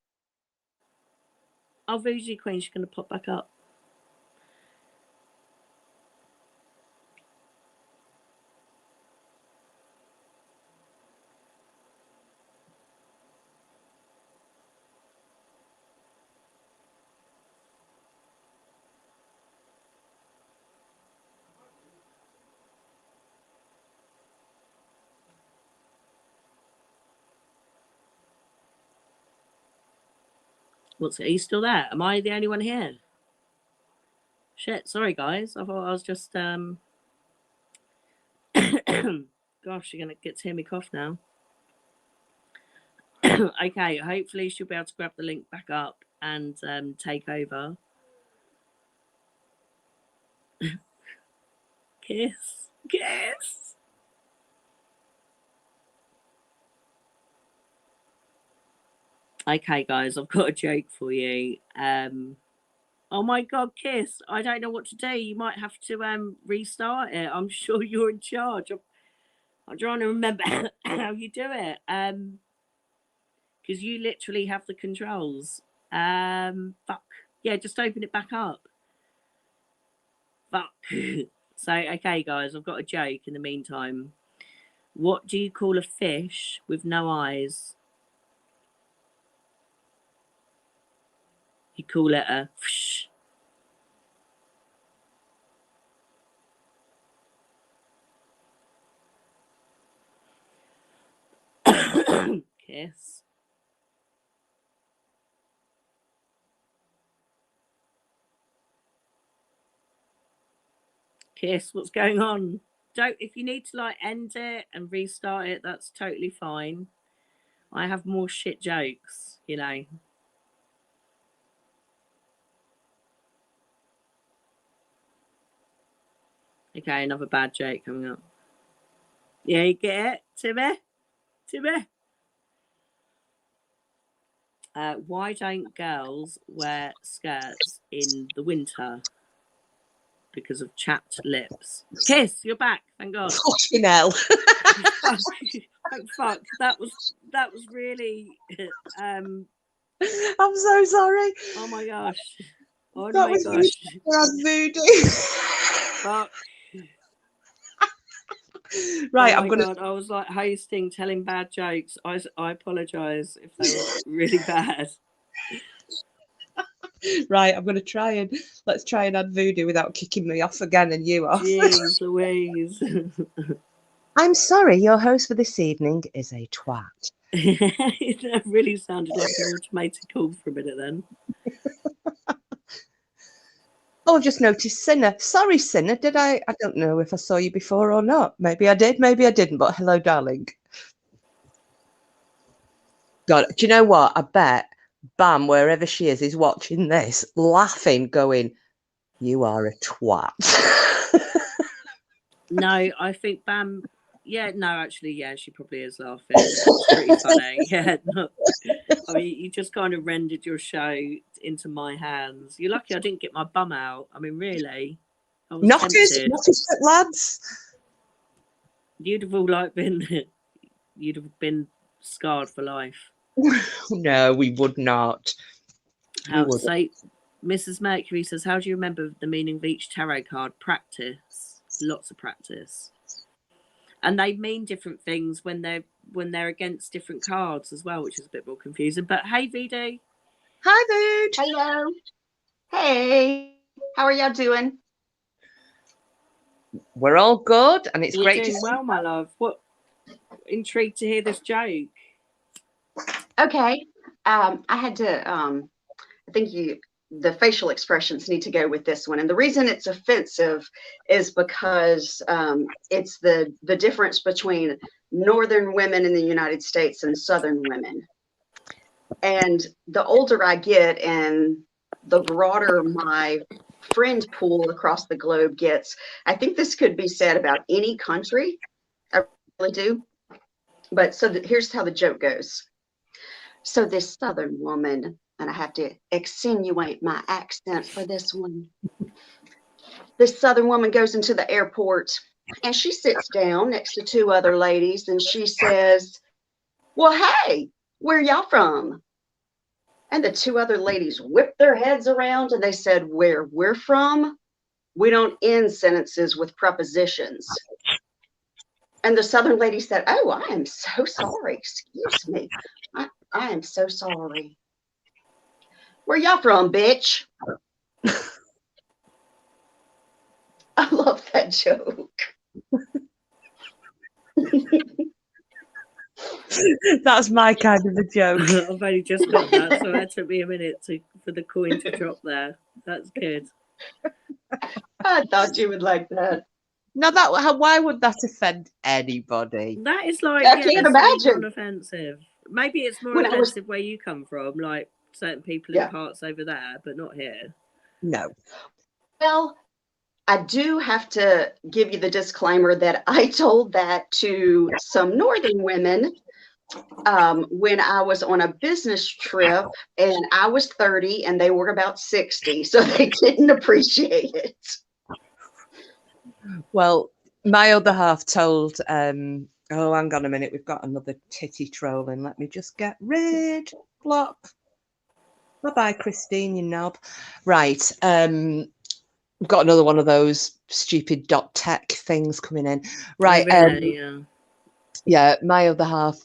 Oh, VG Queen, she's going to pop back up. Are you still there? Am I the only one here? Shit, sorry guys. I thought I was just gosh, you're gonna get to hear me cough now. Okay, hopefully she'll be able to grab the link back up and take over. Kiss. Okay, guys, I've got a joke for you. Oh my God, Kiss! I don't know what to do. You might have to restart it. I'm sure you're in charge. I'm trying to remember how you do it. Because you literally have the controls. Fuck. Yeah, just open it back up. Fuck. So, okay, guys, I've got a joke in the meantime. What do you call a fish with no eyes? You call it a fish. Kiss. Kiss, what's going on? If you need to like end it and restart it, that's totally fine. I have more shit jokes, you know. Okay, another bad joke coming up. Yeah, you get it, Timmy? Why don't girls wear skirts in the winter? Because of chapped lips. Kiss, you're back. Thank God. Fucking hell. Fuck. That was really. I'm so sorry. Oh my gosh. Oh that my gosh. Voodoo. Fuck. Right, oh I'm gonna. God, I was like hosting, telling bad jokes. I apologise if they were really bad. Right, I'm gonna let's try and add Voodoo without kicking me off again and you off. Jeez Louise. I'm sorry, your host for this evening is a twat. That really sounded like an automated call for a minute then. Oh, I've just noticed Sinner. Sorry, Sinner. Did I don't know if I saw you before or not. Maybe I did, maybe I didn't, but hello, darling. God, do you know what? I bet Bam, wherever she is watching this, laughing, going, "You are a twat." No, I think Bam. Yeah, no, actually, yeah, she probably is laughing. It's pretty funny. Yeah, no, I mean, you just kind of rendered your show into my hands. You're lucky I didn't get my bum out. I mean, really, I was Not his, tempted. not his lads. You'd have all like been, you'd have been scarred for life. No, we would not. How so? Mrs. Mercury says, "How do you remember the meaning of each tarot card?" Practice, lots of practice, and they mean different things when they're against different cards as well, which is a bit more confusing. But hey, VD. Hi, dude. Hello. Hey, how are y'all doing? We're all good, and it's You're great to doing see well, my love. What intrigued to hear this joke? Okay. I had to, I think the facial expressions need to go with this one. And the reason it's offensive is because it's the difference between Northern women in the United States and Southern women. And the older I get and the broader my friend pool across the globe gets, I think this could be said about any country. I really do. But so here's how the joke goes. So this Southern woman, and I have to accentuate my accent for this one. This Southern woman goes into the airport and she sits down next to two other ladies and she says, "Well, hey, where y'all from?" And the two other ladies whipped their heads around and they said, "Where we're from, we don't end sentences with prepositions." And the Southern lady said, "Oh, I am so sorry. Excuse me. I am so sorry. Where y'all from, bitch?" I love that joke. that's my kind of a joke. I've only just got that, so it took me a minute for the coin to drop there. That's good. I thought you would like that. No, why would that offend anybody? That is like, I yeah, can't so imagine. non-offensive. Maybe it's more When I was- offensive where you come from, like certain people Yeah. in parts over there, but not here. No. Well, I do have to give you the disclaimer that I told that to some Northern women when I was on a business trip and I was 30 and they were about 60, so they didn't appreciate it. Well, my other half told, oh, hang on a minute, we've got another titty trolling. Let me just get rid. Block. Bye-bye, Christine, you knob. Right. We've got another one of those stupid .tech things coming in. Right. Yeah, my other half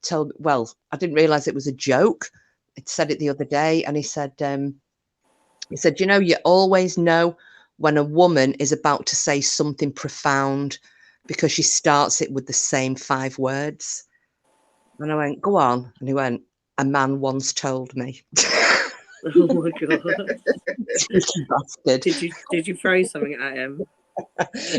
told, well, I didn't realise it was a joke. It said it the other day, and he said, you know, you always know when a woman is about to say something profound because she starts it with the same 5 words. And I went, go on. And he went, a man once told me. Oh my god! Bastard. Did you throw something at him?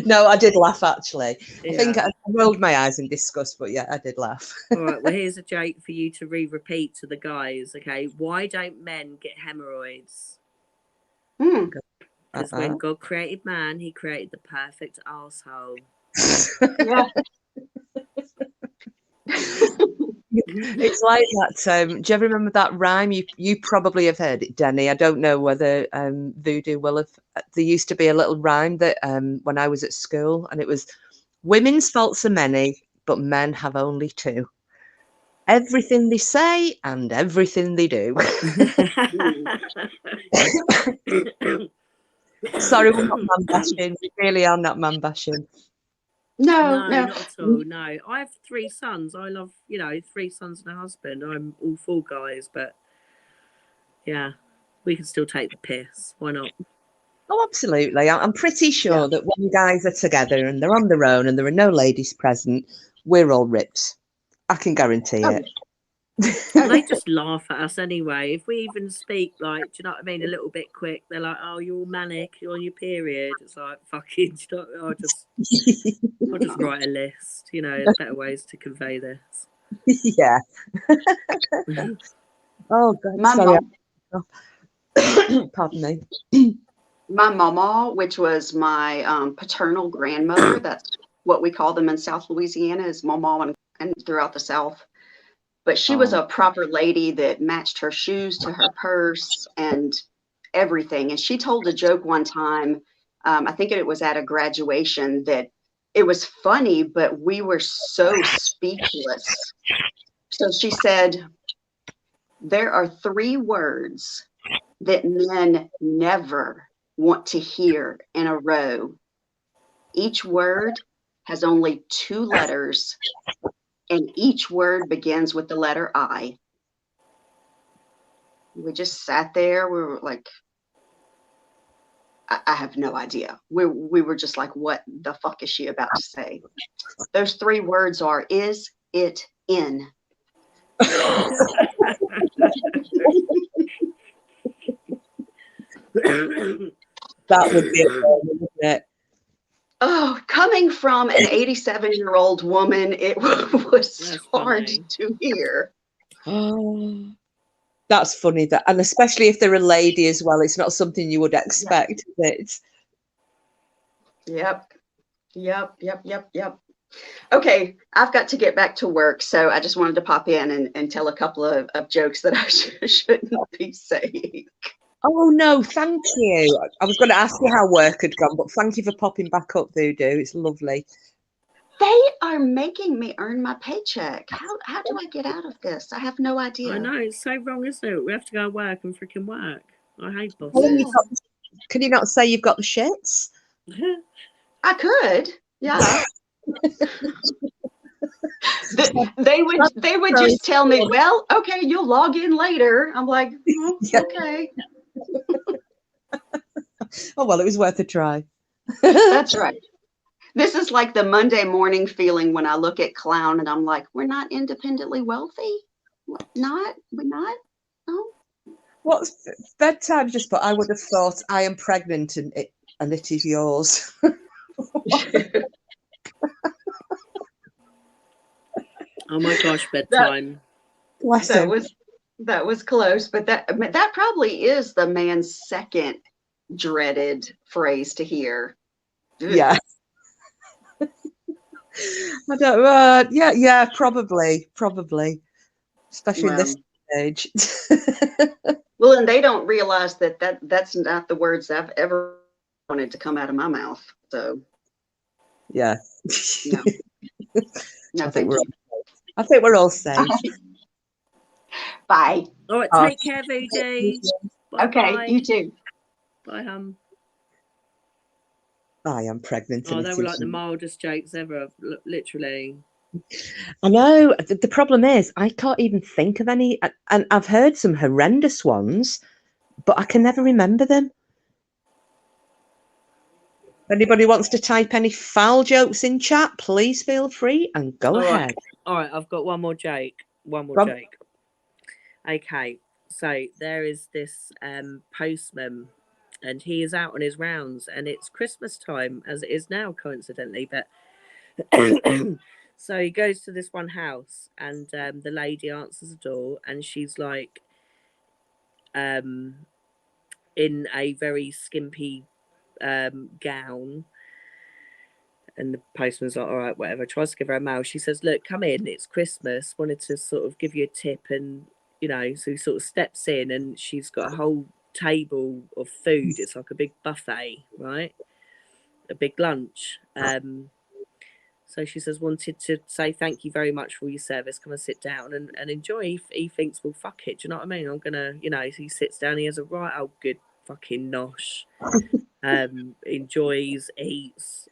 No, I did laugh actually. Yeah. I think I rolled my eyes in disgust, but yeah, I did laugh. All right. Well, here's a joke for you to repeat to the guys. Okay. Why don't men get hemorrhoids? Because when God created man, he created the perfect arsehole. Yeah. It's like that. Do you ever remember that rhyme? You probably have heard it, Denny. I don't know whether Voodoo will have. There used to be a little rhyme that when I was at school, and it was, women's faults are many, but men have only 2. Everything they say and everything they do. Sorry, we're not man bashing. We really are not man bashing. No, not at all. No, I have 3 sons. I love, 3 sons and a husband. I'm all for guys, but yeah, we can still take the piss. Why not? Oh, absolutely. I'm pretty sure that when guys are together and they're on their own and there are no ladies present, we're all ripped. I can guarantee it. They just laugh at us anyway. If we even speak, like, do you know what I mean, a little bit quick, they're like, "Oh, you're all manic, you're on your period." It's like, fucking, I'll just write a list. There's better ways to convey this. Yeah. Oh God, My sorry. mom, Pardon me. my mama, which was my paternal grandmother, that's what we call them in South Louisiana, is mama and throughout the South. But she was Oh, a proper lady that matched her shoes to her purse and everything. And she told a joke one time, I think it was at a graduation, that it was funny, but we were so speechless. So she said, there are 3 words that men never want to hear in a row. Each word has only 2 letters, and each word begins with the letter I. We just sat there. We were like, I have no idea. We were just like, what the fuck is she about to say? Those 3 words are, is it in? that would be amazing, wouldn't it? Oh, coming from an 87-year-old woman, it was That's hard funny. to hear. Oh, that's funny. That, and especially if they're a lady as well, it's not something you would Yeah. expect, is it? Yep. Okay, I've got to get back to work, so I just wanted to pop in and tell a couple of jokes that I shouldn't be saying. Oh no, thank you. I was going to ask you how work had gone, but thank you for popping back up, Voodoo. It's lovely. They are making me earn my paycheck. How do I get out of this? I have no idea. I know, it's so wrong, isn't it? We have to go work and freaking work. I hate Well, bosses. can you not say you've got the shits? I could, yeah. They would just tell me, well, okay, you'll log in later. I'm like, Yeah. okay. Oh well, it was worth a try. That's right. This is like the Monday morning feeling when I look at clown and I'm like, we're not independently wealthy? We're not? No? What's bedtime? Just put. I would have thought I am pregnant and it is yours. Oh my gosh, bedtime. Bless him. That was close, but that probably is the man's second dreaded phrase to hear. Yeah. I don't. Yeah. Probably. Especially in this age. Well, and they don't realize that's not the words I've ever wanted to come out of my mouth. So Yeah. no, I think we're all safe. Bye. All right, take care, Voodoo. Okay, you too. Bye, I am pregnant. Oh, they were like the mildest jokes ever, literally. I know. The problem is, I can't even think of any. And I've heard some horrendous ones, but I can never remember them. If anybody wants to type any foul jokes in chat, please feel free and go ahead. All right, I've got one more joke. Joke. Okay, so there is this postman, and he is out on his rounds, and it's Christmas time, as it is now, coincidentally. But so he goes to this one house, and the lady answers the door, and she's like, in a very skimpy gown. And the postman's like, all right, whatever. Tries to give her a mail. She says, look, come in. It's Christmas. Wanted to sort of give you a tip. And, so he sort of steps in and she's got a whole table of food. It's like a big buffet, right? A big lunch. So she says, wanted to say thank you very much for your service. Come and sit down and enjoy. He thinks, well, fuck it. Do you know what I mean? I'm going to, so he sits down. He has a right old good fucking nosh. Enjoys, eats.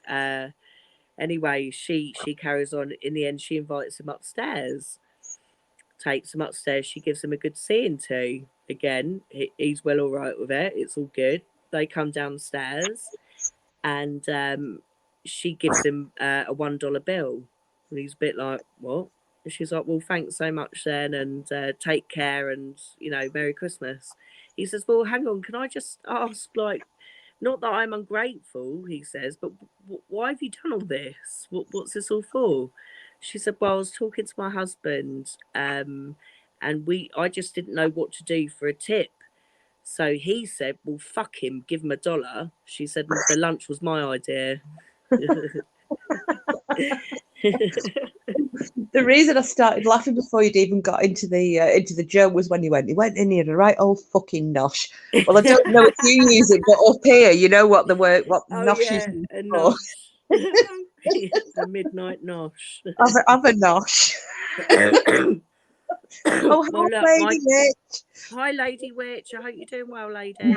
Anyway, she carries on. In the end, she invites him upstairs, takes him upstairs. She gives him a good seeing to. Again, he's well all right with it. It's all good. They come downstairs, and she gives him a $1 bill. And he's a bit like, what? And she's like, well, thanks so much then, and take care, and Merry Christmas. He says, well, hang on, can I just ask, like, not that I'm ungrateful, he says, but why have you done all this? What's this all for? She said, well, I was talking to my husband, and I just didn't know what to do for a tip. So he said, well, fuck him, give him $1. She said, the lunch was my idea. The reason I started laughing before you'd even got into the joke was when he went in here, a right old fucking nosh. Well, I don't know if you use it, but up here, you know what nosh yeah, is a for. nosh. The midnight nosh. Have a nosh. Oh, hi, Well, look, Lady Witch. Hi, Lady Witch. I hope you're doing well, lady.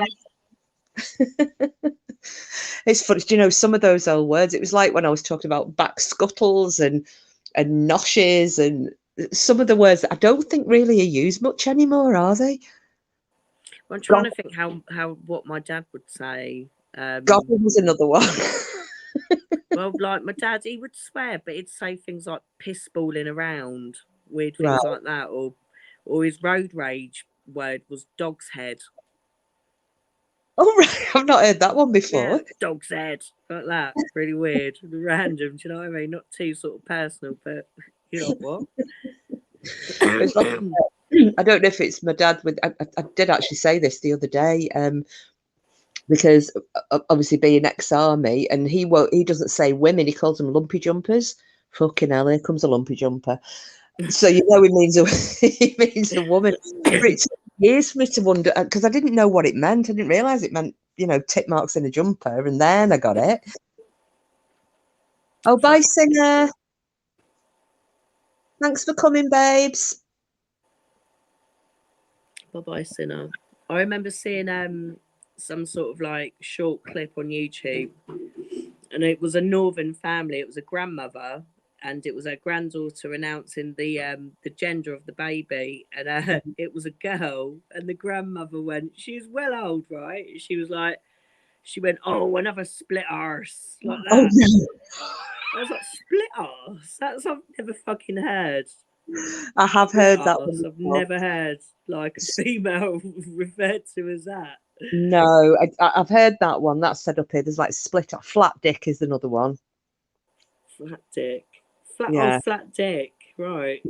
It's funny, do you know some of those old words? It was like when I was talking about back scuttles and noshes and some of the words that I don't think really are used much anymore, are they? I'm trying to think how what my dad would say. Goblin was another one. Well, like my dad, he would swear, but he'd say things like piss balling around, weird things like that, or his road rage word was dog's head. Oh, right. I've not heard that one before. Yeah, dog's head, like that. Really weird, random. Do you know what I mean? Not too sort of personal, but you know what? It's like, I don't know if it's my dad. I did actually say this the other day, because obviously being ex-army, and he doesn't say women. He calls them lumpy jumpers. Fucking hell, here comes a lumpy jumper. So he means he means a woman. It took years for me to wonder, because I didn't know what it meant. I didn't realise it meant tip marks in a jumper, and then I got it. Oh, bye, Singer. Thanks for coming, babes. Bye, Sinner. I remember seeing some sort of like short clip on YouTube, and it was a northern family. It was a grandmother, and it was her granddaughter announcing the gender of the baby, and it was a girl. And the grandmother went, "She's well old, right?" She went, "Oh, another split arse," like that. Oh, no. I was like, "Split arse? That's I've never fucking heard." I have Split heard that arse. one. I've never heard like a female referred to as that. No, I've heard that one. That's said up here. There's like split up. Flat dick is another one. Flat dick. Yeah. Oh, flat dick. Right.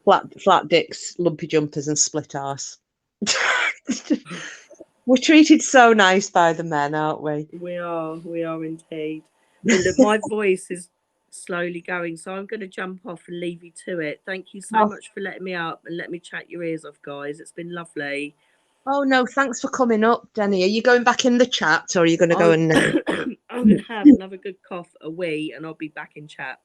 Flat dicks, lumpy jumpers, and split arse. We're treated so nice by the men, aren't we? We are indeed. But look, my voice is slowly going, so I'm going to jump off and leave you to it. Thank you so much for letting me up and let me chat your ears off, guys. It's been lovely. Oh no, thanks for coming up, Denny. Are you going back in the chat, or are you going to go and? I'm going to have another good cough, a wee, and I'll be back in chat.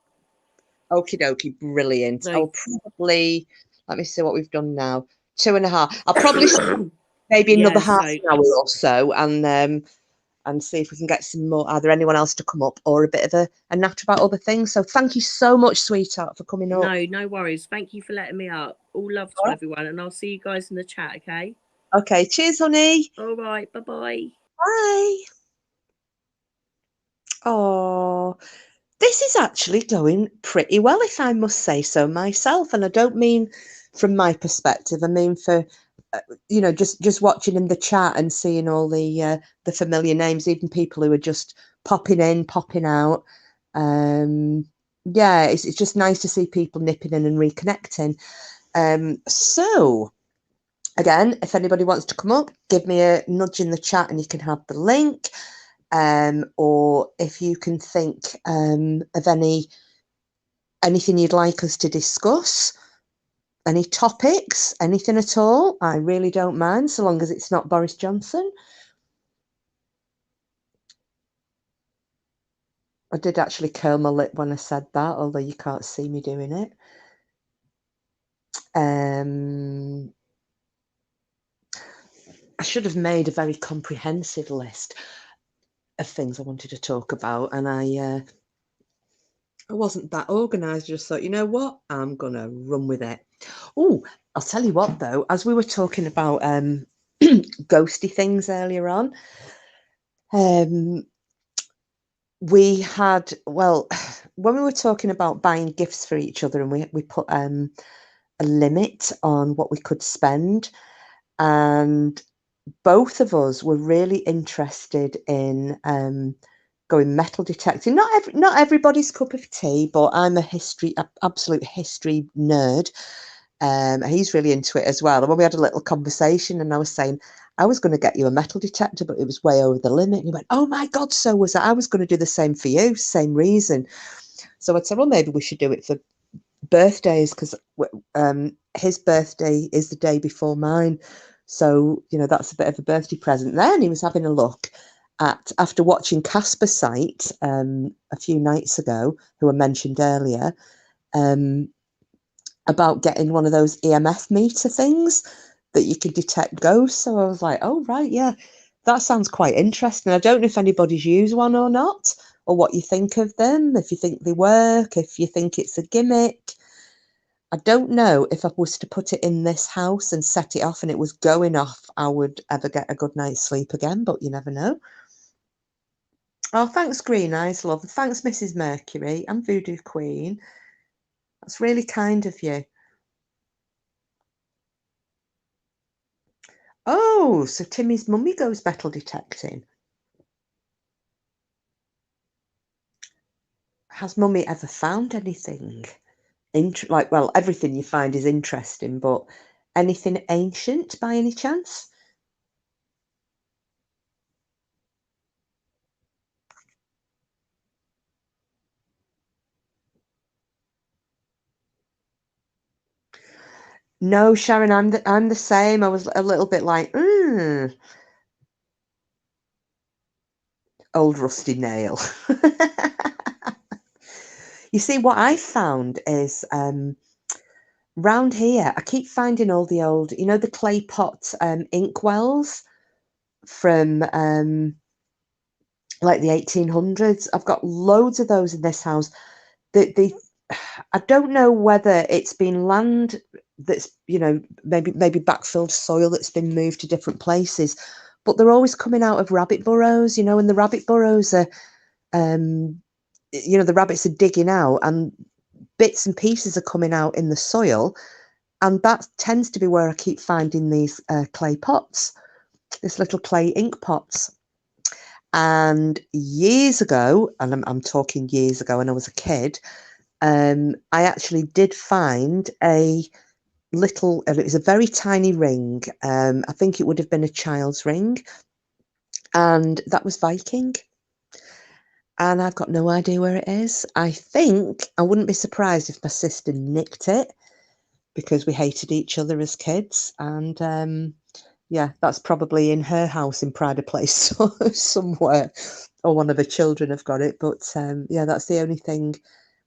Okie dokie, brilliant. So, I'll probably let me see what we've done now. 2.5. I'll probably maybe another half an hour or so, and see if we can get some more. Either anyone else to come up or a bit of a natter about other things. So thank you so much, sweetheart, for coming up. No worries. Thank you for letting me up. All love to everyone, and I'll see you guys in the chat. Okay. Okay. Cheers, honey. All right. Bye. Bye. Oh, this is actually going pretty well, if I must say so myself. And I don't mean from my perspective. I mean for just watching in the chat and seeing all the familiar names, even people who are just popping in, popping out. Yeah, it's just nice to see people nipping in and reconnecting. So again, if anybody wants to come up, give me a nudge in the chat and you can have the link. Or if you can think of anything you'd like us to discuss, any topics, anything at all, I really don't mind, so long as it's not Boris Johnson. I did actually curl my lip when I said that, although you can't see me doing it. I should have made a very comprehensive list of things I wanted to talk about, and I wasn't that organised. I just thought, you know what, I'm gonna run with it. Oh, I'll tell you what though, as we were talking about ghosty things earlier on, we had, well, when we were talking about buying gifts for each other, and we put a limit on what we could spend, and both of us were really interested in going metal detecting. Not everybody's cup of tea, but I'm absolute history nerd. He's really into it as well. And when we had a little conversation, and I was saying I was going to get you a metal detector, but it was way over the limit. And he went, "Oh my God, so was I. I was going to do the same for you, same reason." So I said, well, maybe we should do it for birthdays, because his birthday is the day before mine. So, you know, that's a bit of a birthday present. Then he was having a look at, after watching Casper Sight a few nights ago, who I mentioned earlier, about getting one of those EMF meter things that you could detect ghosts. So I was like, oh, right, yeah, that sounds quite interesting. I don't know if anybody's used one or not, or what you think of them, if you think they work, if you think it's a gimmick. I don't know if I was to put it in this house and set it off and it was going off, I would ever get a good night's sleep again, but you never know. Oh, thanks, Green Eyes, love. Thanks, Mrs. Mercury and Voodoo Queen. That's really kind of you. Oh, so Timmy's mummy goes metal detecting. Has mummy ever found anything? Like, well, everything you find is interesting, but anything ancient by any chance? No, Sharon, I'm the same. I was a little bit like, old rusty nail. You see, what I found is round here, I keep finding all the old, you know, the clay pot ink wells from like the 1800s. I've got loads of those in this house. I don't know whether it's been land that's, you know, maybe backfilled soil that's been moved to different places, but they're always coming out of rabbit burrows, you know, and the rabbit burrows are, you know, the rabbits are digging out and bits and pieces are coming out in the soil. And that tends to be where I keep finding these clay pots, these little clay ink pots. And years ago, and I'm talking years ago when I was a kid, I actually did find a little, it was a very tiny ring. I think it would have been a child's ring. And that was Viking. And I've got no idea where it is. I think I wouldn't be surprised if my sister nicked it, because we hated each other as kids. And yeah, that's probably in her house in Pride of Place somewhere, or one of her children have got it. But yeah, that's the only thing.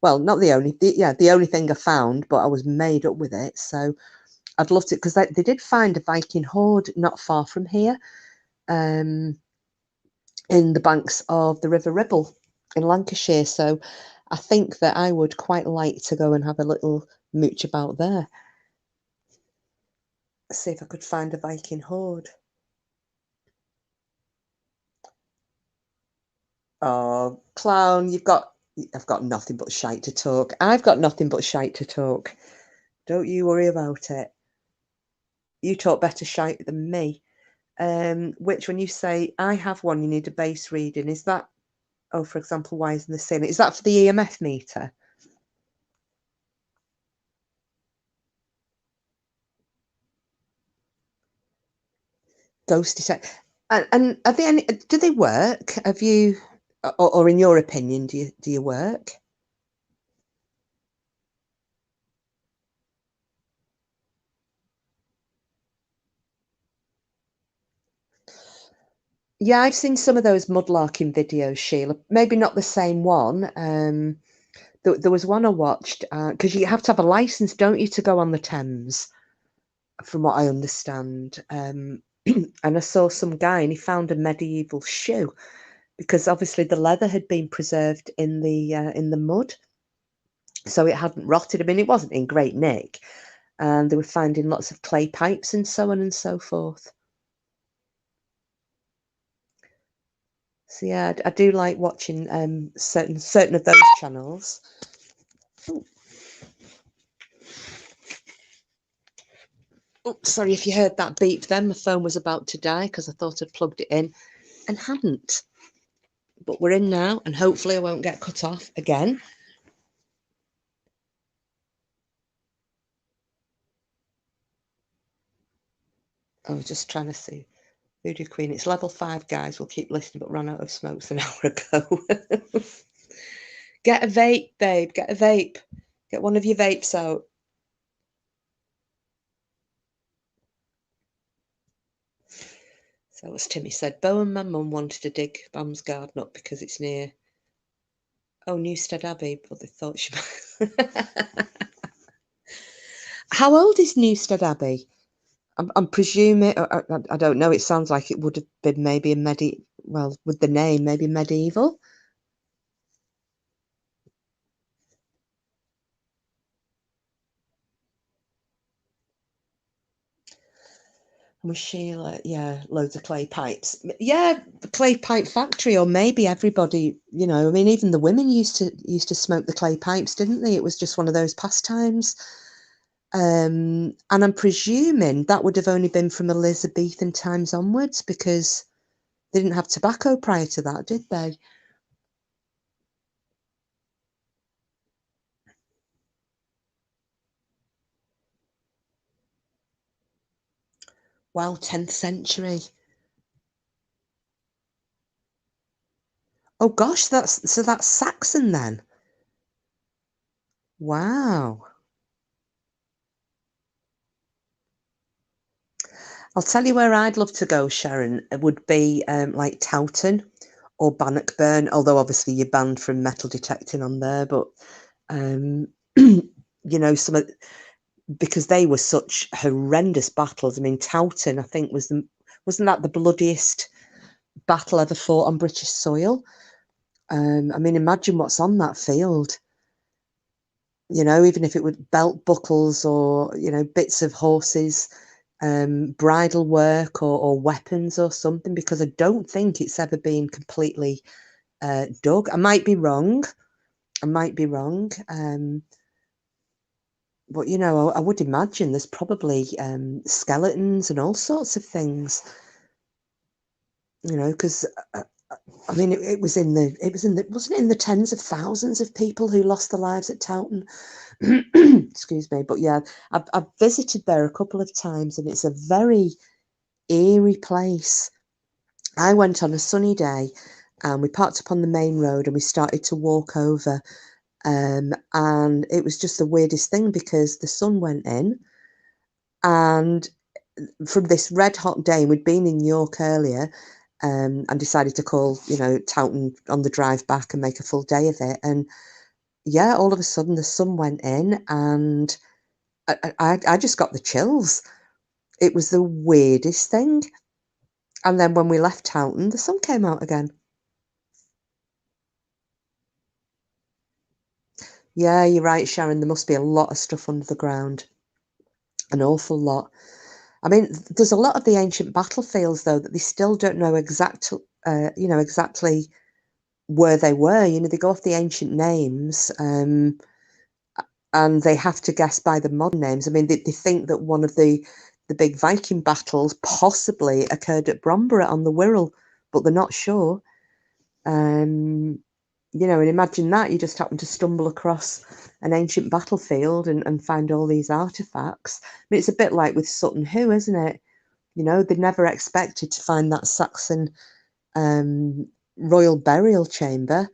Well, not the only, the only thing I found, but I was made up with it. So I'd love to, because they did find a Viking hoard not far from here, in the banks of the River Ribble in Lancashire. So I think that I would quite like to go and have a little mooch about there. See if I could find a Viking hoard. Oh, clown, I've got nothing but shite to talk. I've got nothing but shite to talk. Don't you worry about it. You talk better shite than me. Which, when you say I have one, you need a base reading, is that, oh, for example, why isn't the ceiling? Is that for the EMF meter? Ghost detect. And are they any, do they work? Have you, or in your opinion, do you work? Yeah, I've seen some of those mudlarking videos, Sheila. Maybe not the same one. There was one I watched, because you have to have a license, don't you, to go on the Thames, from what I understand. And I saw some guy and he found a medieval shoe, because obviously the leather had been preserved in the mud, so it hadn't rotted. I mean, it wasn't in great nick, and they were finding lots of clay pipes and so on and so forth. So yeah, I do like watching certain of those channels. Ooh. Oh, sorry if you heard that beep then. My phone was about to die because I thought I'd plugged it in and hadn't. but we're in now, and hopefully I won't get cut off again. I was just trying to see. Voodoo Queen, it's level 5, guys. We'll keep listening, but ran out of smokes an hour ago. Get a vape, babe. Get a vape. Get one of your vapes out. So as Timmy said, Bo and my mum wanted to dig Bam's garden up because it's near, Newstead Abbey, but they thought she How old is Newstead Abbey? I'm presuming, I don't know, it sounds like it would have been maybe a well, with the name, maybe medieval. With Sheila, yeah, loads of clay pipes. Yeah, the clay pipe factory, or maybe everybody, you know, I mean, even the women used to smoke the clay pipes, didn't they? It was just one of those pastimes. And I'm presuming that would have only been from Elizabethan times onwards, because they didn't have tobacco prior to that, did they? Wow, 10th century. Oh gosh, that's Saxon then. Wow. I'll tell you where I'd love to go, Sharon. It would be like Towton or Bannockburn, although obviously you're banned from metal detecting on there, but you know, because they were such horrendous battles. I mean, Towton, I think, wasn't that the bloodiest battle ever fought on British soil? I mean, imagine what's on that field. You know, even if it were belt buckles or, you know, bits of horses, bridle work or weapons or something, because I don't think it's ever been completely dug. I might be wrong. But, you know, I would imagine there's probably skeletons and all sorts of things, you know, because I mean, wasn't it in the tens of thousands of people who lost their lives at Towton? Excuse me. But yeah, I've visited there a couple of times, and it's a very eerie place. I went on a sunny day, and we parked up on the main road, and we started to walk over. And it was just the weirdest thing, because the sun went in, and from this red hot day, we'd been in York earlier, and decided to call, you know, Towton on the drive back and make a full day of it. And yeah, all of a sudden the sun went in, and I just got the chills. It was the weirdest thing. And then when we left Towton, the sun came out again. Yeah, you're right, Sharon. There must be a lot of stuff under the ground. An awful lot. I mean, there's a lot of the ancient battlefields, though, that they still don't know exactly where they were. You know, they go off the ancient names, and they have to guess by the modern names. I mean, they think that one of the big Viking battles possibly occurred at Bromborough on the Wirral, but they're not sure. You know, and imagine that, you just happen to stumble across an ancient battlefield and find all these artifacts. I mean, it's a bit like with Sutton Hoo, isn't it? You know, they never expected to find that Saxon royal burial chamber.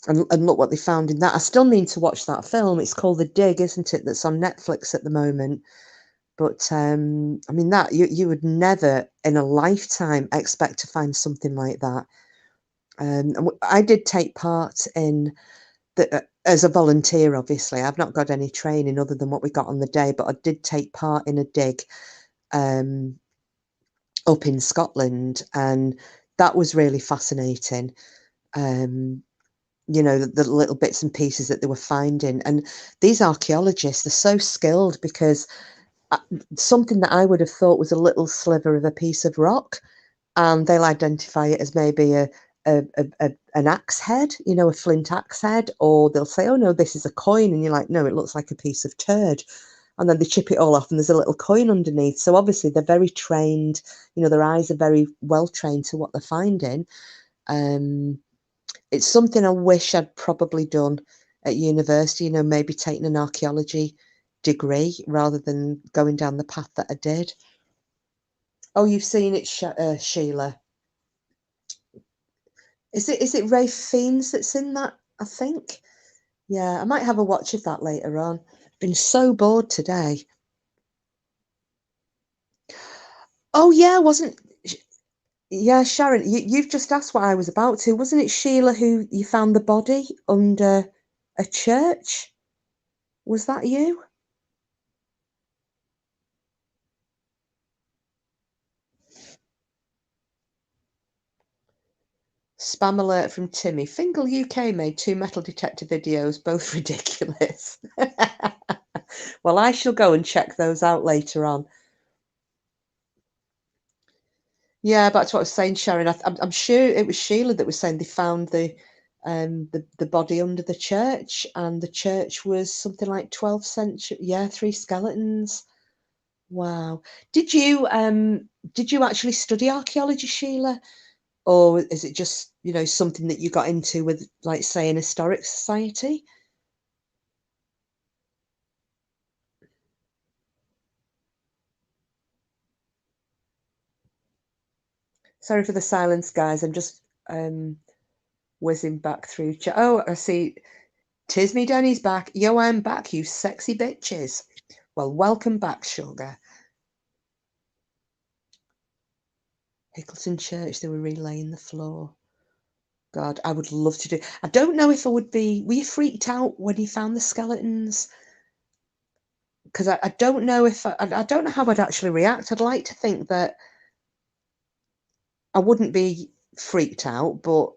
And look what they found in that. I still need to watch that film. It's called The Dig, isn't it? That's on Netflix at the moment. But I mean, that you would never in a lifetime expect to find something like that. I did take part in as a volunteer. Obviously, I've not got any training other than what we got on the day, but I did take part in a dig up in Scotland, and that was really fascinating. You know, the little bits and pieces that they were finding, and these archaeologists are so skilled, because something that I would have thought was a little sliver of a piece of rock, and they'll identify it as maybe an axe head, you know, a flint axe head, or they'll say, oh no, this is a coin, and you're like, no, it looks like a piece of turd. And then they chip it all off, and there's a little coin underneath. So obviously they're very trained, you know, their eyes are very well trained to what they're finding. It's something I wish I'd probably done at university, maybe taking an archaeology degree rather than going down the path that I did. Oh, you've seen it, Sheila. Is it Ray Fiennes that's in that, I think? Yeah, I might have a watch of that later on. Been so bored today. Oh yeah, wasn't yeah, Sharon, you've just asked what I was about to. Wasn't it Sheila who you found the body under a church? Was that you? Spam alert from Timmy. Fingal UK made 2 metal detector videos, both ridiculous. Well, I shall go and check those out later on. Yeah, back to what I was saying, Sharon. I'm sure it was Sheila that was saying they found the body under the church, and the church was something like 12th century. Yeah, 3 skeletons. Wow. Did you actually study archaeology, Sheila? Or is it just, something that you got into with, like, say, an historic society? Sorry for the silence, guys. I'm just whizzing back through chat. Oh, I see. "'Tis me, Danny's back. Yo, I'm back, you sexy bitches." Well, welcome back, sugar. Hickleton Church, they were relaying the floor. God, I would love to do. I don't know if I would be. Were you freaked out when you found the skeletons? Because I don't know if I don't know how I'd actually react. I'd like to think that I wouldn't be freaked out, but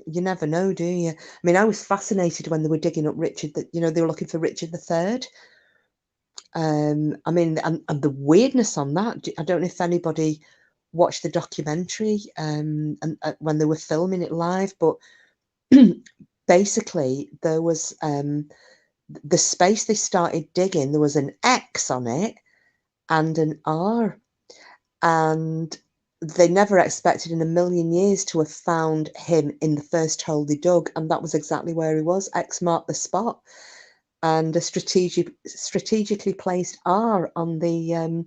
you never know, do you? I mean, I was fascinated when they were digging up Richard. That they were looking for Richard III. I mean, and the weirdness on that. I don't know if anybody watched the documentary and when they were filming it live, but basically there was the space they started digging. There was an X on it and an R, and they never expected in a million years to have found him in the first hole they dug, and that was exactly where he was. X marked the spot, and a strategically placed R on the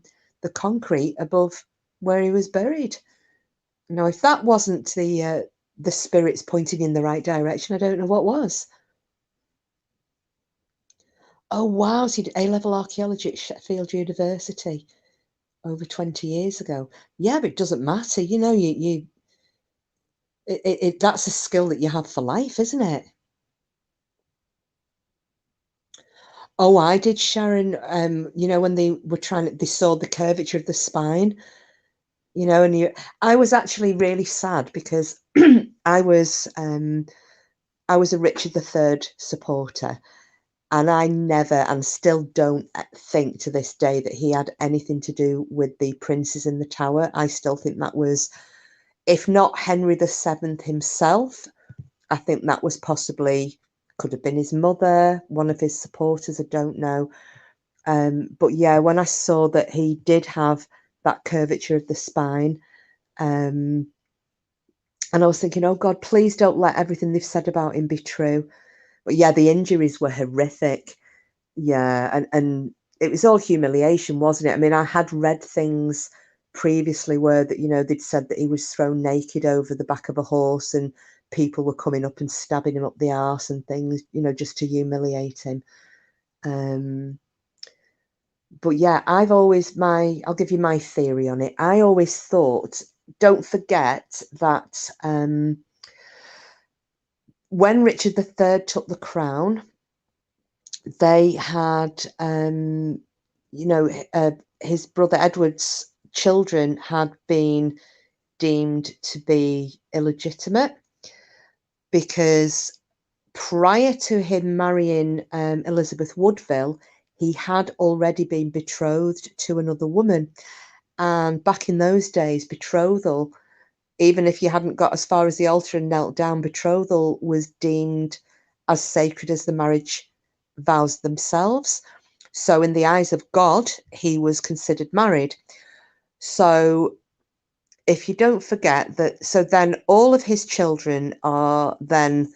concrete above where he was buried. Now, if that wasn't the spirits pointing in the right direction, I don't know what was. Oh wow! So you did A-level archaeology at Sheffield University over 20 years ago. Yeah, but it doesn't matter. That's a skill that you have for life, isn't it? Oh, I did, Sharon. When they were they saw the curvature of the spine, I was actually really sad because I was a Richard III supporter, and I never and still don't think to this day that he had anything to do with the princes in the tower. I still think that was, if not Henry VII himself, I think that was possibly, could have been his mother, one of his supporters, I don't know. But yeah, when I saw that he did have that curvature of the spine, and I was thinking, oh God, please don't let everything they've said about him be true. But yeah, the injuries were horrific. Yeah, and it was all humiliation, wasn't it? I mean, I had read things previously where that they'd said that he was thrown naked over the back of a horse and people were coming up and stabbing him up the arse and things, just to humiliate him. But yeah, I'll give you my theory on it. I always thought, don't forget that when Richard III took the crown, they had, his brother Edward's children had been deemed to be illegitimate because prior to him marrying Elizabeth Woodville, he had already been betrothed to another woman. And back in those days, betrothal, even if you hadn't got as far as the altar and knelt down, betrothal was deemed as sacred as the marriage vows themselves. So in the eyes of God, he was considered married. So if you don't forget that, so then all of his children are then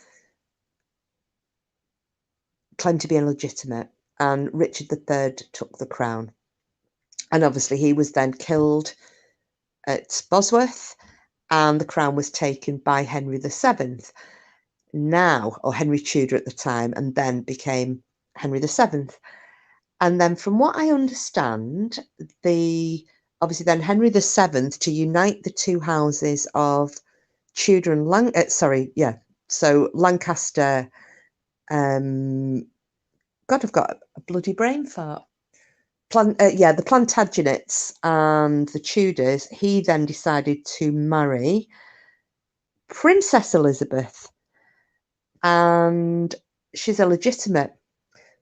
claimed to be illegitimate, and Richard III took the crown. And obviously he was then killed at Bosworth, and the crown was taken by Henry VII now, or Henry Tudor at the time, and then became Henry VII. And then from what I understand, obviously then Henry VII, to unite the two houses of Tudor and so Lancaster, God, I've got a bloody brain fart. The Plantagenets and the Tudors, he then decided to marry Princess Elizabeth, and she's illegitimate.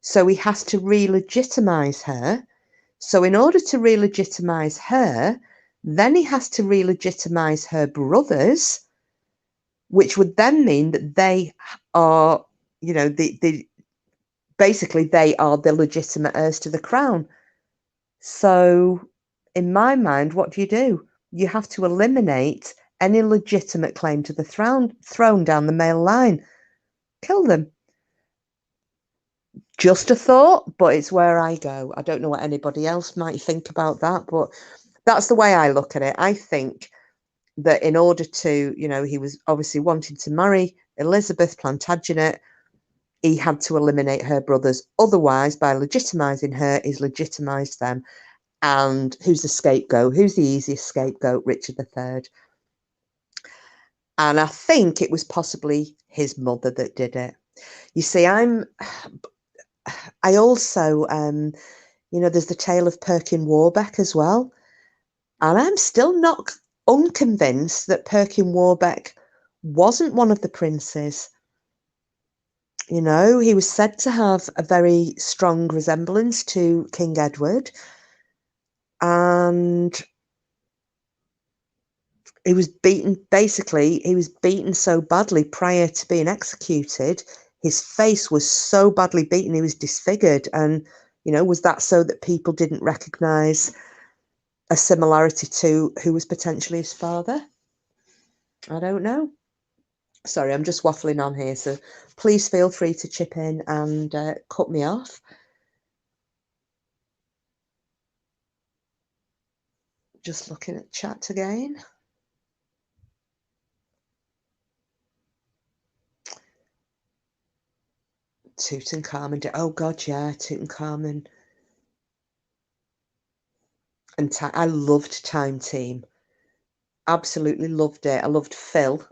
So he has to re-legitimize her. So in order to re-legitimize her, then he has to re-legitimize her brothers, which would then mean that they are, basically they are the legitimate heirs to the crown. So in my mind, what do? You have to eliminate any legitimate claim to the throne down the male line. Kill them. Just a thought, but it's where I go. I don't know what anybody else might think about that, but that's the way I look at it. I think that in order to, he was obviously wanting to marry Elizabeth Plantagenet, he had to eliminate her brothers. Otherwise, by legitimizing her, he's legitimized them. And who's the scapegoat? Who's the easiest scapegoat? Richard III. And I think it was possibly his mother that did it. You see, I also, there's the tale of Perkin Warbeck as well. And I'm still not unconvinced that Perkin Warbeck wasn't one of the princes. He was said to have a very strong resemblance to King Edward. And he was beaten so badly prior to being executed. His face was so badly beaten, he was disfigured. And, was that so that people didn't recognise a similarity to who was potentially his father? I don't know. Sorry, I'm just waffling on here, so please feel free to chip in and cut me off. Just looking at chat again. Tutankhamun. Oh God, yeah, Tutankhamun. And I loved Time Team. Absolutely loved it. I loved Phil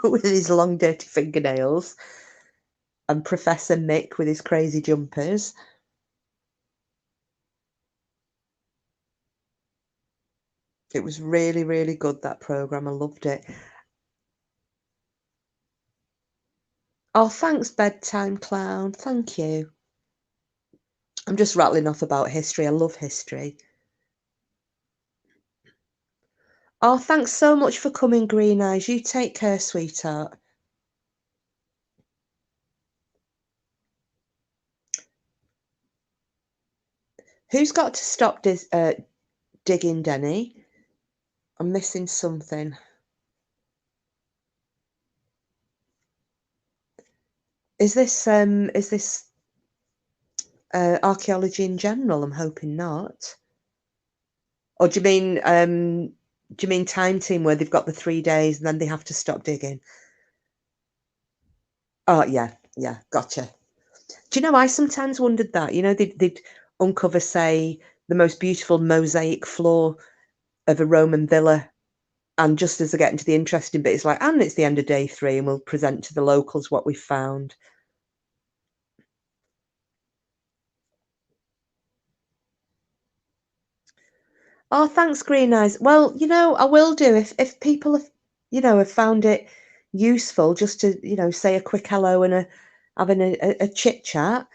with his long, dirty fingernails, and Professor Mick with his crazy jumpers. It was really, really good, that programme. I loved it. Oh, thanks, Bedtime Clown. Thank you. I'm just rattling off about history. I love history. Oh, thanks so much for coming, Green Eyes. You take care, sweetheart. Who's got to stop digging, Denny? I'm missing something. Is this archaeology in general? I'm hoping not. Or do you mean Time Team, where they've got the 3 days and then they have to stop digging? Oh yeah, gotcha. Do you know, I sometimes wondered that, they'd uncover, say, the most beautiful mosaic floor of a Roman villa, and just as they're getting to the interesting bit, it's like, and it's the end of day 3, and we'll present to the locals what we found. Oh, thanks, Green Eyes. Well, I will do if people have, have found it useful, just to, say a quick hello and having a chit chat.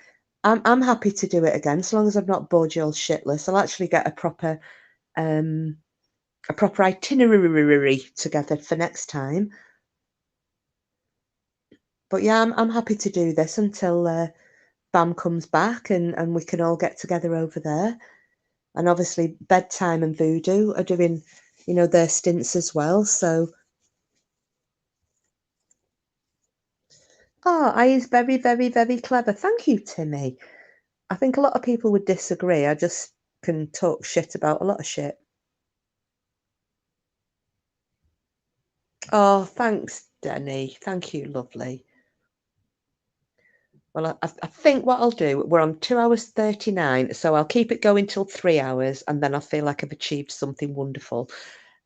I'm happy to do it again, so long as I've not bored you all shitless. I'll actually get a proper itinerary together for next time. But yeah, I'm happy to do this until Bam comes back and we can all get together over there. And obviously Bedtime and Voodoo are doing you know, their stints as well. So, is very, very, very clever. Thank you, Timmy. I think a lot of people would disagree. I just can talk shit about a lot of shit. Oh, thanks, Denny. Thank you, lovely. Well, I think what I'll do, we're on 2 hours 39, so I'll keep it going till 3 hours, and then I feel like I've achieved something wonderful.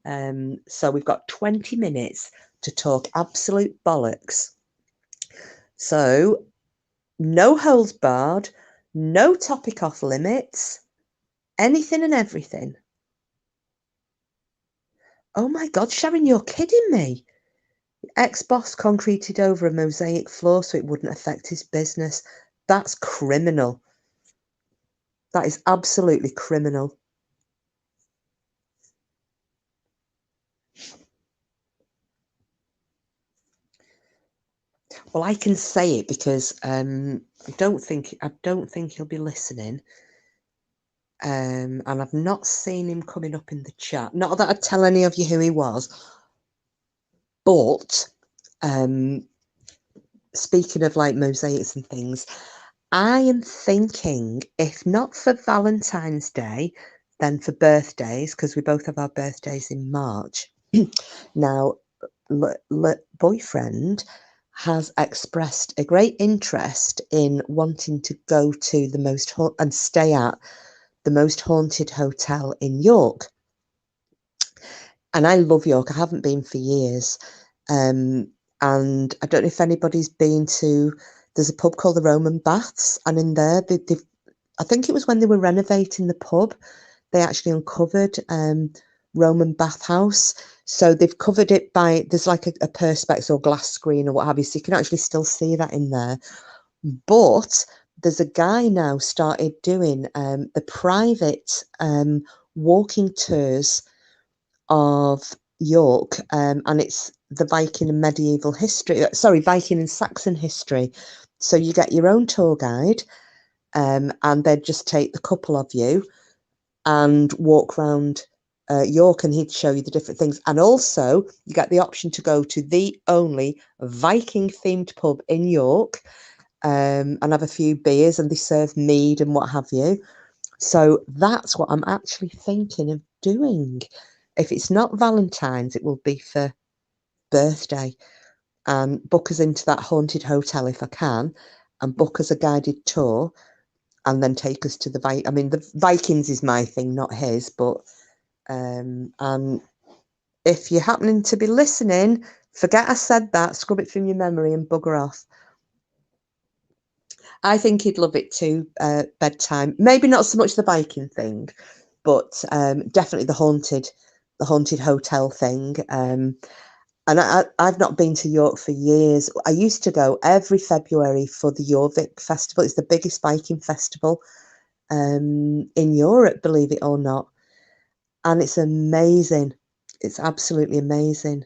So we've got 20 minutes to talk absolute bollocks. So no holds barred, no topic off limits, anything and everything. Oh my God, Sharon, you're kidding me. Ex-boss concreted over a mosaic floor so it wouldn't affect his business. That's criminal. That is absolutely criminal. Well, I can say it because I don't think he'll be listening. And I've not seen him coming up in the chat. Not that I'd tell any of you who he was, but speaking of like mosaics and things, I am thinking, if not for Valentine's Day, then for birthdays, because we both have our birthdays in March. Now, boyfriend has expressed a great interest in wanting to go to the most and stay at the most haunted hotel in York. And I love York. I haven't been for years. And I don't know if anybody's been to, there's a pub called the Roman Baths, and in there, I think it was when they were renovating the pub, they actually uncovered Roman bathhouse. So they've covered it by, there's like a perspex or glass screen or what have you, so you can actually still see that in there. But there's a guy now started doing the private walking tours of York, and it's the Viking and medieval history, Viking and Saxon history. So you get your own tour guide, and they'd just take the couple of you and walk around York, and he'd show you the different things. And also you get the option to go to the only Viking themed pub in York, and have a few beers, and they serve mead and what have you. So that's what I'm actually thinking of doing. If it's not Valentine's, it will be for birthday, and book us into that haunted hotel if I can, and book us a guided tour, and then take us to the I mean, the Vikings is my thing, not his, but and if you're happening to be listening, forget I said that, scrub it from your memory and bugger off. I think he'd love it too, bedtime. Maybe not so much the Viking thing, but definitely the haunted hotel thing. And I've not been to York for years. I used to go every February for the Jorvik Festival. It's the biggest Viking festival in Europe, believe it or not. And it's amazing. It's absolutely amazing.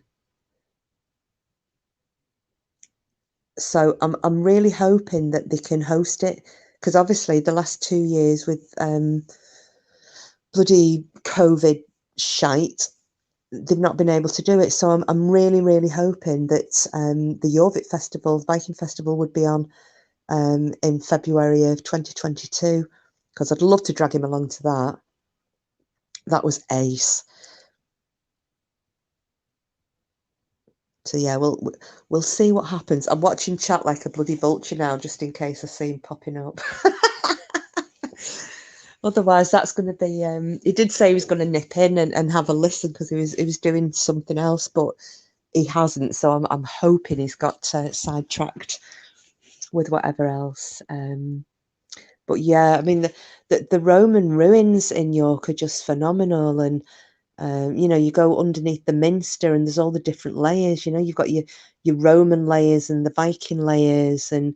So I'm really hoping that they can host it, because obviously the last 2 years with bloody COVID shite, they've not been able to do it. So I'm really, really hoping that the Jorvik Festival, the Viking Festival, would be on in February of 2022, because I'd love to drag him along to that. That was ace. So yeah, we'll see what happens. I'm watching chat like a bloody vulture now, just in case I see him popping up. Otherwise, that's going to be. He did say he was going to nip in and have a listen, because he was doing something else, but he hasn't. So I'm hoping he's got sidetracked with whatever else. But yeah, I mean the Roman ruins in York are just phenomenal, and you know, you go underneath the minster and there's all the different layers. You know, you've got your Roman layers and the Viking layers and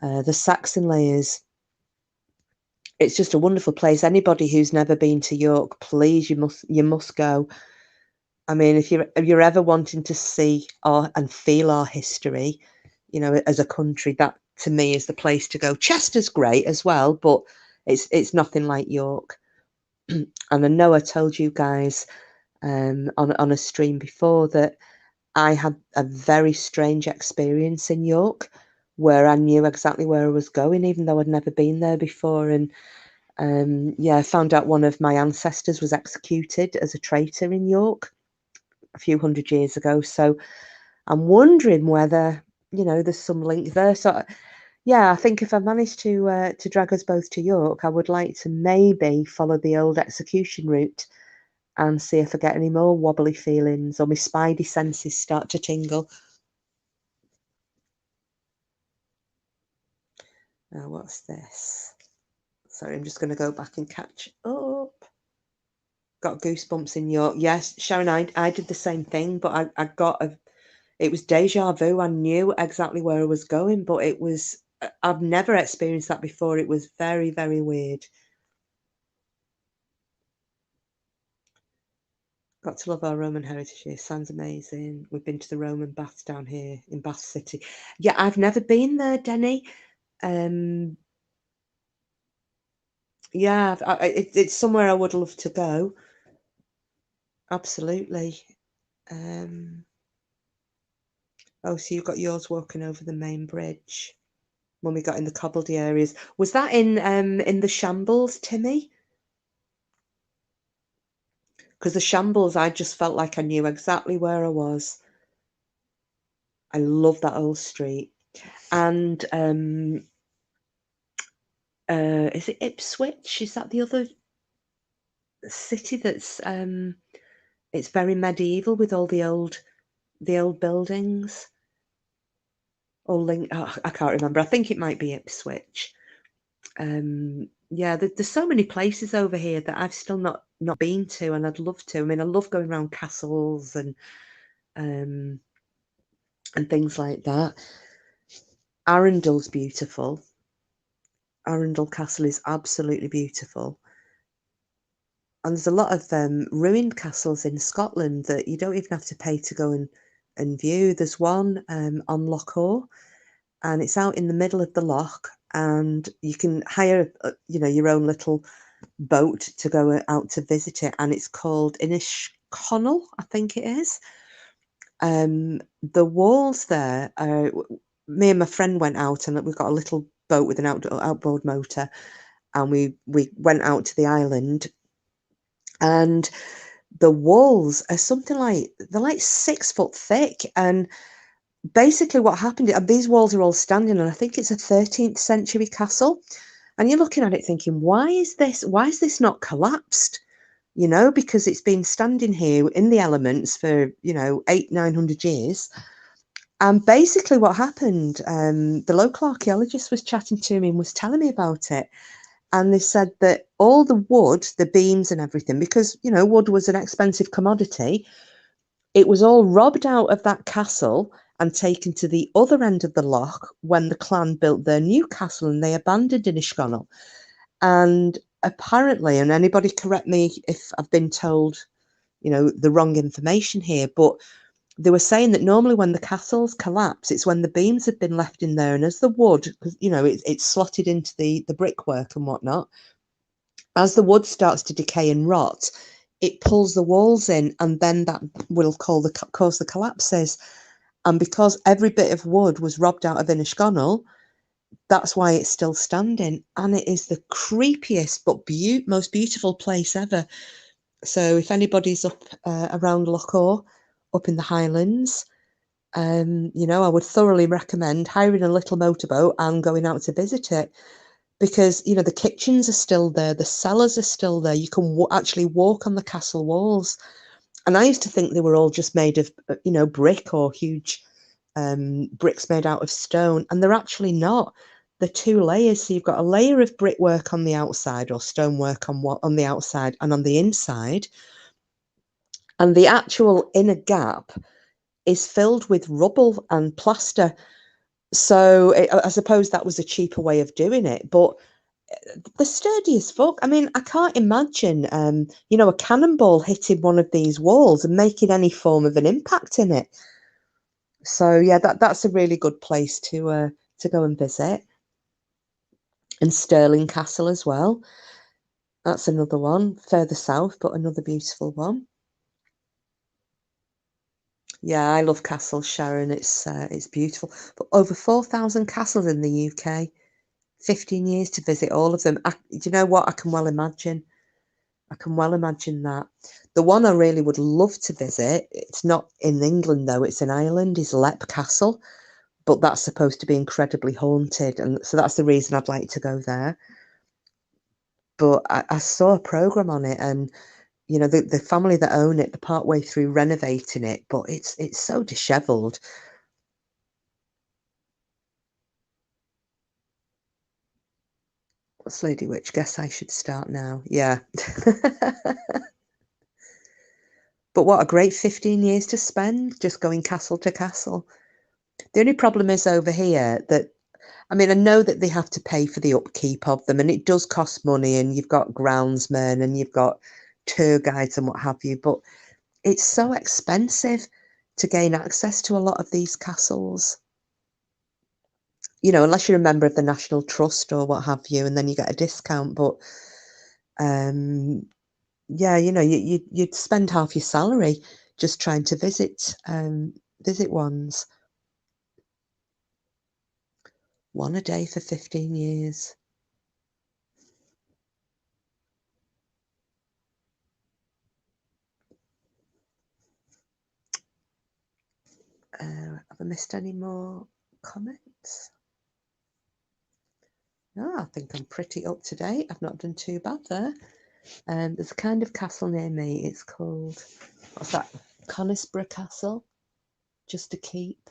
the Saxon layers. It's just a wonderful place. Anybody who's never been to York, please, you must go. I mean, if you're ever wanting to see and feel our history, you know, as a country, that to me is the place to go. Chester's great as well, but it's nothing like York. And I know I told you guys on a stream before that I had a very strange experience in York where I knew exactly where I was going, even though I'd never been there before. And yeah, I found out one of my ancestors was executed as a traitor in York a few hundred years ago. So I'm wondering whether, there's some link there. So yeah, I think if I manage to drag us both to York, I would like to maybe follow the old execution route and see if I get any more wobbly feelings or my spidey senses start to tingle. Now, what's this? Sorry, I'm just going to go back and catch up. Got goosebumps in York. Yes, Sharon, I did the same thing, but I got it was deja vu. I knew exactly where I was going, but I've never experienced that before. It was very, very weird. Got to love our Roman heritage here. Sounds amazing. We've been to the Roman baths down here in Bath City. Yeah, I've never been there, Denny. Yeah, it's somewhere I would love to go. Absolutely. Oh, so you've got yours walking over the main bridge when we got in the cobbled areas. Was that in the Shambles, Timmy? Because the Shambles, I just felt like I knew exactly where I was. I love that old street. And is it Ipswich? Is that the other city that's it's very medieval with all the old buildings? Or I can't remember. I think it might be Ipswich. Yeah, there's so many places over here that I've still not been to, and I'd love to. I mean, I love going around castles and things like that. Arundel's beautiful. Arundel Castle is absolutely beautiful. And there's a lot of ruined castles in Scotland that you don't even have to pay to go and view. There's one on Loch Awe, and it's out in the middle of the loch, and you can hire your own little boat to go out to visit it, and it's called Inishconnell, I think it is. The walls there are, me and my friend went out, and we've got a little boat with an outboard motor, and we went out to the island, and the walls are something like, they're like 6 foot thick. And basically what happened, these walls are all standing, and I think it's a 13th century castle. And you're looking at it thinking, why is this not collapsed? Because it's been standing here in the elements for, 800-900 years. And basically what happened, the local archaeologist was chatting to me and was telling me about it. And they said that all the wood, the beams and everything, because, wood was an expensive commodity, it was all robbed out of that castle and taken to the other end of the loch when the clan built their new castle, and they abandoned Inishconnell. And apparently, and anybody correct me if I've been told, the wrong information here, but they were saying that normally when the castles collapse, it's when the beams have been left in there, and as the wood, it's slotted into the brickwork and whatnot, as the wood starts to decay and rot, it pulls the walls in, and then that will cause the collapses. And because every bit of wood was robbed out of Inishconnell, that's why it's still standing. And it is the creepiest but most beautiful place ever. So if anybody's up around Loch Awe, up in the Highlands, I would thoroughly recommend hiring a little motorboat and going out to visit it, because the kitchens are still there, the cellars are still there. You can actually walk on the castle walls. And I used to think they were all just made of brick or huge bricks made out of stone, and they're actually not. They're 2 layers. So you've got a layer of brickwork on the outside, or stonework on the outside, and on the inside, and the actual inner gap is filled with rubble and plaster. So I suppose that was a cheaper way of doing it, but they're sturdy as fuck. I mean, I can't imagine, a cannonball hitting one of these walls and making any form of an impact in it. So yeah, that's a really good place to go and visit. And Stirling Castle as well. That's another one further south, but another beautiful one. Yeah, I love castles, Sharon. It's beautiful. But over 4,000 castles in the UK. 15 years to visit all of them. Do you know what? I can well imagine. I can well imagine that. The one I really would love to visit, it's not in England though, it's in Ireland, is Lep Castle, but that's supposed to be incredibly haunted. And so that's the reason I'd like to go there. But I saw a programme on it, and you know, the family that own it, they're partway through renovating it, but it's so dishevelled. What's Lady Witch? Guess I should start now. Yeah. But what a great 15 years to spend just going castle to castle. The only problem is over here that, I mean, I know that they have to pay for the upkeep of them, and it does cost money, and you've got groundsmen and you've got tour guides and what have you, but it's so expensive to gain access to a lot of these castles. You know, unless you're a member of the National Trust or what have you, and then you get a discount. But yeah, you know, you'd spend half your salary just trying to visit ones. One a day for 15 years. Have I missed any more comments? No, I think I'm pretty up to date. I've not done too bad there. There's a kind of castle near me. It's called, what's that? Conisbrough Castle. Just to keep.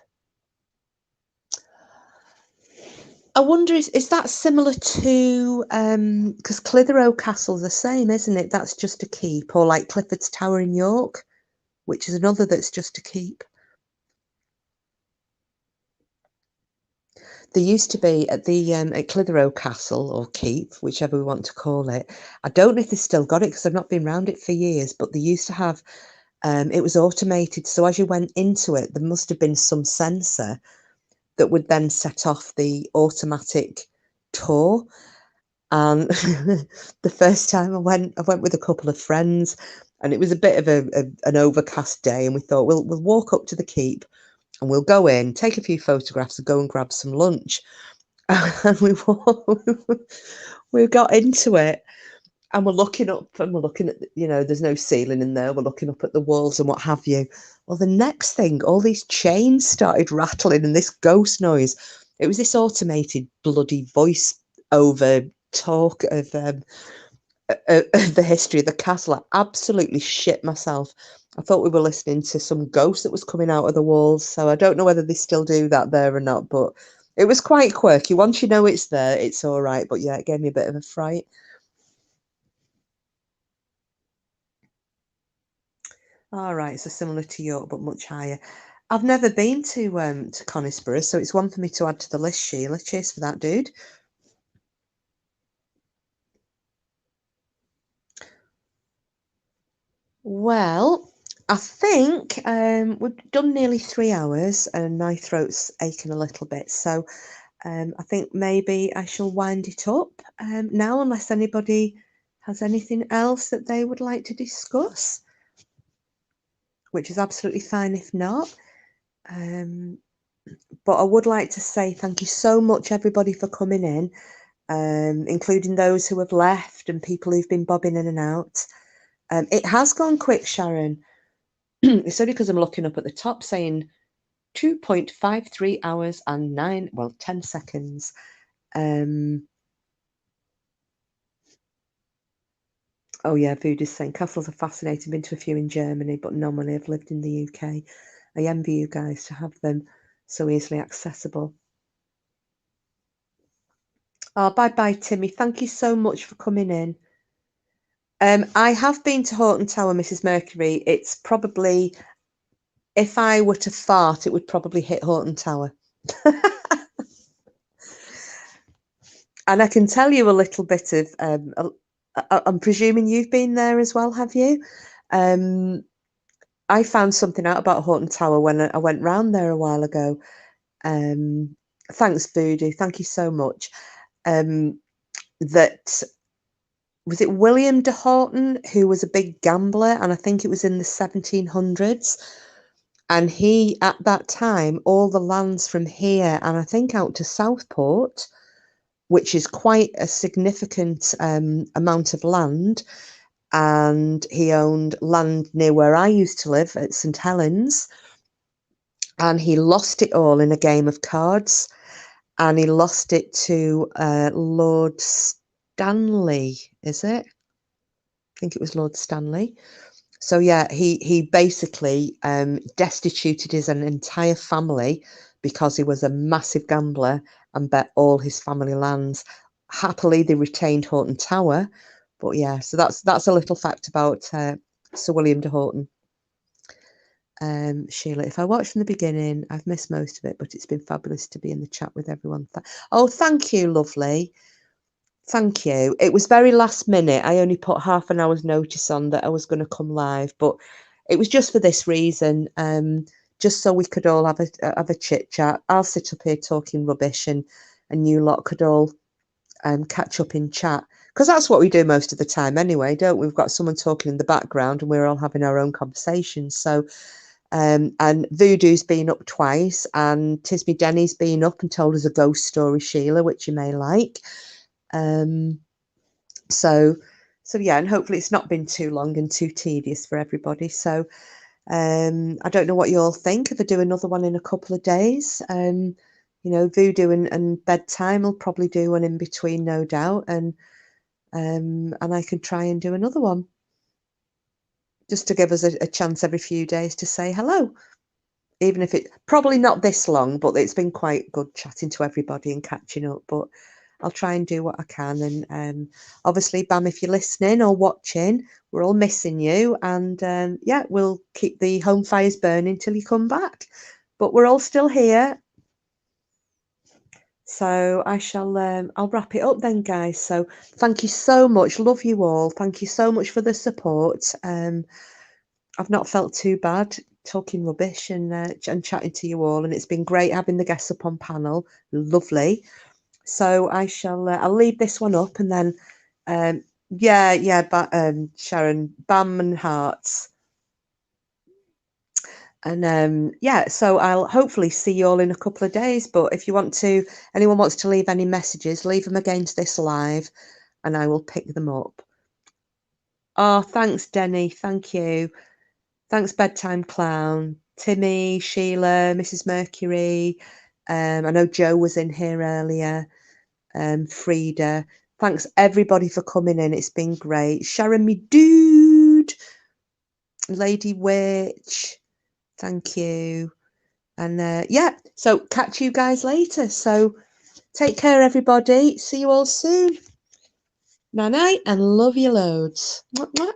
I wonder, is that similar to, because Clitheroe Castle's the same, isn't it? That's just to keep. Or like Clifford's Tower in York, which is another that's just to keep. There used to be at the at Clitheroe Castle or Keep, whichever we want to call it. I don't know if they still got it because I've not been around it for years, but they used to have, it was automated. So as you went into it, there must have been some sensor that would then set off the automatic tour. And the first time I went with a couple of friends, and it was a bit of an overcast day, and we thought we'll walk up to the Keep and we'll go in, take a few photographs, and go and grab some lunch. And we got into it, and we're looking up, and we're looking at, you know, there's no ceiling in there. We're looking up at the walls and what have you. Well, the next thing, all these chains started rattling, and this ghost noise. It was this automated bloody voice over talk of the history of the castle. I absolutely shit myself. I thought we were listening to some ghost that was coming out of the walls. So I don't know whether they still do that there or not, but it was quite quirky. Once you know it's there, it's all right. But yeah, it gave me a bit of a fright. All right, so similar to York, but much higher. I've never been to Conisbrough, so it's one for me to add to the list, Sheila. Cheers for that, dude. Well, I think we've done nearly 3 hours and my throat's aching a little bit. So I think maybe I shall wind it up now, unless anybody has anything else that they would like to discuss, which is absolutely fine if not. But I would like to say thank you so much, everybody, for coming in, including those who have left and people who've been bobbing in and out. It has gone quick, Sharon. It's only because I'm looking up at the top saying 2.53 hours and 10 seconds. Oh yeah, Voodoo's saying castles are fascinating. Been to a few in Germany, but normally I've lived in the UK. I envy you guys to have them so easily accessible. Oh, bye, Timmy. Thank you so much for coming in. I have been to Horton Tower, Mrs. Mercury. It's probably, if I were to fart, it would probably hit Horton Tower. And I can tell you a little bit of, I'm presuming you've been there as well, have you? I found something out about Horton Tower when I went round there a while ago. Thanks, Voodoo. Thank you so much. That was it William de Horton, who was a big gambler, and I think it was in the 1700s. And he, at that time, all the lands from here and I think out to Southport, which is quite a significant amount of land, and he owned land near where I used to live at St Helens, and he lost it all in a game of cards, and he lost it to Lord Stanley, is it? I think it was Lord Stanley. So yeah, he basically destituted his entire family because he was a massive gambler and bet all his family lands. Happily, they retained Horton Tower, but yeah, so that's a little fact about Sir William de Horton. Sheila, if I watched from the beginning, I've missed most of it, but it's been fabulous to be in the chat with everyone. Oh, thank you, lovely. Thank you. It was very last minute. I only put half an hour's notice on that I was going to come live, but it was just for this reason, just so we could all have a chit chat. I'll sit up here talking rubbish, and you lot could all catch up in chat, because that's what we do most of the time anyway, don't we? We've got someone talking in the background, and we're all having our own conversations. So, and Voodoo's been up twice, and Tismy Denny's been up and told us a ghost story, Sheila, which you may like. So yeah, and hopefully it's not been too long and too tedious for everybody. So I don't know what you all think. If I do another one in a couple of days, you know, Voodoo and bedtime will probably do one in between, no doubt, and I can try and do another one just to give us a chance every few days to say hello, even if it probably not this long, but it's been quite good chatting to everybody and catching up. But I'll try and do what I can. And obviously, Bam, if you're listening or watching, we're all missing you. And yeah, we'll keep the home fires burning till you come back. But we're all still here. So I shall, I'll wrap it up then, guys. So thank you so much. Love you all. Thank you so much for the support. I've not felt too bad talking rubbish and chatting to you all. And it's been great having the guests up on panel. Lovely. So I shall, I'll leave this one up, and then, but Sharon, Bam and hearts. And yeah, so I'll hopefully see you all in a couple of days. But if you want to, anyone wants to leave any messages, leave them against this live and I will pick them up. Oh, thanks, Denny. Thank you. Thanks, Bedtime Clown. Timmy, Sheila, Mrs. Mercury. I know Joe was in here earlier. Frida. Thanks everybody for coming in. It's been great. Sharon, me dude. Lady Witch. Thank you. And yeah, so catch you guys later. So take care, everybody. See you all soon. Night night, and love you loads. Mwah, mwah.